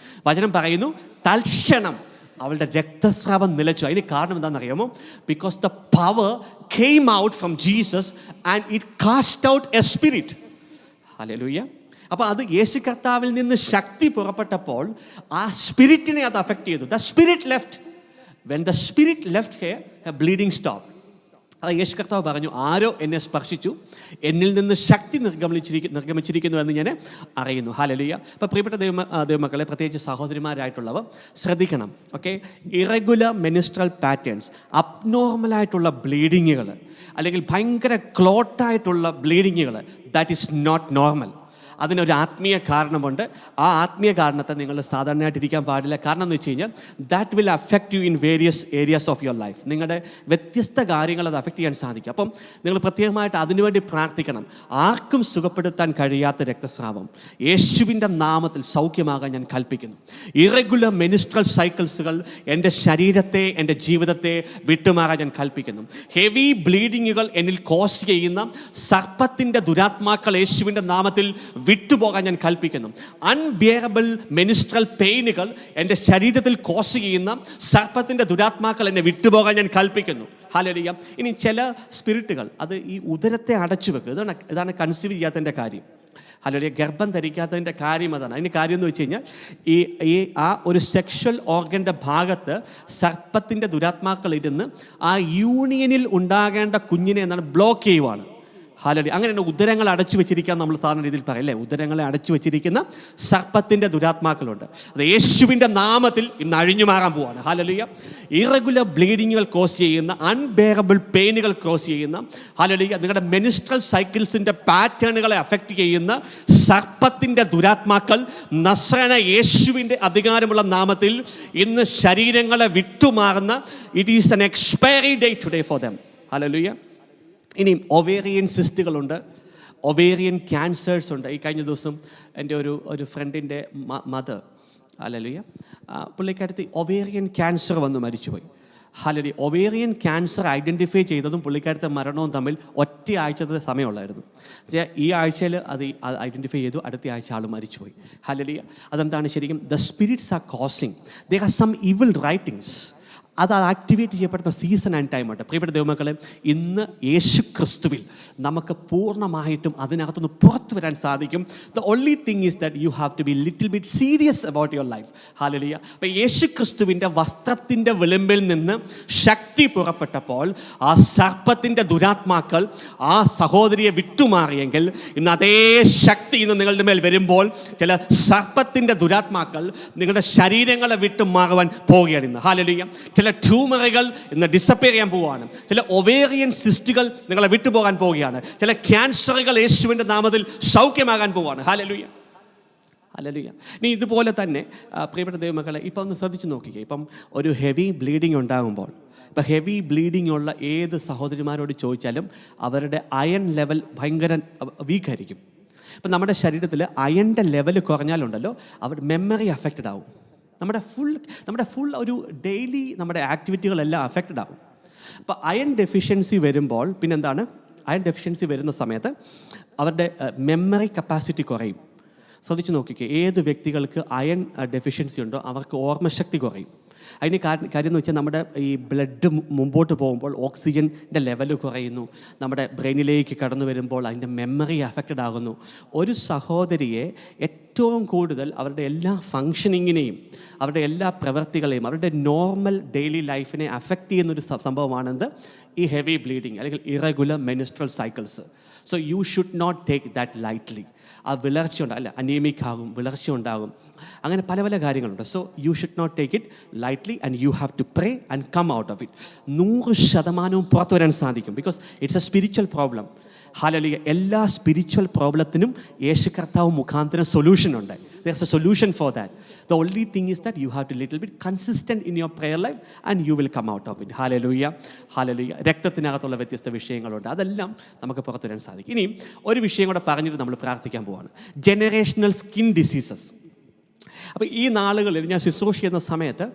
വചനം പറയുന്നു തൽക്ഷണം അവളുടെ രക്തസ്രാവം നിലച്ചു. അതിന് കാരണം എന്താണെന്നറിയാമോ? Because the power came out from Jesus and it cast out a spirit. Hallelujah. അപ്പോൾ അത് യേശു കർത്താവിൽ നിന്ന് ശക്തി പുറപ്പെട്ടപ്പോൾ ആ സ്പിരിറ്റിനെ അത് അഫക്റ്റ് ചെയ്തു. The spirit left. When the spirit left here, bleeding stop. അത് യേശു കർത്താവ് പറഞ്ഞു, ആരോ എന്നെ സ്പർശിച്ചു, എന്നിൽ നിന്ന് ശക്തി നിർഗമിച്ചിരിക്കുന്നു എന്ന് ഞാൻ അറിയുന്നു. ഹല്ലേലൂയ. അപ്പോൾ പ്രിയപ്പെട്ട ദൈവമക്കളെ, പ്രത്യേകിച്ച് സഹോദരിമാരായിട്ടുള്ളവർ ശ്രദ്ധിക്കണം. ഓക്കെ, ഇറഗുലർ മെനിസ്ട്രൽ പാറ്റേൺസ്, അബ്നോർമലായിട്ടുള്ള ബ്ലീഡിങ്ങുകൾ, അല്ലെങ്കിൽ ഭയങ്കര ക്ലോട്ടായിട്ടുള്ള ബ്ലീഡിങ്ങുകൾ, ദാറ്റ് ഈസ് നോട്ട് നോർമൽ. അതിനൊരു ആത്മീയ കാരണമുണ്ട്. ആ ആത്മീയ കാരണത്തെ നിങ്ങൾ സാധാരണയായിട്ടിരിക്കാൻ പാടില്ല. കാരണം എന്ന് വെച്ച് കഴിഞ്ഞാൽ that will affect you in various areas of your life. നിങ്ങളുടെ വ്യത്യസ്ത കാര്യങ്ങൾ അത് അഫക്റ്റ് ചെയ്യാൻ സാധിക്കും. അപ്പം നിങ്ങൾ പ്രത്യേകമായിട്ട് അതിനുവേണ്ടി പ്രാർത്ഥിക്കണം. ആർക്കും സുഖപ്പെടുത്താൻ കഴിയാത്ത രക്തസ്രാവം യേശുവിൻ്റെ നാമത്തിൽ സൗഖ്യമാകാൻ ഞാൻ കൽപ്പിക്കുന്നു. ഇറഗുലർ മെനിസ്ട്രൽ സൈക്കിൾസുകൾ എൻ്റെ ശരീരത്തെ, എൻ്റെ ജീവിതത്തെ വിട്ടുമാറാൻ ഞാൻ കൽപ്പിക്കുന്നു. ഹെവി ബ്ലീഡിങ്ങുകൾ എന്നിൽ കോസ് ചെയ്യുന്ന സർപ്പത്തിൻ്റെ ദുരാത്മാക്കൾ യേശുവിൻ്റെ നാമത്തിൽ വിട്ടുപോകാൻ ഞാൻ കൽപ്പിക്കുന്നു. അൺബിയറബിൾ മെനിസ്ട്രൽ പെയിനുകൾ എൻ്റെ ശരീരത്തിൽ കോസ് ചെയ്യുന്ന സർപ്പത്തിൻ്റെ ദുരാത്മാക്കൾ എന്നെ വിട്ടുപോകാൻ ഞാൻ കൽപ്പിക്കുന്നു. ഹല്ലേലൂയ. ഇനി ചില സ്പിരിറ്റുകൾ അത് ഈ ഉദരത്തെ അടച്ചു വെക്കും. ഇതാണ് കൺസീവ് ചെയ്യാത്തതിൻ്റെ കാര്യം. ഹല്ലേലൂയ. ഗർഭം ധരിക്കാത്തതിൻ്റെ കാര്യം അതാണ്. അതിൻ്റെ കാര്യം എന്ന് വെച്ച് കഴിഞ്ഞാൽ ഈ ആ ഒരു സെക്ഷൽ ഓർഗൻ്റെ ഭാഗത്ത് സർപ്പത്തിൻ്റെ ദുരാത്മാക്കൾ ഇരുന്ന് ആ യൂണിയനിൽ ഉണ്ടാകേണ്ട കുഞ്ഞിനെ എന്താണ് ബ്ലോക്ക് ചെയ്യുവാണ്. ഹല്ലേലൂയ. അങ്ങനെയാണ് ഉദരങ്ങൾ അടച്ചു വെച്ചിരിക്കാൻ നമ്മൾ സാധാരണ രീതിയിൽ പറയും അല്ലേ. ഉദരങ്ങളെ അടച്ചു വെച്ചിരിക്കുന്ന സർപ്പത്തിൻ്റെ ദുരാത്മാക്കളുണ്ട്. അത് യേശുവിൻ്റെ നാമത്തിൽ ഇന്ന് അഴിഞ്ഞു മാറാൻ പോവാണ്. ഹല്ലേലൂയ. ഇറഗുലർ ബ്ലീഡിങ്ങുകൾ കോസ് ചെയ്യുന്ന, അൺബെയറബിൾ പെയിനുകൾ കോസ് ചെയ്യുന്ന, ഹല്ലേലൂയ, നിങ്ങളുടെ മെനിസ്ട്രൽ സൈക്കിൾസിൻ്റെ പാറ്റേണുകളെ അഫക്റ്റ് ചെയ്യുന്ന സർപ്പത്തിൻ്റെ ദുരാത്മാക്കൾ നസ്രയനായ യേശുവിൻ്റെ അധികാരമുള്ള നാമത്തിൽ ഇന്ന് ശരീരങ്ങളെ വിട്ടുമാറുന്ന, it is an expiry date today for them. Hallelujah. ഇനിയും ഒവേറിയൻ സിസ്റ്റുകളുണ്ട്, ഒവേറിയൻ ക്യാൻസേഴ്സ് ഉണ്ട്. ഈ കഴിഞ്ഞ ദിവസം എൻ്റെ ഒരു ഫ്രണ്ടിൻ്റെ മദർ, ഹല്ലേലൂയ, പുള്ളിക്കാരത്തി ഒവേറിയൻ ക്യാൻസർ വന്ന് മരിച്ചുപോയി. ഹല്ലേലൂയ. ഒവേറിയൻ ക്യാൻസർ ഐഡൻറ്റിഫൈ ചെയ്തതും പുള്ളിക്കാരത്തെ മരണവും തമ്മിൽ ഒറ്റ ആഴ്ചത്തെ സമയമുള്ളായിരുന്നു. ഈ ആഴ്ചയിൽ അത് ഐഡൻറ്റിഫൈ ചെയ്തു, അടുത്ത ആഴ്ച ആൾ മരിച്ചുപോയി. ഹല്ലേലൂയ. അതെന്താണ് ശരിക്കും? The spirits are causing, they have some evil writings. അത് ആക്ടിവേറ്റ് ചെയ്യപ്പെടുന്ന സീസൺ ആൻഡ് ടൈമുണ്ട്. പ്രിയപ്പെട്ട ദൈവമക്കളെ, ഇന്ന് യേശു ക്രിസ്തുവിൽ നമുക്ക് പൂർണ്ണമായിട്ടും അതിനകത്തുനിന്ന് പുറത്തു വരാൻ സാധിക്കും. The only thing is that you have to be little bit serious about your life. Hallelujah. അപ്പോൾ യേശു ക്രിസ്തുവിൻ്റെ വസ്ത്രത്തിൻ്റെ വിളിമ്പിൽ നിന്ന് ശക്തി പുറപ്പെട്ടപ്പോൾ ആ സർപ്പത്തിൻ്റെ ദുരാത്മാക്കൾ ആ സഹോദരിയെ വിട്ടുമാറിയെങ്കിൽ, ഇന്ന് അതേ ശക്തി ഇന്ന് നിങ്ങളുടെ മേൽ വരുമ്പോൾ ചില സർപ്പത്തിൻ്റെ ദുരാത്മാക്കൾ നിങ്ങളുടെ ശരീരങ്ങളെ വിട്ടുമാറുവാൻ പോവുകയാണ് ഇന്ന്. ഹല്ലേലൂയ. ചില ട്യൂമറുകൾ ഇന്ന് ഡിസപ്പിയർ ചെയ്യാൻ പോവുകയാണ്. ചില ഒവേറിയൻ സിസ്റ്റുകൾ നിങ്ങളെ വിട്ടുപോകാൻ പോവുകയാണ്. ചില ക്യാൻസറുകൾ യേശുവിൻ്റെ നാമത്തിൽ സൗഖ്യമാകാൻ പോവുകയാണ്. ഹല്ലേലൂയ. ഹല്ലേലൂയ. ഇനി ഇതുപോലെ തന്നെ പ്രിയപ്പെട്ട ദൈവമക്കളെ, ഇപ്പം ഒന്ന് ശ്രദ്ധിച്ച് നോക്കിക്കേ. ഇപ്പം ഒരു ഹെവി ബ്ലീഡിങ് ഉണ്ടാകുമ്പോൾ, ഇപ്പം ഹെവി ബ്ലീഡിങ് ഉള്ള ഏത് സഹോദരിമാരോട് ചോദിച്ചാലും അവരുടെ അയൺ ലെവൽ ഭയങ്കര വീക്കായിരിക്കും. ഇപ്പം നമ്മുടെ ശരീരത്തിൽ അയണിൻ്റെ ലെവൽ കുറഞ്ഞാലുണ്ടല്ലോ, അവർ മെമ്മറി അഫക്റ്റഡ് ആവും. നമ്മുടെ ഫുൾ ഒരു ഡെയിലി നമ്മുടെ ആക്ടിവിറ്റികളെല്ലാം അഫക്റ്റഡ് ആകും. അപ്പോൾ അയൺ ഡെഫിഷ്യൻസി വരുമ്പോൾ പിന്നെന്താണ്? അയൺ ഡെഫിഷ്യൻസി വരുന്ന സമയത്ത് അവരുടെ മെമ്മറി കപ്പാസിറ്റി കുറയും. ശ്രദ്ധിച്ച് നോക്കിക്കേ, ഏത് വ്യക്തികൾക്ക് അയൺ ഡെഫിഷ്യൻസി ഉണ്ടോ അവർക്ക് ഓർമ്മശക്തി കുറയും. അതിന് കാര്യം എന്ന് വെച്ചാൽ നമ്മുടെ ഈ ബ്ലഡ് മുമ്പോട്ട് പോകുമ്പോൾ ഓക്സിജൻ്റെ ലെവൽ കുറയുന്നു. നമ്മുടെ ബ്രെയിനിലേക്ക് കടന്നു വരുമ്പോൾ അതിൻ്റെ മെമ്മറി അഫക്റ്റഡ് ആകുന്നു. ഒരു സഹോദരിയെ ഏറ്റവും കൂടുതൽ അവരുടെ എല്ലാ ഫങ്ഷനിങ്ങിനെയും, അവരുടെ എല്ലാ പ്രവൃത്തികളെയും, അവരുടെ നോർമൽ ഡെയിലി ലൈഫിനെ അഫക്റ്റ് ചെയ്യുന്നൊരു സംഭവമാണെന്ത്? ഈ ഹെവി ബ്ലീഡിങ് അല്ലെങ്കിൽ irregular menstrual cycles. So you should not take that lightly. ആ വിളർച്ച ഉണ്ടാകും, അല്ല അനീമിക് ആകും, വിളർച്ച ഉണ്ടാകും, അങ്ങനെ പല പല കാര്യങ്ങളുണ്ട്. So you should not take it lightly and you have to pray and come out of it. 100% പുറത്തു വരാൻ സാധിക്കും. Because it's a spiritual problem. Hallelujah. എല്ലാ സ്പിരിച്വൽ പ്രോബ്ലത്തിനും യേശു കർത്താവ് മുഖാന്തരം സൊല്യൂഷൻ ഉണ്ട്. There's a solution for that. The only thing is that you have to little bit consistent in your prayer life and you will come out of it. Hallelujah. Hallelujah. രക്തത്തിനകത്തുള്ള വ്യത്യസ്ത വിഷയങ്ങളുണ്ട്, അതെല്ലാം നമുക്ക് പുറത്തു വരാൻ സാധിക്കും. ഇനി ഒരു വിഷയം കൂടെ പറഞ്ഞിട്ട് നമ്മൾ പ്രാർത്ഥിക്കാൻ പോവാണ്. Generational skin diseases. അപ്പോൾ ഈ നാളുകളിൽ ഞാൻ ശുശ്രൂഷ ചെയ്യുന്ന സമയത്ത്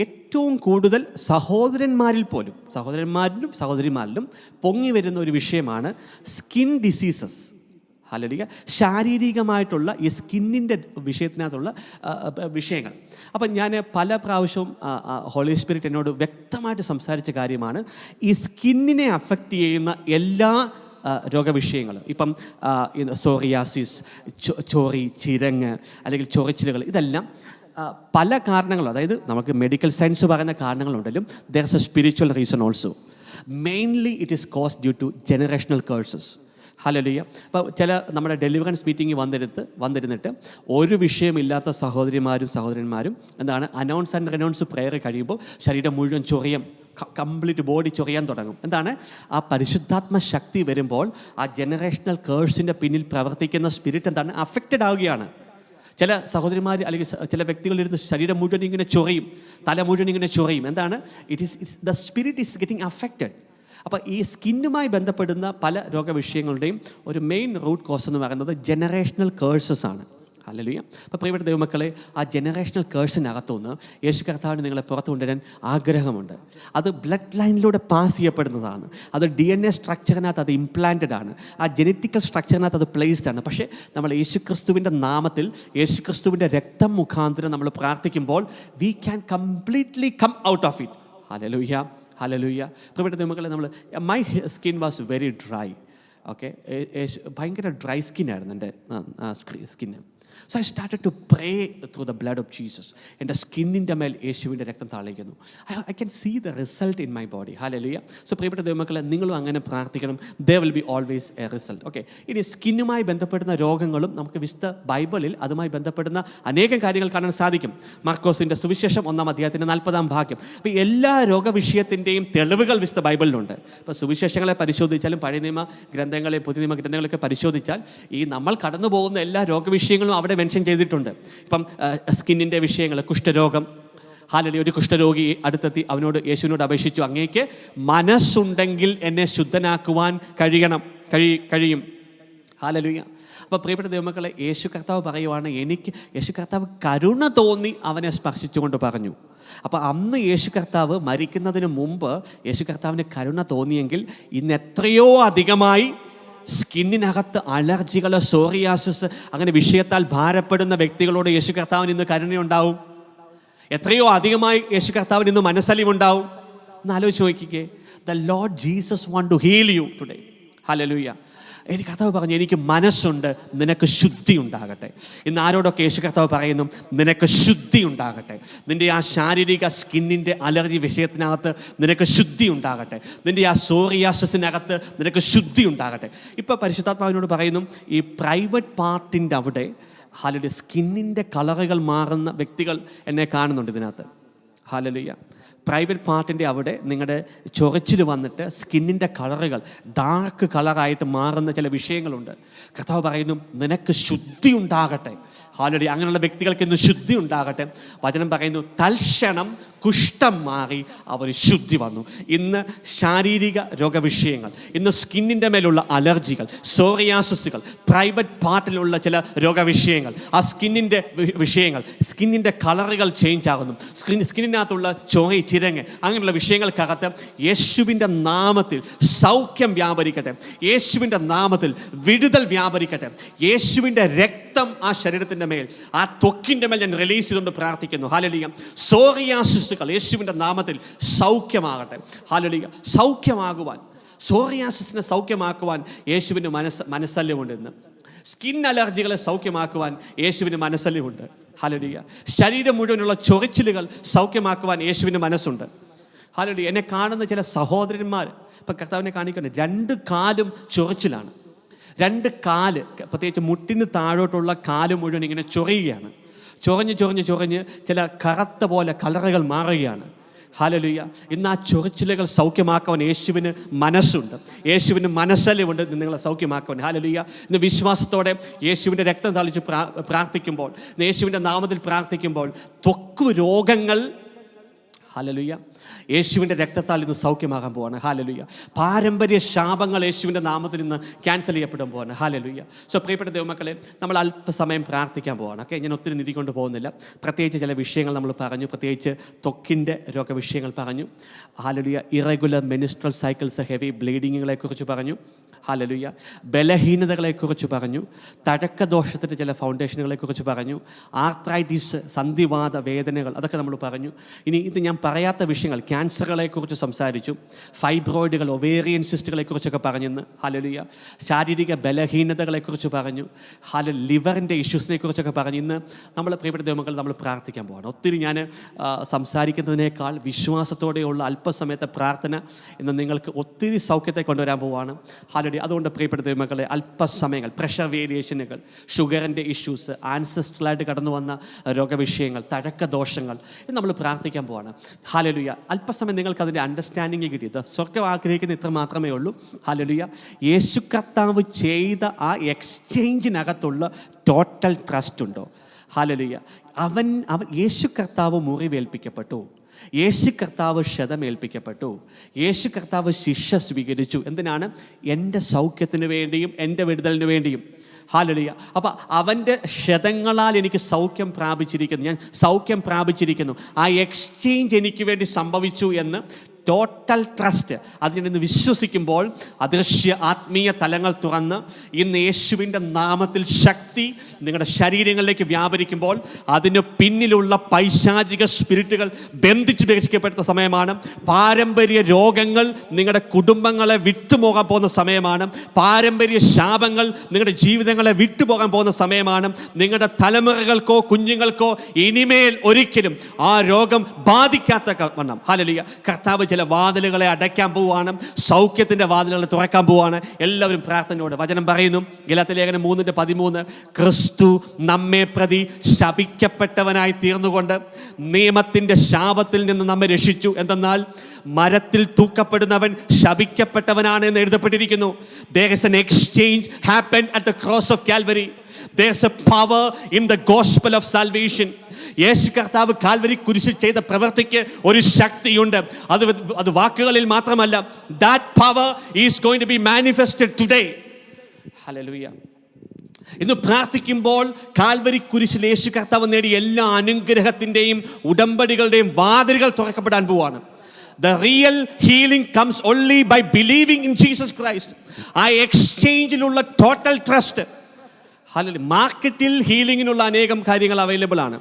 ഏറ്റവും കൂടുതൽ സഹോദരന്മാരിലും സഹോദരിമാരിലും പൊങ്ങി വരുന്ന ഒരു വിഷയമാണ് സ്കിൻ ഡിസീസസ്. ഹല്ലേലൂയ. ശാരീരികമായിട്ടുള്ള ഈ സ്കിന്നിൻ്റെ വിഷയത്തിനകത്തുള്ള വിഷയങ്ങൾ. അപ്പം ഞാൻ പല പ്രാവശ്യവും ഹോളി സ്പിരിറ്റ് എന്നോട് വ്യക്തമായിട്ട് സംസാരിച്ച കാര്യമാണ് ഈ സ്കിന്നിനെ അഫക്റ്റ് ചെയ്യുന്ന എല്ലാ രോഗവിഷയങ്ങൾ. ഇപ്പം സോറിയാസിസ്, ചൊറി, ചിരങ്ങ് അല്ലെങ്കിൽ ചൊറിച്ചിലുകൾ, ഇതെല്ലാം പല കാരണങ്ങളും, അതായത് നമുക്ക് മെഡിക്കൽ സയൻസ് പറയുന്ന കാരണങ്ങളുണ്ടെങ്കിലും there is a spiritual reason also. Mainly it is cause due to generational curses. Hallelujah. അപ്പോൾ ചില നമ്മുടെ ഡെലിവറൻസ് മീറ്റിംഗ് വന്നിരുന്നിട്ട് ഒരു വിഷയമില്ലാത്ത സഹോദരിമാരും സഹോദരന്മാരും എന്താണ് അനൗൺസ് ആൻഡ് റെനൗൺസ് പ്രെയർ കഴിയുമ്പോൾ ശരീരം മുഴുവൻ ചൊറിയാൻ, കംപ്ലീറ്റ് ബോഡി ചൊറിയാൻ തുടങ്ങും. എന്താണ്? ആ പരിശുദ്ധാത്മ ശക്തി വരുമ്പോൾ ആ ജനറേഷണൽ കേഴ്സിൻ്റെ പിന്നിൽ പ്രവർത്തിക്കുന്ന സ്പിരിറ്റ് എന്താണ്? അഫക്റ്റഡ് ആവുകയാണ്. ചില സഹോദരിമാർ അല്ലെങ്കിൽ ചില വ്യക്തികളിരുന്ന് ശരീരം മുഴുവൻ ഇങ്ങനെ ചൊറിയും, തല മുഴുവൻ ഇങ്ങനെ ചൊറിയും. എന്താണ്? It's the spirit is getting affected. അപ്പോൾ ഈ സ്കിന്നുമായി ബന്ധപ്പെടുന്ന പല രോഗവിഷയങ്ങളുടെയും ഒരു മെയിൻ റൂട്ട് കോസ് എന്ന് പറയുന്നത് ജനറേഷണൽ കേഴ്സസ് ആണ്. ഹല്ലേലൂയ. അപ്പോൾ പ്രിയപ്പെട്ട ദൈവമക്കളെ, ആ ജനറേഷണൽ കേഴ്സിനകത്തുനിന്ന് യേശു കർത്താവിന് നിങ്ങളെ പുറത്തു കൊണ്ടുവരാൻ ആഗ്രഹമുണ്ട്. അത് ബ്ലഡ് ലൈനിലൂടെ പാസ് ചെയ്യപ്പെടുന്നതാണ്. അത് DNA സ്ട്രക്ചറിനകത്ത് അത് ഇംപ്ലാന്റഡ് ആണ്. ആ ജനറ്റിക്കൽ സ്ട്രക്ചറിനകത്ത് അത് പ്ലേസ്ഡ് ആണ്. പക്ഷേ നമ്മൾ യേശുക്രിസ്തുവിൻ്റെ നാമത്തിൽ, യേശുക്രിസ്തുവിൻ്റെ രക്തം മുഖാന്തരം നമ്മൾ പ്രാർത്ഥിക്കുമ്പോൾ we can completely come out of it. Hallelujah, hallelujah. പ്രിയപ്പെട്ട ദൈവമക്കളെ, my skin was very dry. Okay, ഭയങ്കര ഡ്രൈ സ്കിന്നായിരുന്നു എൻ്റെ skin. So I started to pray through the blood of Jesus. എൻ്റെ സ്കിന്നിൻ്റെ മേൽ യേശുവിൻ്റെ രക്തം താളിക്കുന്നു. I can see the result in my body. Hallelujah. So പ്രിയപ്പെട്ട ദൈവമക്കളെ, നിങ്ങളും അങ്ങനെ പ്രാർത്ഥിക്കണം. There will be always a result. Okay. ഇനി സ്കിന്നുമായി ബന്ധപ്പെടുന്ന രോഗങ്ങളും നമുക്ക് വിശുദ്ധ ബൈബിളിൽ അതുമായി ബന്ധപ്പെടുന്ന അനേകം കാര്യങ്ങൾ കാണാൻ സാധിക്കും. മാർക്കോസിൻ്റെ സുവിശേഷം 1-ാം അധ്യായത്തിൻ്റെ 40-ാം ഭാഗ്യം. അപ്പോൾ എല്ലാ രോഗവിഷയത്തിൻ്റെയും തെളിവുകൾ വിശുദ്ധ ബൈബിളിലുണ്ട്. ഇപ്പോൾ സുവിശേഷങ്ങളെ പരിശോധിച്ചാലും പഴയ നിയമ ഗ്രന്ഥങ്ങളെ പുതിയ നിയമ ഗ്രന്ഥങ്ങളൊക്കെ പരിശോധിച്ചാൽ ഈ നമ്മൾ കടന്നു പോകുന്ന എല്ലാ രോഗവിഷയങ്ങളും അവിടെ മെൻഷൻ ചെയ്തിട്ടുണ്ട്. ഇപ്പം സ്കിന്നിൻ്റെ വിഷയങ്ങൾ, കുഷ്ഠരോഗം. ഹല്ലേലൂയ. ഒരു കുഷ്ഠരോഗി അടുത്തെത്തി യേശുവിനോട് അപേക്ഷിച്ചു, അങ്ങേക്ക് മനസ്സുണ്ടെങ്കിൽ എന്നെ ശുദ്ധനാക്കുവാൻ കഴിയും. ഹല്ലേലൂയ. അപ്പോൾ പ്രിയപ്പെട്ട ദൈവമക്കളെ, യേശു കർത്താവ് പറയുവാണ്, യേശു കർത്താവ് കരുണ തോന്നി അവനെ സ്പർശിച്ചുകൊണ്ട് പറഞ്ഞു. അപ്പോൾ അന്ന് യേശു കർത്താവ് മരിക്കുന്നതിന് മുമ്പ് യേശു കർത്താവിന് കരുണ തോന്നിയെങ്കിൽ ഇന്ന് എത്രയോ അധികമായി സ്കിന്നിനകത്ത് അലർജികൾ, സോറിയാസിസ് അങ്ങനെ വിഷയത്താൽ ഭാരപ്പെടുന്ന വ്യക്തികളോട് യേശു കർത്താവിന് ഇന്ന് കരുണയുണ്ടാവും. എത്രയോ അധികമായി യേശു കർത്താവിന് ഇന്ന് മനസ്സലിവുണ്ടാവും. എന്ന് ആലോചിച്ച് നോക്കിക്കേ. The Lord Jesus want to heal you today. Hallelujah. എനിക്ക് കർത്താവ് പറഞ്ഞു, എനിക്ക് മനസ്സുണ്ട്, നിനക്ക് ശുദ്ധി ഉണ്ടാകട്ടെ. ഇന്ന് ആരോടൊക്കെ യേശു കർത്താവ് പറയുന്നു, നിനക്ക് ശുദ്ധി ഉണ്ടാകട്ടെ. നിൻ്റെ ആ ശാരീരിക സ്കിന്നിൻ്റെ അലർജി വിഷയത്തിനകത്ത് നിനക്ക് ശുദ്ധി ഉണ്ടാകട്ടെ. നിൻ്റെ ആ സോറിയാസിനകത്ത് നിനക്ക് ശുദ്ധി ഉണ്ടാകട്ടെ. ഇപ്പോൾ പരിശുദ്ധാത്മാവിനോട് പറയുന്നു, ഈ പ്രൈവറ്റ് പാർട്ടിൻ്റെ അവിടെ ഹല്ലേലൂയ സ്കിന്നിൻ്റെ കളറുകൾ മാറുന്ന വ്യക്തികൾ എന്നെ കാണുന്നുണ്ട് ഇതിനകത്ത്. ഹല്ലേലൂയ. പ്രൈവറ്റ് പാർട്ടിൻ്റെ അവിടെ നിങ്ങളുടെ ചൊറിച്ചിൽ വന്നിട്ട് സ്കിന്നിൻ്റെ കളറുകൾ ഡാർക്ക് കളറായിട്ട് മാറുന്ന ചില വിഷയങ്ങളുണ്ട്. കർത്താവ് പറയുന്നു, നിനക്ക് ശുദ്ധി ഉണ്ടാകട്ടെ. ഹല്ലേലൂയ. അങ്ങനെയുള്ള വ്യക്തികൾക്ക് ഇന്ന് ശുദ്ധി ഉണ്ടാകട്ടെ. വചനം പറയുന്നു, തൽക്ഷണം കുഷ്ഠം മാറി അവർ ശുദ്ധി വന്നു. ഇന്ന് ശാരീരിക രോഗവിഷയങ്ങൾ, ഇന്ന് സ്കിന്നിൻ്റെ മേലുള്ള അലർജികൾ, സോറിയാസിസുകൾ, പ്രൈവറ്റ് പാർട്ടിലുള്ള ചില രോഗവിഷയങ്ങൾ, ആ സ്കിന്നിൻ്റെ വിഷയങ്ങൾ, സ്കിന്നിൻ്റെ കളറുകൾ ചേഞ്ച് ആകുന്നു, സ്കിന്നിനകത്തുള്ള ചൊറി, ചിരങ്ങ്, അങ്ങനെയുള്ള വിഷയങ്ങൾക്കകത്ത് യേശുവിൻ്റെ നാമത്തിൽ സൗഖ്യം വ്യാപരിക്കട്ടെ. യേശുവിൻ്റെ നാമത്തിൽ വിടുതൽ വ്യാപരിക്കട്ടെ. യേശുവിൻ്റെ രക്തം ആ ശരീരത്തിൻ്റെ മേൽ, ആ ത്വക്കിൻ്റെ മേൽ ഞാൻ റിലീസ് ചെയ്തുകൊണ്ട് പ്രാർത്ഥിക്കുന്നു. ഹല്ലേലൂയ. സോറിയാസിസുകൾ യേശുവിൻ്റെ നാമത്തിൽ സൗഖ്യമാകട്ടെ. ഹല്ലേലൂയ. സൗഖ്യമാകുവാൻ, സോറിയാസിസിനെ സൗഖ്യമാക്കുവാൻ യേശുവിന് മനസ്സല്യമുണ്ട്. ഇന്ന് സ്കിൻ അലർജികളെ സൗഖ്യമാക്കുവാൻ യേശുവിന് മനസ്സല്യമുണ്ട്. ഹല്ലേലൂയ. ശരീരം മുഴുവനുള്ള ചൊറിച്ചിലുകൾ സൗഖ്യമാക്കുവാൻ യേശുവിന് മനസ്സുണ്ട്. ഹല്ലേലൂയ. എന്നെ കാണുന്ന ചില സഹോദരന്മാർ ഇപ്പം കർത്താവിനെ കാണിക്കുന്നു, 2 കാലും ചൊറിച്ചിലാണ്. 2 കാല്, പ്രത്യേകിച്ച് മുട്ടിന് താഴോട്ടുള്ള കാല് മുഴുവൻ ഇങ്ങനെ ചൊറിയുകയാണ്. ചൊറിഞ്ഞ് ചില കറുത്ത പോലെ കളറുകൾ മാറുകയാണ്. ഹല്ലേലൂയ. ഇന്ന് ആ ചൊറിച്ചിലുകൾ സൗഖ്യമാക്കുവാൻ യേശുവിന് മനസ്സുണ്ട്. യേശുവിന് മനസ്സലിവുണ്ട് നിങ്ങളെ സൗഖ്യമാക്കുവാൻ. ഹല്ലേലൂയ. ഇന്ന് വിശ്വാസത്തോടെ യേശുവിൻ്റെ രക്തം തളിച്ച് പ്രാർത്ഥിക്കുമ്പോൾ, യേശുവിൻ്റെ നാമത്തിൽ പ്രാർത്ഥിക്കുമ്പോൾ ത്വക്ക് രോഗങ്ങൾ, ഹല്ലേലൂയ, യേശുവിൻ്റെ രക്തത്താൽ ഇന്ന് സൗഖ്യമാകാൻ പോവാണ്. ഹല്ലേലൂയ. പാരമ്പര്യ ശാപങ്ങൾ യേശുവിൻ്റെ നാമത്തിൽ നിന്ന് ക്യാൻസൽ ചെയ്യപ്പെടാൻ പോവാണ്. ഹല്ലേലൂയ. സോ പ്രിയപ്പെട്ട ദൈവമക്കളെ, നമ്മൾ അല്പസമയം പ്രാർത്ഥിക്കാൻ പോവാണ്. ഓക്കെ, ഞാൻ ഒത്തിരി നീട്ടിക്കൊണ്ട് പോകുന്നില്ല. പ്രത്യേകിച്ച് ചില വിഷയങ്ങൾ നമ്മൾ പറഞ്ഞു. പ്രത്യേകിച്ച് ത്വക്കിൻ്റെ രോഗവിഷയങ്ങൾ പറഞ്ഞു. Hallelujah. Irregular menstrual cycles, heavy ബ്ലീഡിങ്ങുകളെക്കുറിച്ച് പറഞ്ഞു. ഹല്ലേലൂയ. ബലഹീനതകളെക്കുറിച്ച് പറഞ്ഞു. തഴക്കദോഷത്തിൻ്റെ ചില ഫൗണ്ടേഷനുകളെക്കുറിച്ച് പറഞ്ഞു. ആർത്രൈറ്റിസ്, സന്ധിവാത വേദനകൾ, അതൊക്കെ നമ്മൾ പറഞ്ഞു. ഇനി ഇത് ഞാൻ പറയാത്ത വിഷയങ്ങൾ, ക്യാൻസറുകളെക്കുറിച്ച് സംസാരിച്ചു, ഫൈബ്രോയിഡുകൾ, ഒവേറിയൻ സിസ്റ്റുകളെക്കുറിച്ചൊക്കെ പറഞ്ഞിന്ന്. ഹല്ലേലൂയ. ശാരീരിക ബലഹീനതകളെക്കുറിച്ച് പറഞ്ഞു. ലിവറിൻ്റെ ഇഷ്യൂസിനെ കുറിച്ചൊക്കെ പറഞ്ഞു. ഇന്ന് നമ്മൾ പ്രിയപ്പെട്ട ദൈവമക്കൾ നമ്മൾ പ്രാർത്ഥിക്കാൻ പോവാണ്. ഒത്തിരി ഞാൻ സംസാരിക്കുന്നതിനേക്കാൾ വിശ്വാസത്തോടെയുള്ള അല്പസമയത്തെ പ്രാർത്ഥന ഇന്ന് നിങ്ങൾക്ക് ഒത്തിരി സൗഖ്യത്തെ കൊണ്ടുവരാൻ പോവാണ്. ഹല്ലേലൂയ. അതുകൊണ്ട് പ്രിയപ്പെട്ട ദൈവമക്കളെ, അല്പസമയങ്ങൾ, പ്രഷർ വേരിയേഷനുകൾ, ഷുഗറിൻ്റെ ഇഷ്യൂസ്, ആൻസെസ്ട്രലായിട്ട് കടന്നു വന്ന രോഗവിഷയങ്ങൾ, തഴക്കദോഷങ്ങൾ, ഇത് നമ്മൾ പ്രാർത്ഥിക്കാൻ പോവാണ്. ഹല്ലേലൂയ. അല്പസമയം നിങ്ങൾക്ക് അതിൻ്റെ അണ്ടർസ്റ്റാൻഡിങ് കിട്ടിയത് സ്വർഗ്ഗം ആഗ്രഹിക്കുന്ന ഇത്ര മാത്രമേ ഉള്ളൂ. ഹല്ലേലൂയ. യേശു കർത്താവ് ചെയ്ത ആ എക്സ്ചേഞ്ചിനകത്തുള്ള ടോട്ടൽ ട്രസ്റ്റ് ഉണ്ടോ? ഹല്ലേലൂയ. അവൻ യേശു കർത്താവ് മുറിവേൽപ്പിക്കപ്പെട്ടു, യേശു കർത്താവ് ക്ഷതമേൽപ്പിക്കപ്പെട്ടു, യേശു കർത്താവ് ശിക്ഷ സ്വീകരിച്ചു. എന്തിനാണ്? എൻ്റെ സൗഖ്യത്തിന് വേണ്ടിയും എൻ്റെ വിടുതലിന് വേണ്ടിയും. ഹല്ലേലൂയ. അപ്പോൾ അവൻ്റെ ക്ഷതങ്ങളാൽ എനിക്ക് സൗഖ്യം പ്രാപിച്ചിരിക്കുന്നു, ഞാൻ സൗഖ്യം പ്രാപിച്ചിരിക്കുന്നു, ആ എക്സ്ചേഞ്ച് എനിക്ക് വേണ്ടി സംഭവിച്ചു എന്ന് ടോട്ടൽ ട്രസ്റ്റ്, അതിന് വിശ്വസിക്കുമ്പോൾ അദൃശ്യ ആത്മീയ തലങ്ങൾ തുറന്ന് ഇന്ന് യേശുവിൻ്റെ നാമത്തിൽ ശക്തി നിങ്ങളുടെ ശരീരങ്ങളിലേക്ക് വ്യാപരിക്കുമ്പോൾ അതിന് പിന്നിലുള്ള പൈശാചിക സ്പിരിറ്റുകൾ ബന്ധിച്ച് രക്ഷിക്കപ്പെടുന്ന സമയമാണ്. പാരമ്പര്യ രോഗങ്ങൾ നിങ്ങളുടെ കുടുംബങ്ങളെ വിട്ടുപോകാൻ പോകുന്ന സമയമാണ്. പാരമ്പര്യ ശാപങ്ങൾ നിങ്ങളുടെ ജീവിതങ്ങളെ വിട്ടുപോകാൻ പോകുന്ന സമയമാണ്. നിങ്ങളുടെ തലമുറകൾക്കോ കുഞ്ഞുങ്ങൾക്കോ ഇനിമേൽ ഒരിക്കലും ആ രോഗം ബാധിക്കാത്ത വണ്ണം ഹല്ലേലൂയ കർത്താവ് ചില വാതിലുകളെ അടയ്ക്കാൻ പോവുകയാണ്, സൗഖ്യത്തിൻ്റെ വാതിലുകൾ തുറക്കാൻ പോവുകയാണ്. എല്ലാവരും പ്രാർത്ഥനയോടെ വചനം പറയുന്നു. ഗലാത്യ ലേഖനം 3:13, ക്രിസ്തു നമ്മെ പ്രതി ശപിക്കപ്പെട്ടവനായി തീർന്നുകൊണ്ട് നിയമത്തിൻ്റെ ശാപത്തിൽ നിന്ന് നമ്മെ രക്ഷിച്ചു. എന്തെന്നാൽ മരത്തിൽ തൂക്കപ്പെടുന്നവൻ ശപിക്കപ്പെട്ടവനാണ് എന്ന് എഴുതപ്പെട്ടിരിക്കുന്നു. There is an exchange happened at the cross of Calvary. There is a power in the gospel of salvation. യേശു കർത്താവ് കാൽവരി കുരിശിൽ ചെയ്ത പ്രവൃത്തിക്ക് ഒരു ശക്തിയുണ്ട്. അത് വാക്കുകളിൽ മാത്രമല്ല. That power is going to be manifested today. Hallelujah. ഇന്ന് പ്രാർത്ഥിക്കുമ്പോൾ കാൽവരി കുരിശിൽ യേശു കർത്താവ് നേടിയ എല്ലാ അനുഗ്രഹത്തിൻ്റെയും ഉടമ്പടികളുടെയും വാതിലുകൾ തുറക്കപ്പെടാൻ പോവാണ്. The real healing comes only by believing in Jesus Christ. ആ എക്സ്ചേഞ്ചിലുള്ള ടോട്ടൽ ട്രസ്റ്റ്. ഹല്ലേലൂയ. മാർക്കറ്റിൽ ഹീലിങ്ങിനുള്ള അനേകം കാര്യങ്ങൾ അവൈലബിൾ ആണ്.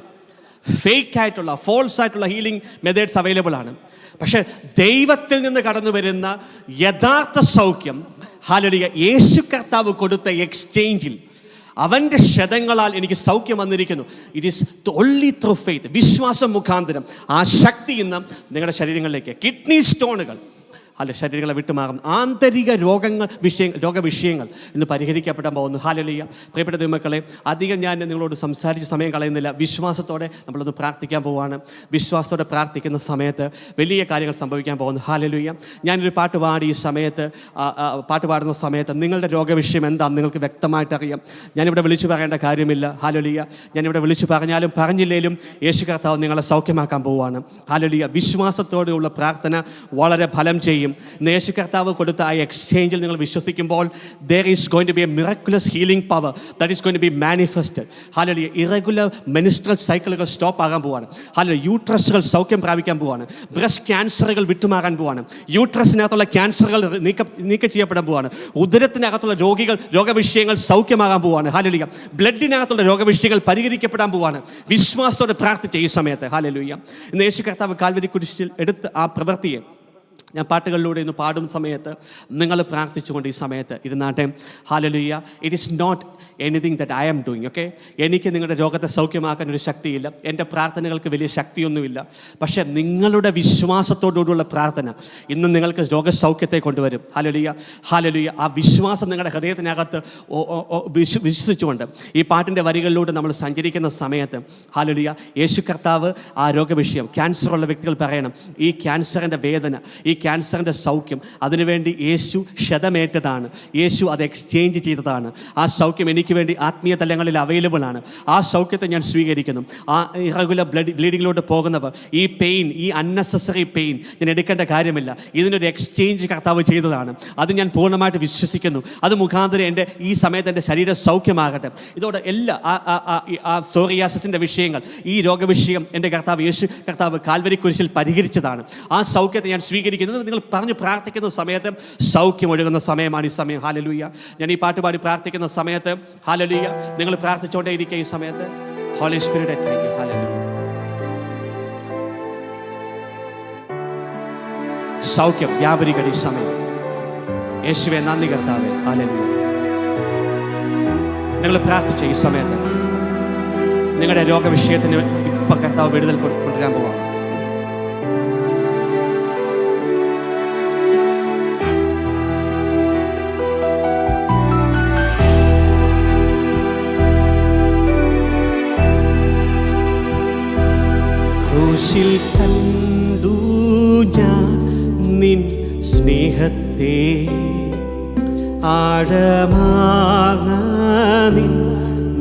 ഫേക്ക് ആയിട്ടുള്ള, ഫോൾസ് ആയിട്ടുള്ള ഹീലിംഗ് മെത്തേഡ്സ് അവൈലബിൾ ആണ്. പക്ഷെ ദൈവത്തിൽ നിന്ന് കടന്നു വരുന്ന യഥാർത്ഥ സൗഖ്യം ഹല്ലേലൂയ യേശു കർത്താവ് കൊടുത്ത എക്സ്ചേഞ്ചിൽ അവൻ്റെ ക്ഷതങ്ങളാൽ എനിക്ക് സൗഖ്യം വന്നിരിക്കുന്നു. It is only through faith. വിശ്വാസം മുഖാന്തരം ആ ശക്തി ഇന്ന് നിങ്ങളുടെ ശരീരങ്ങളിലേക്ക്, കിഡ്നി സ്റ്റോണുകൾ അല്ല ശരീരങ്ങളെ വിട്ടുമാറും ആന്തരിക രോഗവിഷയങ്ങൾ ഇന്ന് പരിഹരിക്കപ്പെടാൻ പോകുന്നു. ഹല്ലേലൂയ. പ്രിയപ്പെട്ട ദൈവമക്കളെ, അധികം ഞാൻ നിങ്ങളോട് സംസാരിച്ച് സമയം കളയുന്നില്ല. വിശ്വാസത്തോടെ നമ്മളൊന്ന് പ്രാർത്ഥിക്കാൻ പോവുകയാണ്. വിശ്വാസത്തോടെ പ്രാർത്ഥിക്കുന്ന സമയത്ത് വലിയ കാര്യങ്ങൾ സംഭവിക്കാൻ പോകുന്നു. ഹല്ലേലൂയ. ഞാനൊരു പാട്ട് പാടി ഈ സമയത്ത് പാട്ട് പാടുന്ന സമയത്ത് നിങ്ങളുടെ രോഗവിഷയം എന്താണെന്ന് നിങ്ങൾക്ക് വ്യക്തമായിട്ട് അറിയാം. ഞാനിവിടെ വിളിച്ചു പറയേണ്ട കാര്യമില്ല. ഹല്ലേലൂയ. ഞാനിവിടെ വിളിച്ചു പറഞ്ഞാലും പറഞ്ഞില്ലേലും യേശു കർത്താവ് നിങ്ങളെ സൗഖ്യമാക്കാൻ പോവുകയാണ്. ഹല്ലേലൂയ. വിശ്വാസത്തോടെയുള്ള പ്രാർത്ഥന വളരെ ഫലം ചെയ്യും. യേശു കർത്താവ് കൊടുത്ത ആ എക്സ്ചേഞ്ചിൽ നിങ്ങൾ വിശ്വസിക്കുമ്പോൾ there is going to be a miraculous healing power that is going to be manifested. Hallelujah. Irregular menstrual സൈക്കിളുകൾ സ്റ്റോപ്പ് ആകാൻ പോവാണ്. ഹല്ലേലൂയ. യൂട്രസുകൾ സൗഖ്യം പ്രാപിക്കാൻ പോവാണ്. ബ്രസ്റ്റ് ക്യാൻസറുകൾ വിട്ടുമാറാൻ പോവാണ്. യൂട്രസിനകത്തുള്ള ക്യാൻസറുകൾ നീക്കം ചെയ്യപ്പെടാൻ പോവാണ്. ഉദരത്തിനകത്തുള്ള രോഗവിഷയങ്ങൾ സൗഖ്യമാകാൻ പോവാണ്. ഹല്ലേലൂയ. ബ്ലഡിനകത്തുള്ള രോഗവിഷയങ്ങൾ പരിഹരിക്കപ്പെടാൻ പോവാണ്. വിശ്വാസത്തോടെ പ്രാർത്ഥിച്ച ഈ സമയത്ത് ഹല്ലേലൂയ ഇന്ന് യേശു കർത്താവ് കാൽവരി കുരിശിൽ എടുത്ത ആ പ്രവൃത്തിയെ ഞാൻ പാട്ടുകളിലൂടെ ഇന്ന് പാടും സമയത്ത് നിങ്ങൾ പ്രാർത്ഥിച്ചുകൊണ്ട് ഈ സമയത്ത് ഇരുന്നാട്ടെ. Hallelujah. It is not anything that I am doing. Okay, എനിക്ക് നിങ്ങളുടെ രോഗത്തെ സൗഖ്യമാക്കാൻ ഒരു ശക്തിയില്ല, എൻ്റെ പ്രാർത്ഥനകൾക്ക് വലിയ ശക്തിയൊന്നുമില്ല. പക്ഷേ നിങ്ങളുടെ വിശ്വാസത്തോടുകൂടിയുള്ള പ്രാർത്ഥന ഇന്ന് നിങ്ങൾക്ക് രോഗസൗഖ്യത്തെ കൊണ്ടുവരും. ഹല്ലേലൂയ. ഹല്ലേലൂയ. ആ വിശ്വാസം നിങ്ങളുടെ ഹൃദയത്തിനകത്ത് വിശ്വസിച്ചുകൊണ്ട് ഈ പാട്ടിൻ്റെ വരികളിലൂടെ നമ്മൾ സഞ്ചരിക്കുന്ന സമയത്ത് ഹല്ലേലൂയ യേശു കർത്താവ് ആ രോഗവിഷയം, ക്യാൻസറുള്ള വ്യക്തികൾ പറയണം, ഈ ക്യാൻസറിൻ്റെ വേദന, ഈ ക്യാൻസറിൻ്റെ സൗഖ്യം അതിനുവേണ്ടി യേശു ക്ഷതമേറ്റതാണ്, യേശു അത് എക്സ്ചേഞ്ച് ചെയ്തതാണ്. ആ സൗഖ്യം എനിക്ക് വേണ്ടി ആത്മീയ തലങ്ങളിൽ അവൈലബിൾ ആണ്. ആ സൗഖ്യത്തെ ഞാൻ സ്വീകരിക്കുന്നു. ആ ഇറഗുലർ ബ്ലീഡിങ്ങിലോട്ട് പോകുന്നവർ ഈ പെയിൻ, ഈ അൺനെസസറി പെയിൻ ഞാൻ എടുക്കേണ്ട കാര്യമില്ല. ഇതിനൊരു എക്സ്ചേഞ്ച് കർത്താവ് ചെയ്തതാണ്. അത് ഞാൻ പൂർണ്ണമായിട്ട് വിശ്വസിക്കുന്നു. അത് മുഖാന്തരം എൻ്റെ ഈ സമയത്ത് എൻ്റെ ശരീരം സൗഖ്യമാകട്ടെ. ഇതോടെ എല്ലാ സോറിയാസിൻ്റെ വിഷയങ്ങൾ, ഈ രോഗവിഷയം എൻ്റെ കർത്താവ് യേശു കർത്താവ് കാൽവരി കുരിശിൽ പരിഹരിച്ചതാണ്. ആ സൗഖ്യത്തെ ഞാൻ സ്വീകരിക്കുന്നത്. നിങ്ങൾ പറഞ്ഞ് പ്രാർത്ഥിക്കുന്ന സമയത്ത് സൗഖ്യം ഒഴുകുന്ന സമയമാണ് ഈ സമയം. ഹല്ലേലൂയ. ഞാൻ ഈ പാട്ട് പാടി പ്രാർത്ഥിക്കുന്ന സമയത്ത് ഹല്ലേലൂയ നിങ്ങൾ പ്രാർത്ഥിച്ചുകൊണ്ടേ ഇരിക്കുക ഈ സമയത്ത്. Holy Spirit thank you. Hallelujah. സൗഖ്യം വ്യാപരിക്കട്ടെ ഈ സമയം. യേശുവേ നന്ദി കർത്താവേ. ഹല്ലേലൂയ. നിങ്ങൾ പ്രാർത്ഥിച്ച ഈ സമയത്ത് നിങ്ങളുടെ രോഗവിഷയത്തിന് ഇപ്പം കർത്താവ് വിടുതൽ കൊണ്ടുവരാൻ പോവാം. ക്രൂശിൽ കണ്ടു ഞാൻ നിൻ സ്നേഹത്തെ, ആഴമാർന്ന നിൻ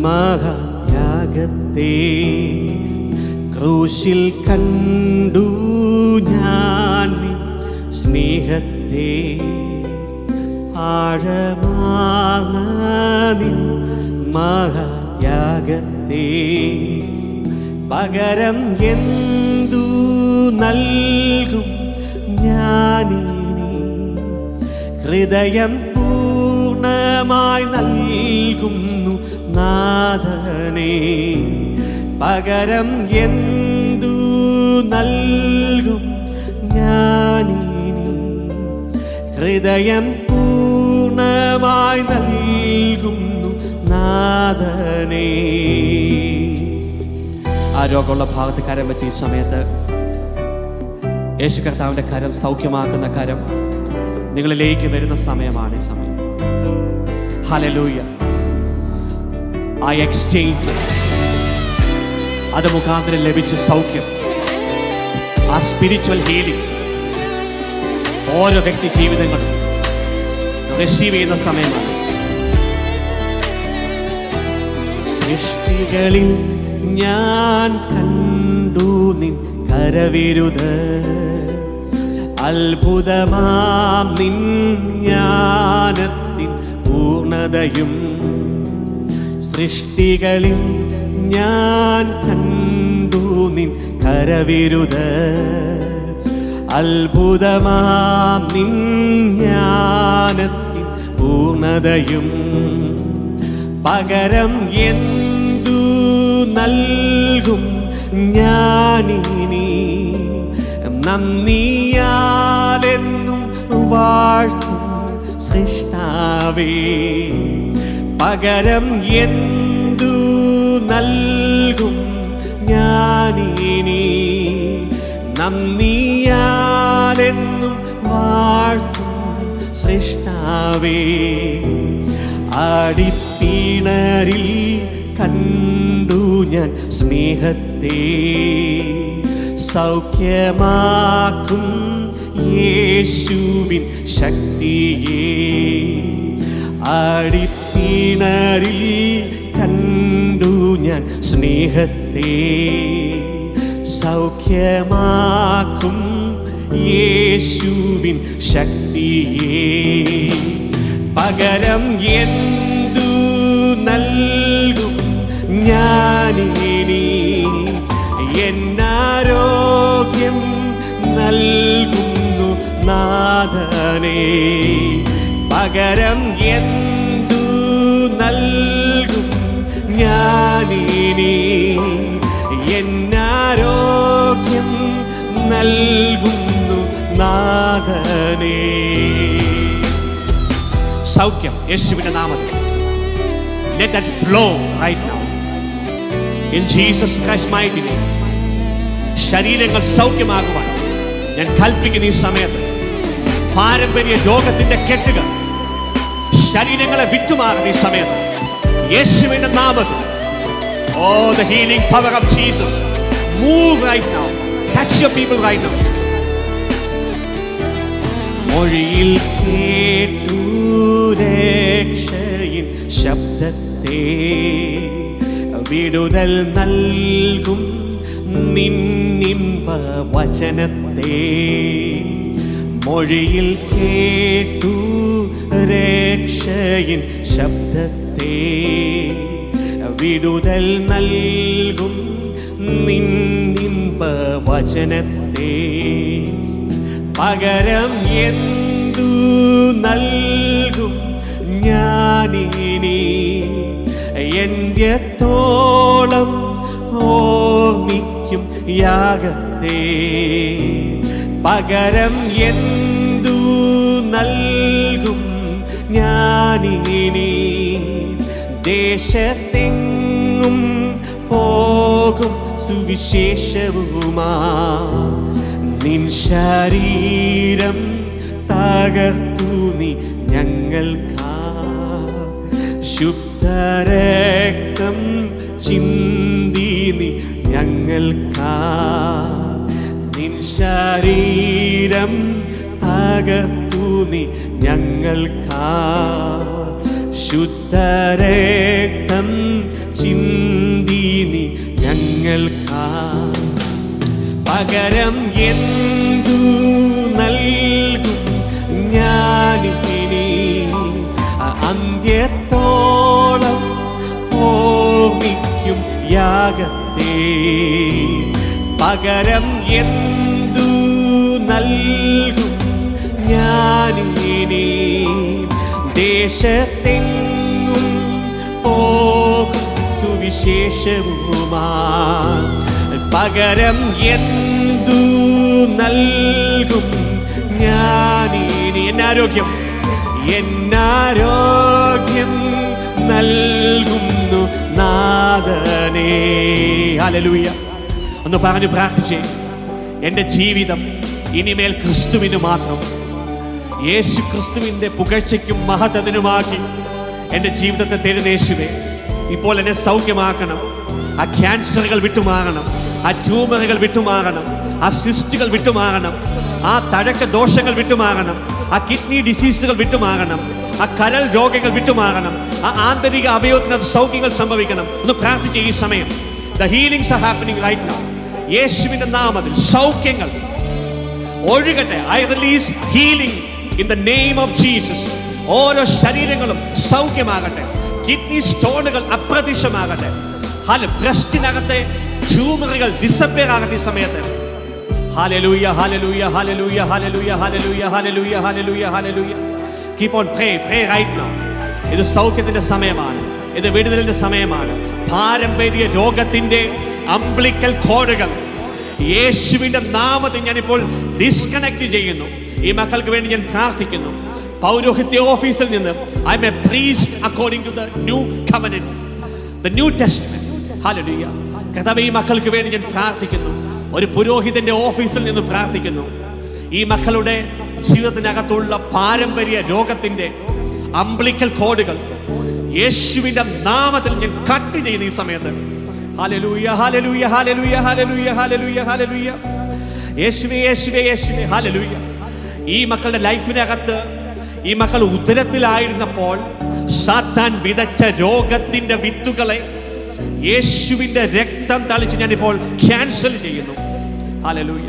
മഹാത്യാഗത്തെ. ക്രൂശിൽ കണ്ടു ഞാൻ നിൻ സ്നേഹത്തെ, ആഴമാർന്ന നിൻ മഹാത്യാഗത്തെ. പകരം എന്തു നൽകും ഞാനിനി, ഹൃദയം പൂർണ്ണമായി നൽകുന്നു നാഥനേ. പകരം എന്തു നൽകും ഞാനിനി, ഹൃദയം പൂർണ്ണമായി നൽകുന്നു നാഥനേ. ആ രോഗമുള്ള ഭാഗത്ത് കരം വെച്ച് ഈ സമയത്ത് യേശു കർത്താവിൻ്റെ കരം, സൗഖ്യമാക്കുന്ന കരം നിങ്ങളിലേക്ക് വരുന്ന സമയമാണ് ഈ സമയം. ഹല്ലേലൂയ. ആ എക്സ്ചേഞ്ച്, അത് മുഖാന്തരം ലഭിച്ച സൗഖ്യം, ആ സ്പിരിച്വൽ ഹീലിംഗ് ഓരോ വ്യക്തി ജീവിതങ്ങളും റിസീവ് ചെയ്യുന്ന സമയമാണ്. സൃഷ്ടികളിൽ ഞാൻ കണ്ടു നിൻ കരവിരുത്, അത്ഭുതമാം നിൻ ജ്ഞാനത്തിൻ പൂർണ്ണതയും. സൃഷ്ടികളിൽ ഞാൻ കണ്ടു നിൻ കരവിരുത്, അത്ഭുതമാം നിൻ ജ്ഞാനത്തിൻ പൂർണ്ണതയും. പകരം എന്തു നൽകും ഞാനിനി, നന്ദിയാലെന്നും വാഴ്ത്തും സൃഷ്ടാവേ. പകരം എന്തു നൽകും ഞാനിനി, നന്ദിയാലെന്നും വാഴ്ത്തും സൃഷ്ടാവേ. ആടിപ്പീണരിൽ കണ്ടു ഞാൻ സ്നേഹത്തെ, സൗഖ്യമാക്കും യേശുവിൻ ശക്തിയെ. ആടിപ്പീണരിൽ കണ്ടു ഞാൻ സ്നേഹത്തെ, സൗഖ്യമാക്കും യേശുവിൻ ശക്തിയെ. പകരം എന്തു നൽകും ഞാനിനി, എന്നാരോഗ്യം നൽകുന്നു നാഥനേ. പകരം എന്തു നൽകും ഞാനിനി, എന്നാരോഗ്യം നൽകുന്നു നാഥനേ. സൗഖ്യം യേശുവിന്റെ നാമത്തിൽ. Let that flow right now in Jesus Christ's mighty name. ശരീരങ്ങൾ സൗഖ്യമാകുവാൻ ഞാൻ കൽപ്പിക്കുന്ന ഈ സമയത്ത് പാരമ്പര്യ രോഗത്തിന്റെ കെട്ടുകൾ ശരീരങ്ങളെ വിട്ടുമാറുന്ന ഈ സമയത്ത് യേശുവിന്റെ നാമത്തിൽ. Oh, the healing power of Jesus, move right now, touch your people right now. മൊഴിയിൽ കേട്ടു രക്ഷയിൻ ശബ്ദത്തെ, വിടുതൽ നൽകും നിന്നിമ്പ വചനത്തെ. മൊഴിയിൽ കേട്ടു രക്ഷയിൻ ശബ്ദത്തെ, വിടുതൽ നൽകും നിന്നിമ്പ വചനത്തെ. പകരം എന്തു നൽകും ഞാനിനി, എന്റെത്തോളം ഓർമ്മിക്കും യാഗത്തെ. പകരം എന്തു നൽകും ഞാനിനി? ദേശത്തെങ്ങും പോകും സുവിശേഷവുമാ. നിൻ ശരീരം തകർത്തു നീ ഞങ്ങൾക്കാ, ശുദ്ധരക്തം ചിന്തി നീ ഞങ്ങൾക്കാ. നിൻ ശരീരം തകർത്തു നീ ഞങ്ങൾക്കാ, ശുദ്ധരക്തം ചിന്തി നീ ഞങ്ങൾക്കാ. പകരം എന്തു നൽകും ഞാനിനി? അന്ത്യത്തോളം ഓർമ്മിക്കും യാഗത്തെ. പകരം എന്തു നൽകും ഞാനിനി? ദേശത്തെങ്ങും പോകും സുവിശേഷവുമാ. പകരം എന്തു നൽകും ഞാനിനി? എന്നാരോഗ്യം, എന്നാരോഗ്യം നൽകുന്നു നാഥനേ. ഹല്ലേലൂയ. ഒന്ന് പറഞ്ഞു പ്രാർത്ഥിച്ചേ. എൻ്റെ ജീവിതം ഇനിമേൽ ക്രിസ്തുവിന് മാത്രം, യേശു ക്രിസ്തുവിൻ്റെ പുകഴ്ചയ്ക്കും മഹത്വത്തിനുമാക്കി എൻ്റെ ജീവിതത്തെ തരുന്ന യേശുവേ, ഇപ്പോൾ എന്നെ സൗഖ്യമാക്കണം. ആ ക്യാൻസറുകൾ വിട്ടുമാറണം, ആ ട്യൂമറുകൾ വിട്ടുമാറണം, ആ സിസ്റ്റുകൾ വിട്ടുമാറണം, ആ തഴക്ക ദോഷങ്ങൾ വിട്ടുമാറണം, ആ കിഡ്നി ഡിസീസുകൾ വിട്ടുമാറണം, ആ കരൾ രോഗങ്ങൾ വിട്ടുമാറണം, ആ ആന്തരിക അവയവത്തിനകത്ത് സൗഖ്യങ്ങൾ സംഭവിക്കണം. ഒന്ന് പ്രാർത്ഥിക്കുക ഈ സമയം. The healings are happening right now. യേശുവിന്റെ നാമത്തിൽ സൗഖ്യങ്ങൾ ഒഴുകട്ടെ. I release healing in the name of Jesus. ഓരോ ശരീരങ്ങളും സൗഖ്യമാകട്ടെ. കിഡ്നി സ്റ്റോണുകൾ അപ്രത്യക്ഷമാകട്ടെ. ബ്രസ്റ്റിനകത്തെ ട്യൂമറുകൾ ഡിസപ്പിയർ ആകട്ടെ ഈ സമയത്ത്. Hallelujah, hallelujah, hallelujah, hallelujah, hallelujah, hallelujah, hallelujah, hallelujah. Keep on pray right now. ഇത് സൗഖ്യത്തിന്റെ സമയമാണ്, ഇത് വിടുതലിന്റെ സമയമാണ്. പാരമ്പര്യ രോഗത്തിന്റെ അംബ്ലിക്കൽ കോഡുകൾ യേശുവിന്റെ നാമത്തിൽ ഞാനിപ്പോൾ ഡിസ്കണക്ട് ചെയ്യുന്നു. ഈ മക്കൾക്ക് വേണ്ടി ഞാൻ പ്രാർത്ഥിക്കുന്നു. പൗരോഹിത്യ ഓഫീസിൽ നിന്ന് I'm a priest according to the new covenant, the New Testament. Hallelujah. കർത്താവേ, ഈ മക്കൾക്ക് വേണ്ടി ഞാൻ പ്രാർത്ഥിക്കുന്നു. ഒരു പുരോഹിതന്റെ ഓഫീസിൽ നിന്ന് പ്രാർത്ഥിക്കുന്നു. ഈ മക്കളുടെ ജീവിതത്തിനകത്തുള്ള പാരമ്പര്യ രോഗത്തിന്റെ അംബ്ലിക്കൽ കോഡുകൾ യേശുവിന്റെ നാമത്തിൽ ഞാൻ കട്ട് ചെയ്യുന്ന ഈ സമയത്ത്. Hallelujah, hallelujah, hallelujah, hallelujah, hallelujah, hallelujah. യേശുവേ, യേശുവേ, യേശുവേ, ഹല്ലേലൂയ. ഈ മക്കളുടെ ലൈഫിനകത്ത്, ഈ മക്കൾ ഉദരത്തിലായിരുന്നപ്പോൾ സാത്താൻ വിതച്ച രോഗത്തിന്റെ വിത്തുകളെ യേശുവിന്റെ രക്തം തളിച്ച് ഞാനിപ്പോൾ ക്യാൻസൽ ചെയ്യുന്നു. ഹല്ലേലൂയ.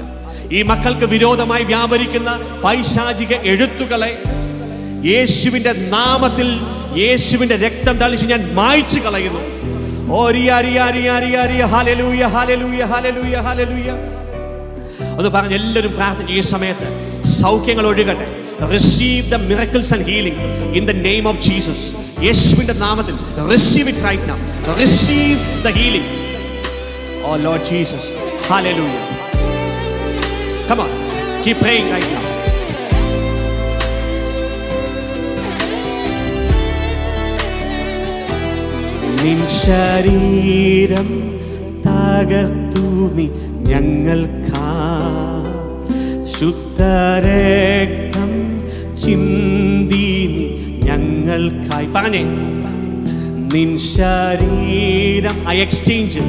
ഈ മക്കൾക്ക് വിരോധമായി വ്യാപരിക്കുന്ന പൈശാചിക എഴുത്തുകളെ യേശുവിന്റെ നാമത്തിൽ, യേശുവിന്റെ രക്തം തളിച്ച് ഞാൻ മായ്ച്ചു കളയുന്നു. Hallelujah, hallelujah, hallelujah, hallelujah. ഒന്ന് പറഞ്ഞ് എല്ലാവരും പ്രാർത്ഥിച്ച് ഈ സമയത്ത് സൗഖ്യങ്ങൾ ഒഴുകട്ടെ. Receive the miracles and healing in the name of Jesus. യേശുവിന്റെ നാമത്തിൽ receive it right now. Receive the healing. Oh Lord Jesus. Hallelujah. Come on. Keep praying right now. നിൻ ശരീരം തകർത്തു നീ ഞങ്ങൾക്കാ, ശുദ്ധരക്തം ചിന്തി നീ ഞങ്ങൾക്കായി. പറഞ്ഞേ, നിൻ ശരീരം. ആ എക്സ്ചേഞ്ച്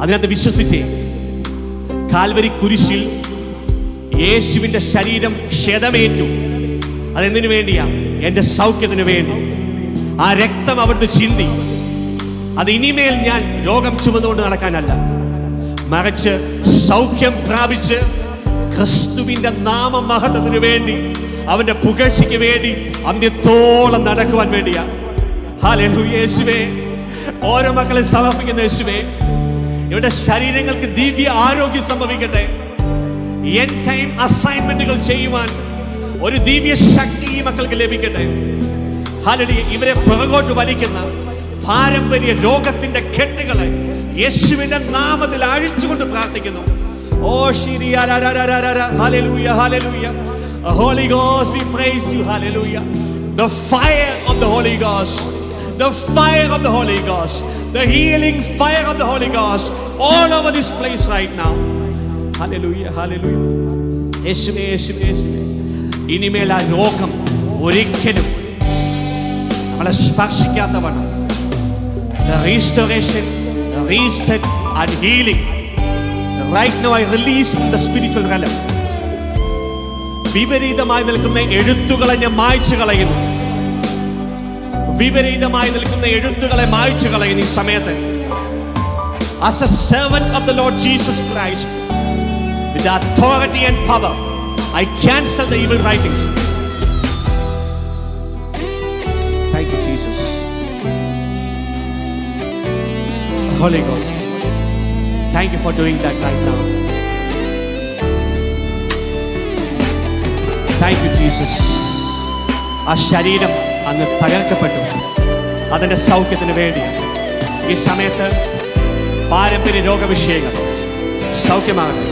അതിനകത്ത് വിശ്വസിച്ചേ. കാൽവരി കുരിശിൽ യേശുവിന്റെ ശരീരം ക്ഷതമേറ്റു. അതെന്തിനു വേണ്ടിയാ? എൻ്റെ സൗഖ്യത്തിന് വേണ്ടി. ആ രക്തം അവിടുന്ന് ചിന്തി. അത് ഇനിമേൽ ഞാൻ രോഗം ചുമന്നുകൊണ്ട് നടക്കാനല്ല, മറിച്ച് സൗഖ്യം പ്രാപിച്ച് ക്രിസ്തുവിന്റെ നാമമഹത്വത്തിന് വേണ്ടി, അവന്റെ പുകഴ്ചയ്ക്ക് വേണ്ടി അന്ത്യത്തോളം നടക്കുവാൻ വേണ്ടിയാ. ഹല്ലേലൂയ. യേശുവേ, ഓരോ മക്കളെ സമർപ്പിക്കുന്ന യേശുവേ, ഇവരുടെ ശരീരങ്ങൾക്ക് ദിവ്യ ആരോഗ്യം സംഭവിക്കട്ടെ. എൻഡ് ടൈം അസൈൻമെന്റുകൾ ചെയ്യുവാൻ ഒരു ദിവ്യ ശക്തി ഈ മക്കൾക്ക് ലഭിക്കട്ടെ. ഹല്ലേലൂയ. ഇവരെ പുറകോട്ട് വലിക്കുന്ന പാരമ്പര്യ രോഗത്തിന്റെ കെട്ടുകളെ യേശുവിന്റെ നാമത്തിൽ അഴിച്ചുകൊണ്ട് പ്രാർത്ഥിക്കുന്നു. Oh, hallelujah, hallelujah. Holy Ghost, we praise you, hallelujah. The fire of the Holy Ghost, the fire of the Holy Ghost, the healing fire of the Holy Ghost all over this place right now. Hallelujah, hallelujah. യേശുവേ, യേശുവേ, യേശുവേ. ഇനിമേൽ ആ രോഗം ഒരിക്കലും നമ്മളെ സ്പർശിക്കാത്തവണ്ണം the restoration, the reset and healing right now I release in the spiritual realm. വിപരീതമായി നിൽക്കുന്ന എഴുത്തുകളെ ഞാൻ മായ്ച്ചു കളയുന്നു. വിപരീതമായി നിൽക്കുന്ന എഴുത്തുകളെ മായ്ച്ചു കളയുന്നു ഈ സമയത്ത്. As a servant of the Lord Jesus Christ, with the authority and power, I cancel the evil writings. Thank you, Jesus. Holy Ghost, thank you for doing that right now. Thank you, Jesus. ആ ശരീരം അങ്ങ് തകർക്കപ്പെട്ടു. അതിൻ്റെ സൗഖ്യത്തിന് വേണ്ടി ഈ സമയത്ത് പാരമ്പര്യ രോഗവിഷയങ്ങൾ സൗഖ്യമാകണം.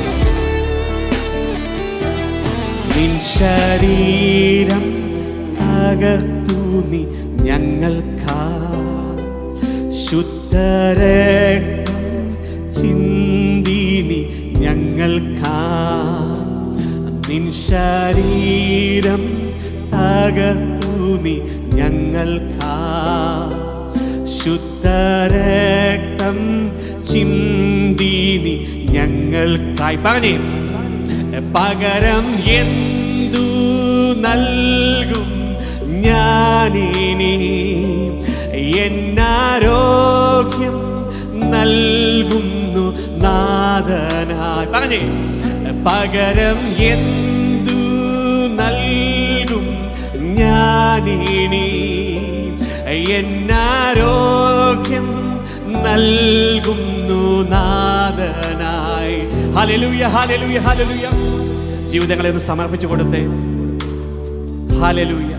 നിൻ ശരീരം തകർത്തു നീ ഞങ്ങൾക്കാ, ശുദ്ധരക്തം ചിന്തി നീ ഞങ്ങൾക്കാ. നിൻ ശരീരം തകർത്തു നീ ഞങ്ങൾക്കാ, ശുദ്ധരക്തം ചിന്തി നീ ഞങ്ങൾക്കായി. പറഞ്ഞേ, പകരം എന്തു നൽകും ഞാനിനി, എന്നാരോഗ്യം നൽകുന്നു നാഥനായി. പറഞ്ഞേ, പകരം എന്തു നൽകും ഞാനിനി, എന്നാരോഗ്യം നൽകുന്നു നാഥനായി. Hallelujah, hallelujah, hallelujah. ജീവിതങ്ങളെ ഒന്ന് സമർപ്പിച്ചു കൊടുത്തേ. ഹല്ലേലൂയ.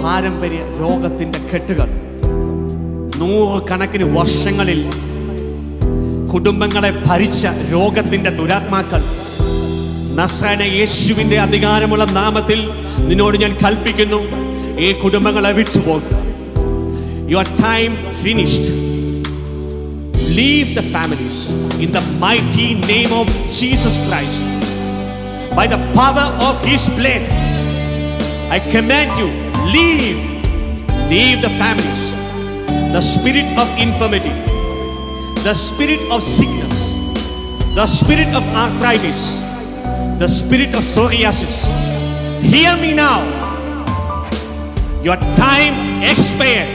പാരമ്പര്യ രോഗത്തിന്റെ കെട്ടുകൾ, നൂറുകണക്കിന് വർഷങ്ങളിൽ കുടുംബങ്ങളെ ഭരിച്ച രോഗത്തിന്റെ ദുരാത്മാക്കൾ, നസ്രായനായ യേശുവിന്റെ അധികാരമുള്ള നാമത്തിൽ നിന്നോട് ഞാൻ കൽപ്പിക്കുന്നു, ഈ കുടുംബങ്ങളെ വിട്ടുപോകും. Your time finished. Leave the families in the mighty name of Jesus Christ. By the power of His blood, I command you, leave the families. The spirit of infirmity, the spirit of sickness, the spirit of arthritis, the spirit of psoriasis. Hear me now. Your time expired.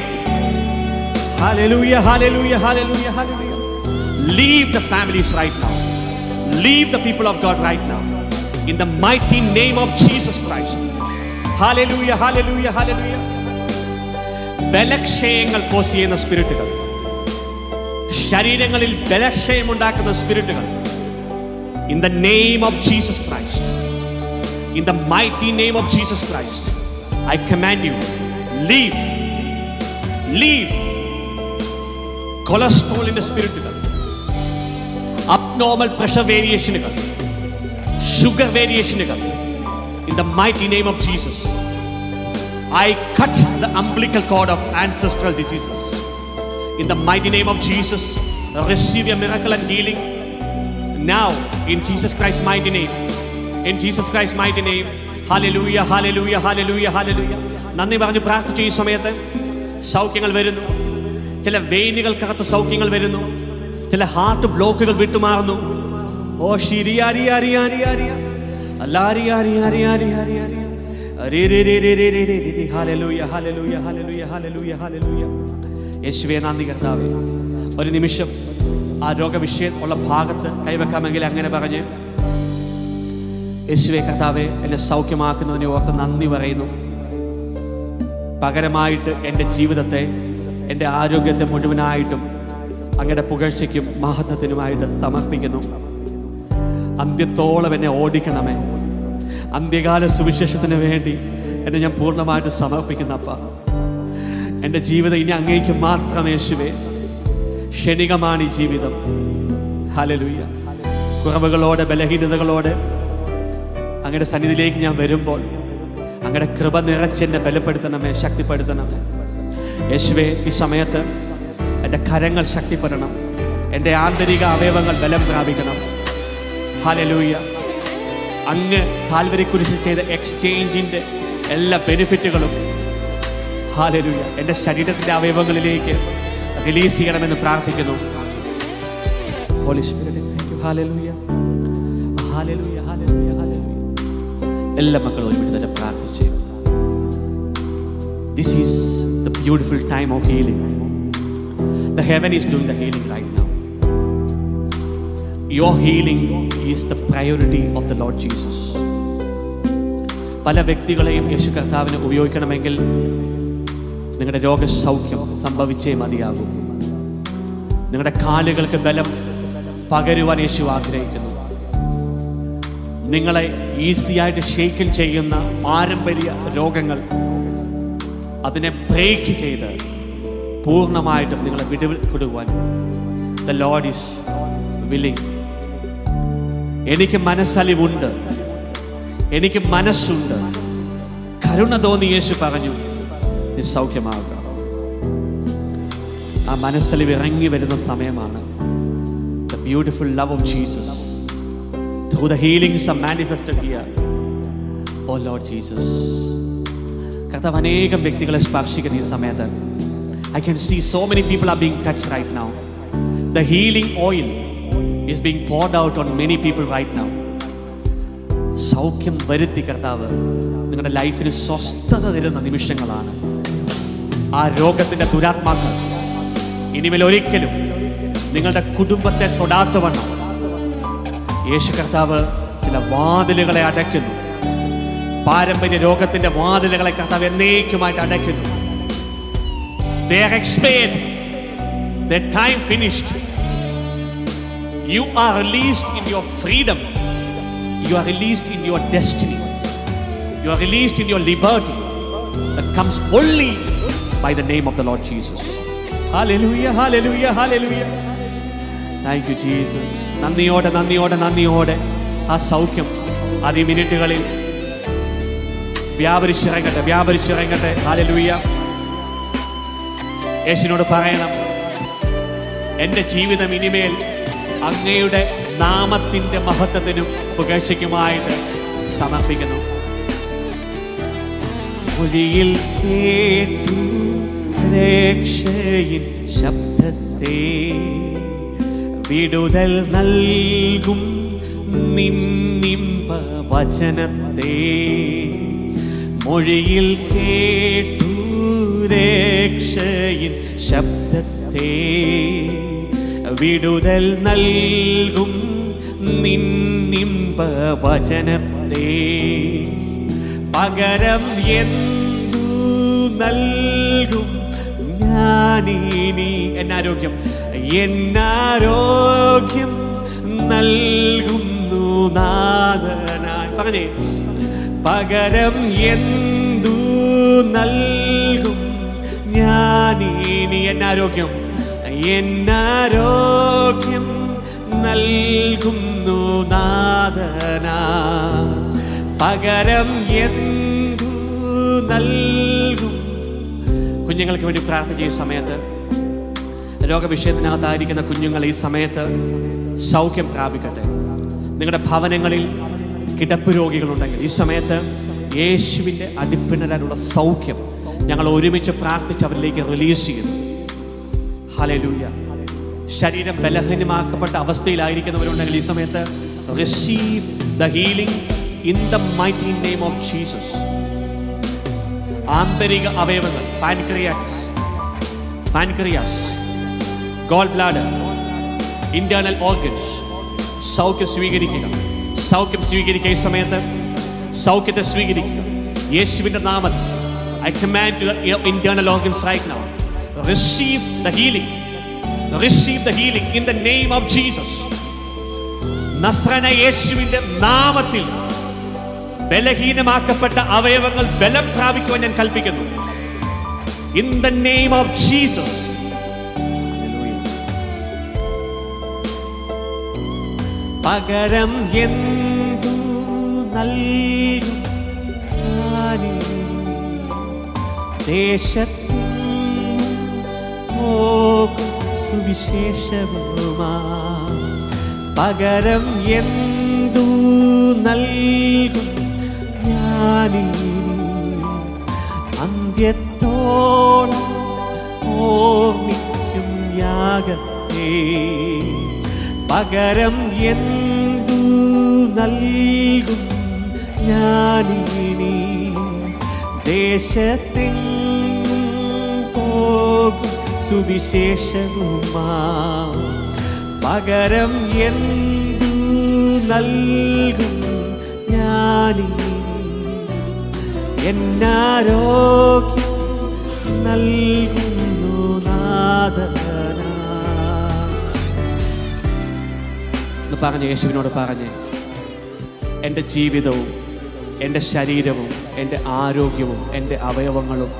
Hallelujah, hallelujah, hallelujah, hallelujah. Leave the families right now. Leave the people of God right now. In the mighty name of Jesus Christ. Hallelujah, hallelujah, hallelujah. ബലക്ഷയങ്ങൾ cause ചെയ്യുന്ന സ്പിരിറ്റുകൾ, ശരീരങ്ങളിൽ ബലക്ഷയമുണ്ടാക്കുന്ന സ്പിരിറ്റുകൾ, in the name of Jesus Christ, in the mighty name of Jesus Christ, I command you, leave. കൊളസ്ട്രോളിന്റെ സ്പിരിറ്റുകൾ, abnormal pressure വേരിയേഷനുകൾ, sugar വേരിയേഷനുകൾ, in the mighty name of Jesus, I cut the umbilical cord of ancestral diseases. In the mighty name of Jesus, receive your miracle and healing now in Jesus Christ's mighty name. In Jesus Christ's mighty name. Hallelujah, hallelujah, hallelujah, hallelujah. നന്ദി പറഞ്ഞ് പ്രാർത്ഥിച്ചു. ഈ സമയത്ത് സൗഖ്യങ്ങൾ വരുന്നു. ചില വെയിനുകൾക്കകത്ത് സൗഖ്യങ്ങൾ വരുന്നു. ചില heart ബ്ലോക്കുകൾ വിട്ടുമാറുന്നു. ഓ ശിരിയാരിയാരിയാരിയാരിയ അല്ലാരിയാരിയാരിയാരിയാരിയാരിയ. Hallelujah, hallelujah, hallelujah, hallelujah, hallelujah. യേശുവേ നന്ദി കർത്താവേ. ഒരു നിമിഷം ആ രോഗവിഷയം ഉള്ള ഭാഗത്ത് കൈവെക്കാമെങ്കിൽ അങ്ങനെ പറഞ്ഞ്, യേശുവേ കർത്താവേ, എന്നെ സൗഖ്യമാക്കുന്നതിനെ ഓർത്ത് നന്ദി പറയുന്നു. പകരമായിട്ട് എൻ്റെ ജീവിതത്തെ, എൻ്റെ ആരോഗ്യത്തെ മുഴുവനായിട്ടും അങ്ങയുടെ പുകഴ്ചയ്ക്കും മഹത്വത്തിനുമായിട്ട് സമർപ്പിക്കുന്നു. അന്ത്യത്തോളം എന്നെ ഓടിക്കണമേ. അന്ത്യകാല സുവിശേഷത്തിന് വേണ്ടി എന്നെ ഞാൻ പൂർണ്ണമായിട്ട് സമർപ്പിക്കുന്നപ്പ. എൻ്റെ ജീവിതം ഇനി അങ്ങേക്ക് മാത്രം യേശുവേ. ക്ഷണികമാണ് ഈ ജീവിതം. ഹല്ലേലൂയ. കുറവുകളോടെ, ബലഹീനതകളോടെ അങ്ങയുടെ സന്നിധിയിലേക്ക് ഞാൻ വരുമ്പോൾ അങ്ങയുടെ കൃപ നിറച്ചെന്നെ ബലപ്പെടുത്തണമേ, ശക്തിപ്പെടുത്തണമേ. യേശുവേ, ഈ സമയത്ത് എൻ്റെ കരങ്ങൾ ശക്തിപ്പെടണം, എൻ്റെ ആന്തരിക അവയവങ്ങൾ ബലം പ്രാപിക്കണം. ഹല്ലേലൂയ. അങ്ങ് കാൽവരി കുരിശിൽ ചെയ്ത എക്സ്ചേഞ്ചിൻ്റെ എല്ലാ ബെനിഫിറ്റുകളും ഹല്ലേലൂയ എൻ്റെ ശരീരത്തിൻ്റെ അവയവങ്ങളിലേക്ക് റിലീസ് ചെയ്യണമെന്ന് പ്രാർത്ഥിക്കുന്നു. Holy Spirit, thank you. Hallelujah, hallelujah, hallelujah, hallelujah. എല്ലാ മക്കളും ഒരുമിച്ച് തന്നെ പ്രാർത്ഥിച്ച്. This is the beautiful time of healing. The heaven is doing the healing right now. Your healing is the priority of the Lord Jesus. പല വ്യക്തികളെയും യേശു കർത്താവിനെ ഉപയോഗിക്കണമെങ്കിൽ നിങ്ങളുടെ രോഗസൗഖ്യം സംഭവിച്ചേ മതിയാകും. നിങ്ങളുടെ കാലുകൾക്ക് ബലം പകരുവാൻ യേശു ആഗ്രഹിക്കുന്നു. നിങ്ങളെ ഈസിയായിട്ട് ഷേക്കിൽ ചെയ്യുന്ന പാരമ്പര്യ രോഗങ്ങൾ അതിനെ ബ്രേക്ക് ചെയ്ത് പൂർണ്ണമായിട്ടും നിങ്ങളെ വിടുവാൻ ദ ലോർഡ് ഈസ് വില്ലിംഗ്. എനിക്ക് മനസ്സലിവുണ്ട്, എനിക്ക് മനസ്സുണ്ട്. കരുണ തോന്നി യേശു പറഞ്ഞു, നീ സൗഖ്യമാകുക. ആ മനസ്സലിവ് ഇറങ്ങി വരുന്ന സമയമാണ്. The beautiful love of Jesus through the healings are manifested here. Oh Lord Jesus. കർത്താവ് അനേകം വ്യക്തികളെ സ്പർശിക്കുന്ന ഈ സമയത്ത് I can see so many people are being touched right now. The healing oil is being poured out on many people right now. സൗഖ്യം വരുത്തി കർത്താവ് നിങ്ങളുടെ ലൈഫിന് സ്വസ്ഥത തരുന്ന നിമിഷങ്ങളാണ്. ആ രോഗത്തിൻ്റെ ദുരാത്മാക്കൾ ഇനിമേൽ ഒരിക്കലും നിങ്ങളുടെ കുടുംബത്തെ തൊടാത്തവണ്ണം യേശു കർത്താവ് ചില വാതിലുകളെ അടയ്ക്കുന്നു. പാരമ്പര്യ രോഗത്തിന്റെ വാതിലുകളെ കർത്താവ് എന്നേക്കുമായിട്ട് അടയ്ക്കുന്നു. They are expired. Their time finished. You are released in your freedom. You are released in your destiny. You are released in your liberty that comes only by the name of the Lord Jesus. Hallelujah, hallelujah, hallelujah. Thank you Jesus. നന്ദിയോടെ നന്ദിയോടെ നന്ദിയോടെ ആ സൗഖ്യം അതീ മിനിറ്റുകളിൽ വ്യാപരിച്ചിറങ്ങട്ടെ, വ്യാപരിച്ചിറങ്ങട്ടെ. Hallelujah. യേശുവിനോട് പറയണം, എൻ്റെ ജീവിതം ഇനിമേൽ അങ്ങയുടെ നാമത്തിൻ്റെ മഹത്വത്തിനും പുകഴ്ചയ്ക്കുമായിട്ട് സമർപ്പിക്കുന്നു. മൊഴിയിൽ കേട്ടു രക്ഷയിൻ ശബ്ദത്തെ, വിടുതൽ നൽകും നിന്നിമ്പ വചനത്തെ. മൊഴിയിൽ കേട്ടു രക്ഷയിൻ ശബ്ദത്തെ, വിടുതൽ നൽകും നിന്നിമ്പ വചനത്തെ. പകരം എന്തു നൽകും ഞാനിനി? എന്നാരോഗ്യം, എന്നാരോഗ്യം നൽകുന്നു നാഥനായി. പറഞ്ഞേ, പകരം എന്തു നൽകും ഞാനിനി? എന്നാരോഗ്യം, എന്നാരോഗ്യം നൽകുന്നു നാഥനാ. പകരം എന്തു നൽകും? കുഞ്ഞുങ്ങൾക്ക് വേണ്ടി പ്രാർത്ഥിച്ച ഈ സമയത്ത്, രോഗവിഷയത്തിനകത്തായിരിക്കുന്ന കുഞ്ഞുങ്ങൾ ഈ സമയത്ത് സൗഖ്യം പ്രാപിക്കട്ടെ. നിങ്ങളുടെ ഭവനങ്ങളിൽ കിടപ്പ് രോഗികളുണ്ടെങ്കിൽ ഈ സമയത്ത് യേശുവിൻ്റെ അടിപ്പിണരാനുള്ള സൗഖ്യം ഞങ്ങൾ ഒരുമിച്ച് പ്രാർത്ഥിച്ച് അവരിലേക്ക് റിലീസ് ചെയ്യുന്നു. ഹല്ലേലൂയ. ശരീരം ബലഹീനമാക്കപ്പെട്ട അവസ്ഥയിലായിരിക്കുന്നവരുണ്ടെങ്കിൽ ഈ സമയത്ത് receive the healing in the mighty name of Jesus. ആന്തരിക അവയവങ്ങൾ, pancreas, goal bladder, internal organs സൗഖ്യം സ്വീകരിക്കുക, സൗഖ്യം സ്വീകരിക്കുക. ഈ സമയത്ത് സൗഖ്യത്തെ സ്വീകരിക്കുക യേശുവിൻ്റെ നാമത്തിൽ. I command to your internal organs right now, receive the healing. Receive the healing in the name of Jesus. നസ്രന യേശുവിൻ്റെ നാമത്തിൽ ബലഹീനമാക്കപ്പെട്ട അവയവങ്ങൾ ബലം പ്രാപിക്കുവാൻ ഞാൻ കൽപ്പിക്കുന്നു. In the name of Jesus. പകരം എന്തു നൽകും ഞാനിനി ദേശത്തിൽ പോകും സുവിശേഷവുമാ. പകരം എന്തു നൽകും ഞാനിനി അന്ത്യത്തോളം ഓർമ്മിക്കും യാഗത്തെ. പകരം എന്തു നൽകും ഞാനിനി ദേശത്തെങ്ങും പോകും സുവിശേഷവുമാ. പകരം എന്തു നൽകും ഞാനിനി എന്നാരോഗ്യം നൽകുന്നു നാഥനാ. എന്ന് പറഞ്ഞ് യേശുവിനോട് പറഞ്ഞ്, എൻ്റെ ജീവിതവും എൻ്റെ ശരീരവും എൻ്റെ ആരോഗ്യവും എൻ്റെ അവയവങ്ങളും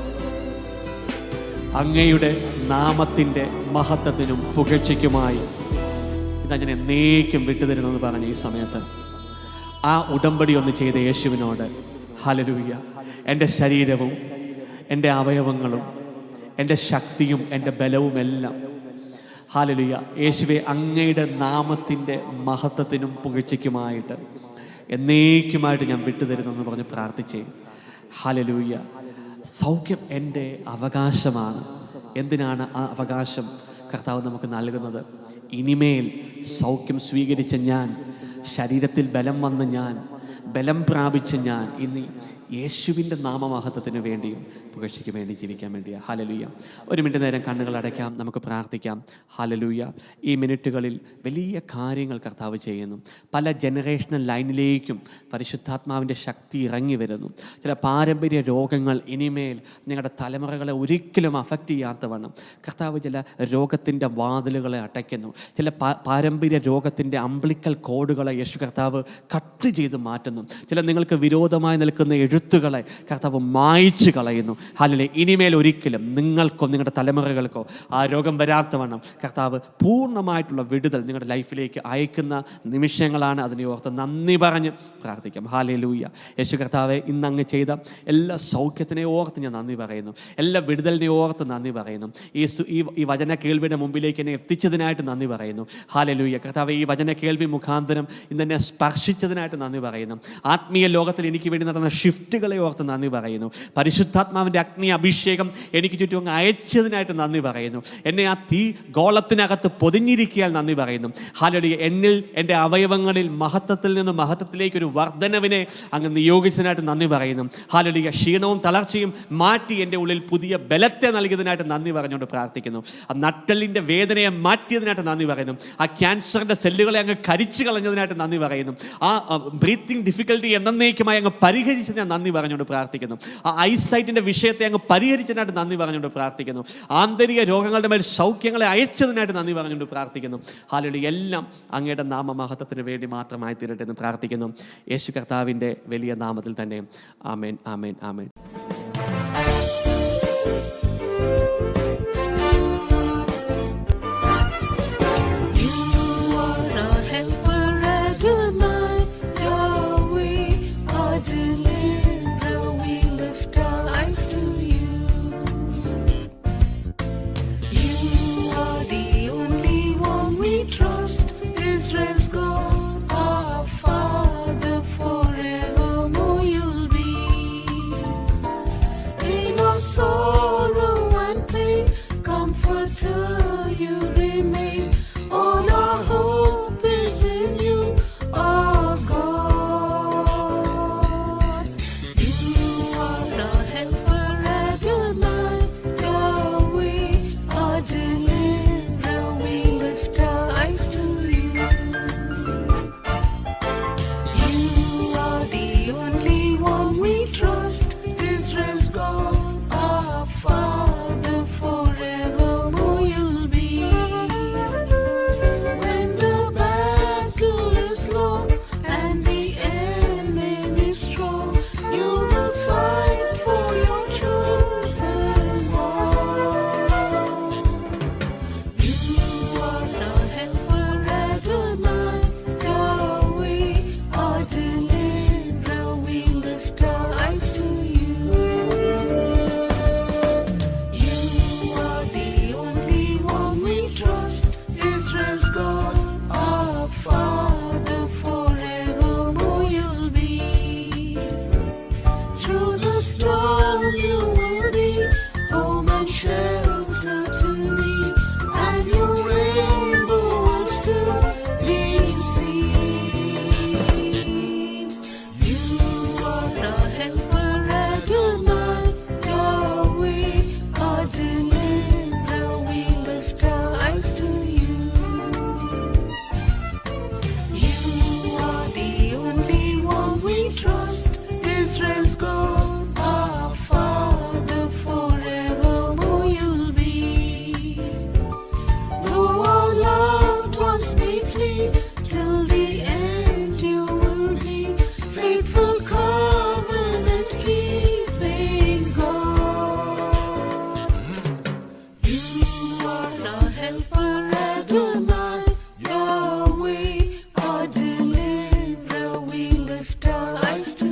അങ്ങയുടെ നാമത്തിൻ്റെ മഹത്വത്തിനും പുകഴ്ചയ്ക്കുമായി ഇതാ ഞാൻ എന്നേക്കും വിട്ടുതരുന്നെന്ന് പറഞ്ഞ ഈ സമയത്ത് ആ ഉടമ്പടി ഒന്ന് ചെയ്ത യേശുവിനോട്, ഹല്ലേലൂയ, എൻ്റെ ശരീരവും എൻ്റെ അവയവങ്ങളും എൻ്റെ ശക്തിയും എൻ്റെ ബലവുമെല്ലാം, ഹല്ലേലൂയ, യേശുവേ അങ്ങയുടെ നാമത്തിൻ്റെ മഹത്വത്തിനും പുകഴ്ചയ്ക്കുമായിട്ട് എന്നേക്കുമായിട്ട് ഞാൻ വിട്ടുതരുന്നെന്ന് പറഞ്ഞ് പ്രാർത്ഥിച്ചേ. ഹല്ലേലൂയ. സൗഖ്യം എൻ്റെ അവകാശമാണ്. എന്തിനാണ് ആ അവകാശം കർത്താവ് നമുക്ക് നൽകുന്നത്? ഇനിമേൽ സൗഖ്യം സ്വീകരിച്ച ഞാൻ, ശരീരത്തിൽ ബലം വന്ന ഞാൻ, ബലം പ്രാപിച്ച ഞാൻ ഇന്ന് യേശുവിൻ്റെ നാമമഹത്വത്തിന് വേണ്ടിയും പുകഴ്ചയ്ക്ക് വേണ്ടി ജീവിക്കാൻ വേണ്ടിയാണ്. ഹല്ലേലൂയ. ഒരു മിനിറ്റ് നേരം കണ്ണുകൾ അടയ്ക്കാം, നമുക്ക് പ്രാർത്ഥിക്കാം. ഹല്ലേലൂയ. ഈ മിനിറ്റുകളിൽ വലിയ കാര്യങ്ങൾ കർത്താവ് ചെയ്യുന്നു. പല ജനറേഷണൽ ലൈനിലേക്കും പരിശുദ്ധാത്മാവിൻ്റെ ശക്തി ഇറങ്ങി വരുന്നു. ചില പാരമ്പര്യ രോഗങ്ങൾ ഇനിമേൽ നിങ്ങളുടെ തലമുറകളെ ഒരിക്കലും അഫക്റ്റ് ചെയ്യാത്തവണ്ണം കർത്താവ് ചില രോഗത്തിൻ്റെ വാതിലുകളെ അടയ്ക്കുന്നു. ചില പാരമ്പര്യ രോഗത്തിൻ്റെ അംബ്ലിക്കൽ കോഡുകളെ യേശു കർത്താവ് കട്ട് ചെയ്ത് മാറ്റുന്നു. ചില നിങ്ങൾക്ക് വിരോധമായി നിൽക്കുന്ന എഴുത്തുകളെ കർത്താവ് മായ്ച്ചു കളയുന്നു. ഹല്ലേലൂയ. ഇനിമേൽ ഒരിക്കലും നിങ്ങൾക്കോ നിങ്ങളുടെ തലമുറകൾക്കോ ആ രോഗം വരാത്തവണ്ണം കർത്താവ് പൂർണ്ണമായിട്ടുള്ള വിടുതൽ നിങ്ങളുടെ ലൈഫിലേക്ക് അയക്കുന്ന നിമിഷങ്ങളാണ്. അതിനെ ഓർത്ത് നന്ദി പറഞ്ഞ് പ്രാർത്ഥിക്കാം. ഹല്ലേലൂയ. യേശു കർത്താവെ, ഇന്ന് അങ്ങ് ചെയ്ത എല്ലാ സൗഖ്യത്തിനെ ഓർത്ത് ഞാൻ നന്ദി പറയുന്നു. എല്ലാ വിടുതലിനെ ഓർത്ത് നന്ദി പറയുന്നു. ഈ വചന കേൾവിയുടെ മുമ്പിലേക്ക് എന്നെ എത്തിച്ചതിനായിട്ട് നന്ദി പറയുന്നു. ഹല്ലേലൂയ. കർത്താവെ, ഈ വചന കേൾവി മുഖാന്തരം ഇന്ന് എന്നെ സ്പർശിച്ചതിനായിട്ട് നന്ദി പറയുന്നു. ആത്മീയ ലോകത്തിൽ എനിക്ക് വേണ്ടി നടന്ന ഷിഫ്റ്റുകളെ ഓർത്ത് നന്ദി പറയുന്നു. പരിശുദ്ധാത്മാവിൻ്റെ അഗ്നി അഭിഷേകം എനിക്ക് ചുറ്റും അങ്ങ് അയച്ചതിനായിട്ട് നന്ദി പറയുന്നു. എന്നെ ആ തീ ഗോളത്തിനകത്ത് പൊതിഞ്ഞിരിക്കാൻ നന്ദി പറയുന്നു. ഹല്ലേലൂയ. എന്നിൽ എൻ്റെ അവയവങ്ങളിൽ മഹത്വത്തിൽ നിന്ന് മഹത്വത്തിലേക്കൊരു വർധനവിനെ അങ്ങ് നിയോഗിച്ചതിനായിട്ട് നന്ദി പറയുന്നു. ഹല്ലേലൂയ. ക്ഷീണവും തളർച്ചയും മാറ്റി എൻ്റെ ഉള്ളിൽ പുതിയ ബലത്തെ നൽകിയതിനായിട്ട് നന്ദി പറഞ്ഞുകൊണ്ട് പ്രാർത്ഥിക്കുന്നു. ആ നട്ടലിൻ്റെ വേദനയെ മാറ്റിയതിനായിട്ട് നന്ദി പറയുന്നു. ആ ക്യാൻസറിൻ്റെ സെല്ലുകളെ അങ്ങ് കരിച്ചു കളഞ്ഞതിനായിട്ട് നന്ദി പറയുന്നു. ആ ബ്രീത്തിങ് ഡിഫിക്കൽട്ടി എന്നേക്കുമായി അങ്ങ് പരിഹരിച്ചതിന് ഞാൻ നന്ദി പറഞ്ഞുകൊണ്ട് പ്രാർത്ഥിക്കുന്നു. ആ ഐസൈറ്റിൻ്റെ വിഷയത്തെ അങ്ങ് പരിഹരിച്ചതിനായിട്ട് നന്ദി പറഞ്ഞുകൊണ്ട് പ്രാർത്ഥിക്കുന്നു. ആന്തരിക രോഗങ്ങളുടെ മേൽ സൗഖ്യങ്ങളെ അയച്ചതിനായിട്ട് നന്ദി പറഞ്ഞുകൊണ്ട് പ്രാർത്ഥിക്കുന്നു. ഹല്ലേലൂയ. എല്ലാം അങ്ങയുടെ നാമമഹത്വത്തിന് വേണ്ടി മാത്രമായി തീരട്ടെ എന്ന് പ്രാർത്ഥിക്കുന്നു. യേശു കർത്താവിൻ്റെ വലിയ നാമത്തിൽ തന്നെ. ആമേൻ, ആമേൻ, ആമേൻ. Star.